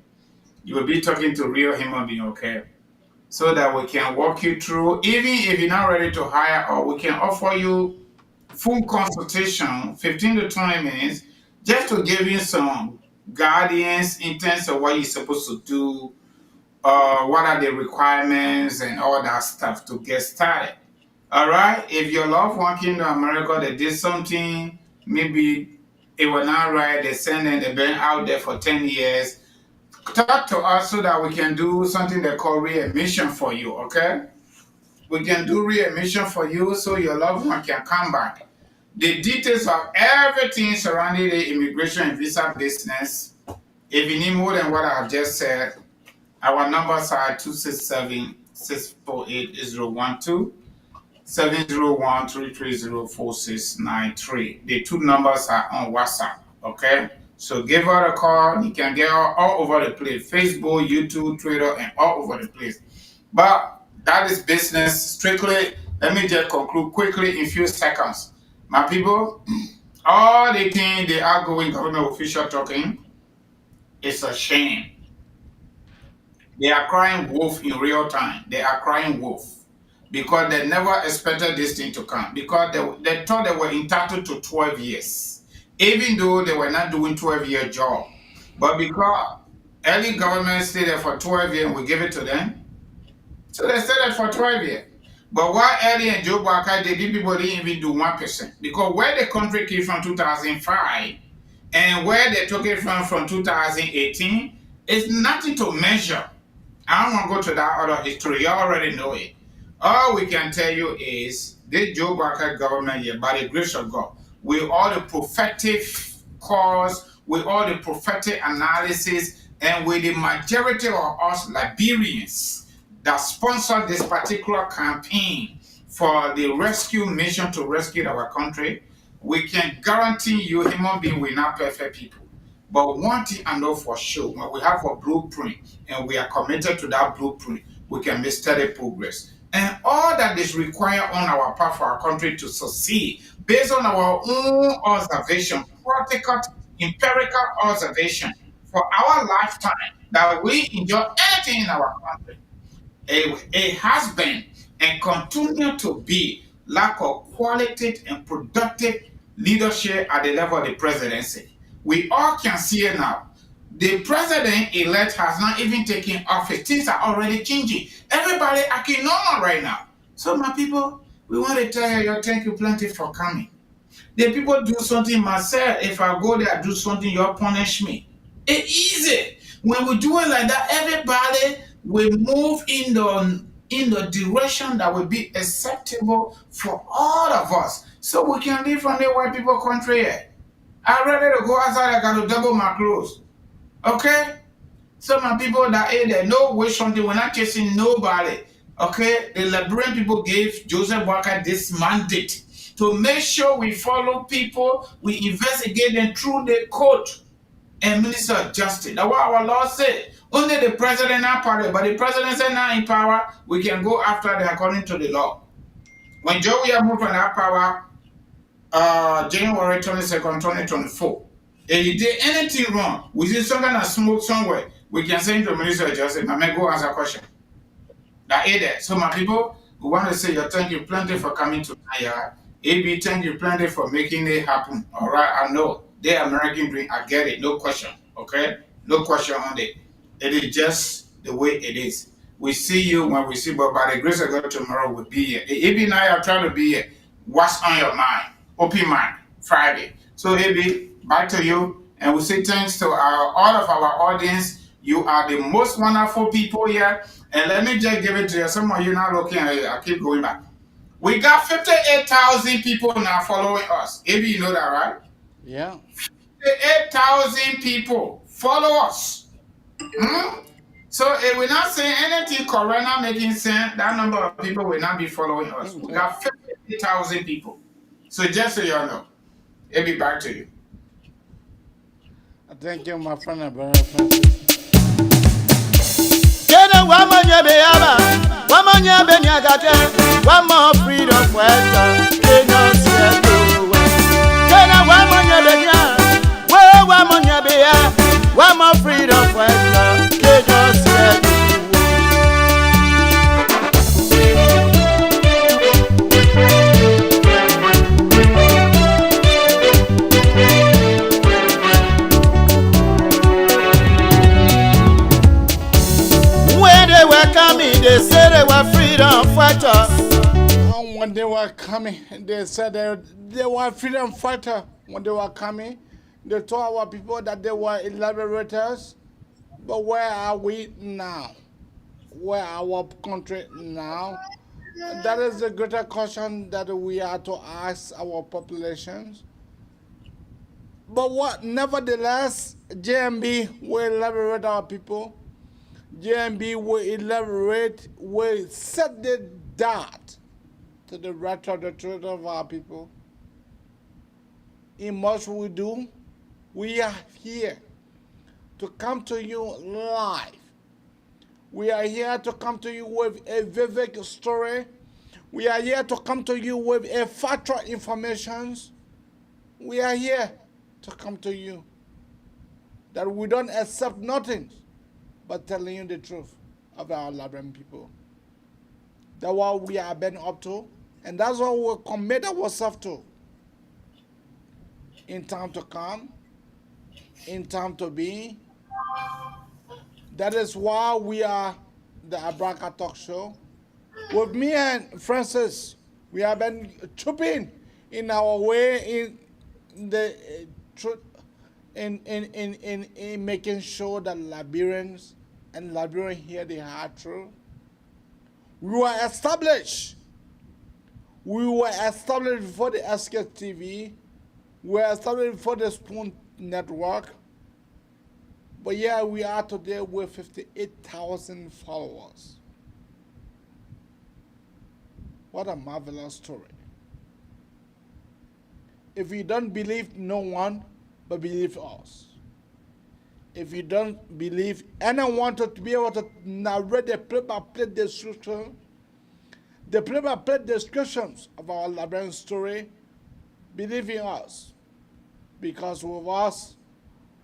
You will be talking to real human being, okay? So that we can walk you through, even if you're not ready to hire, or we can offer you full consultation, 15 to 20 minutes, just to give you some guidance in terms of what you're supposed to do, what are the requirements and all that stuff to get started. All right? If your loved one came to America, they did something, maybe it was not right, they sent them, they've been out there for 10 years, talk to us so that we can do something they call readmission for you, okay? We can do readmission for you so your loved one can come back. The details of everything surrounding the immigration and visa business, if you need more than what I have just said, our numbers are 648-8012, 701-330-4693. The two numbers are on WhatsApp, okay? So give her a call. You can get her all over the place, Facebook, YouTube, Twitter, and all over the place. But that is business strictly. Let me just conclude quickly in a few seconds. My people, all the things the outgoing government official talking, it's a shame. They are crying wolf in real time. They are crying wolf because they never expected this thing to come, because they thought they were entitled to 12 years, even though they were not doing 12-year job. But because early government stayed there for 12 years and we give it to them, so they stayed there for 12 years. But while Early and Joe Barker, they people didn't even do 1%. Because where the country came from 2005 and where they took it from 2018, it's nothing to measure. I don't want to go to that other history. You already know it. All we can tell you is this Joe Barker government here, by the grace of God, with all the prophetic calls, with all the prophetic analysis, and with the majority of us Liberians that sponsored this particular campaign for the rescue mission to rescue our country, we can guarantee you human beings will not perfect people. But one thing I know for sure, when we have a blueprint and we are committed to that blueprint, we can make steady progress. And all that is required on our part for our country to succeed, based on our own observation, practical, empirical observation, for our lifetime, that we enjoy anything in our country, it has been and continue to be lack of qualitative and productive leadership at the level of the presidency. We all can see it now. The president-elect has not even taken office. Things are already changing. Everybody acting normal right now. So my people, we want to tell you, thank you plenty for coming. The people do something myself. If I go there, do something, you punish me. It's easy. When we do it like that, everybody will move in the direction that will be acceptable for all of us. So we can live from the white people country here. I'm ready to go outside, I got to double my clothes. Okay? So my people that there, no way something, we're not chasing nobody. Okay? The Liberian people gave Joseph Walker this mandate to make sure we follow people, we investigate them through the court and Minister of Justice. That's what our law said. Only the president not power, but the president said now in power, we can go after them according to the law. When Joey moved from that power, January 22nd, 2024, if you did anything wrong, we see some kind of smoke somewhere, we can send to the Minister of Justice, I may go answer a question. That is there. So my people, we want to say thank you plenty for coming to Naya. AB, thank you plenty for making it happen. All right, I know the American dream, I get it, no question. Okay, no question on it. It is just the way it is. We see you when we see, but by the grace of God, tomorrow we'll be here. AB and I are trying to be here. What's on your mind? Open mind, Friday. So AB, back to you, and we say thanks to all of our audience. You are the most wonderful people here. And let me just give it to you. Some of you not looking at it. I keep going back. We got 58,000 people now following us. AB, you know that, right? Yeah. 58,000 people follow us. So if we're not saying anything corona making sense, that number of people will not be following us. We got 58,000 people. So just so you all know, it'll be back to you. Thank you, my friend and brother Francis. One more freedom for one more freedom for they said they were freedom fighters. When they were coming, they said they were freedom fighters. When they were coming, they told our people that they were elaborators. But where are we now? Where are our country now? That is the greater question that we are to ask our populations. But what, nevertheless, JMB will liberate our people. JMB will set the dart to the right of the truth of our people. In much we do, we are here to come to you live. We are here to come to you with a vivid story. We are here to come to you with a factual information. We are here to come to you that we don't accept nothing but telling you the truth of our Liberian people. That's what we have been up to, and that's what we'll commit ourselves to in time to come, in time to be. That is why we are the Abraka Talk Show. With me and Francis, we have been trooping in our way in the truth, in making sure that Liberians and Liberians hear the hard truth. We were established before the SK TV. We were established before the Spoon Network. But yeah, we are today with 58,000 followers. What a marvelous story. If you don't believe no one, but believe us. If you don't believe anyone to be able to narrate the play-by-play description, the play-by-play descriptions of our Liberian story, believe in us. Because with us,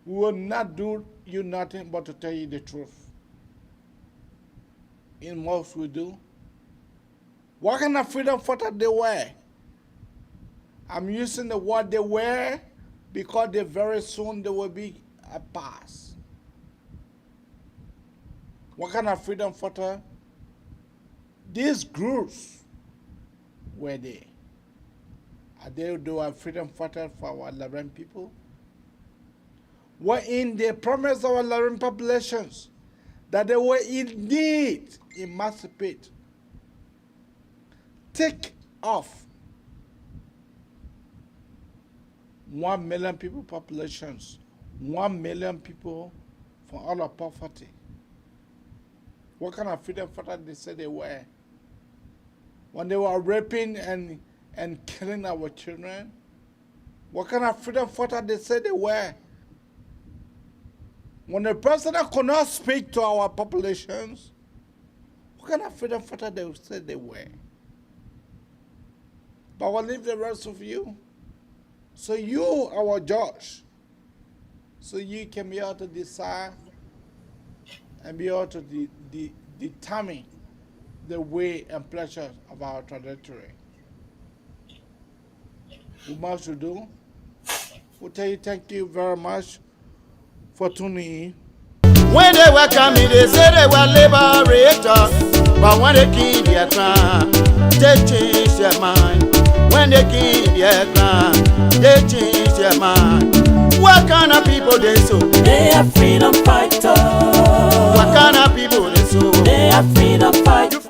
we will not do you nothing but to tell you the truth. In most we do. What kind of freedom fighter they were? I'm using the word they were because they very soon there will be a pass. What kind of freedom fighter? These groups were they? Are they a freedom fighter for our Liberian people? Wherein they promised our Liberian populations that they were indeed emancipate, take off 1 million people populations, 1 million people from all of poverty. What kind of freedom fighter they said they were? When they were raping and killing our children? What kind of freedom fighter they said they were? When the president could not speak to our populations, what kind of freedom fighter they said they were? But we'll leave the rest of you. So you, our judge, so you can be able to decide and be able to determine the way and pleasure of our trajectory. We must do. We'll tell you thank you very much for tuning in. When they welcome me, they say they were liberators. But when they kill their crime, they change their mind. When they kill their crime, they change their mind. What kind of people they so? They are freedom fighters. What kind of people they so? They are freedom fighters.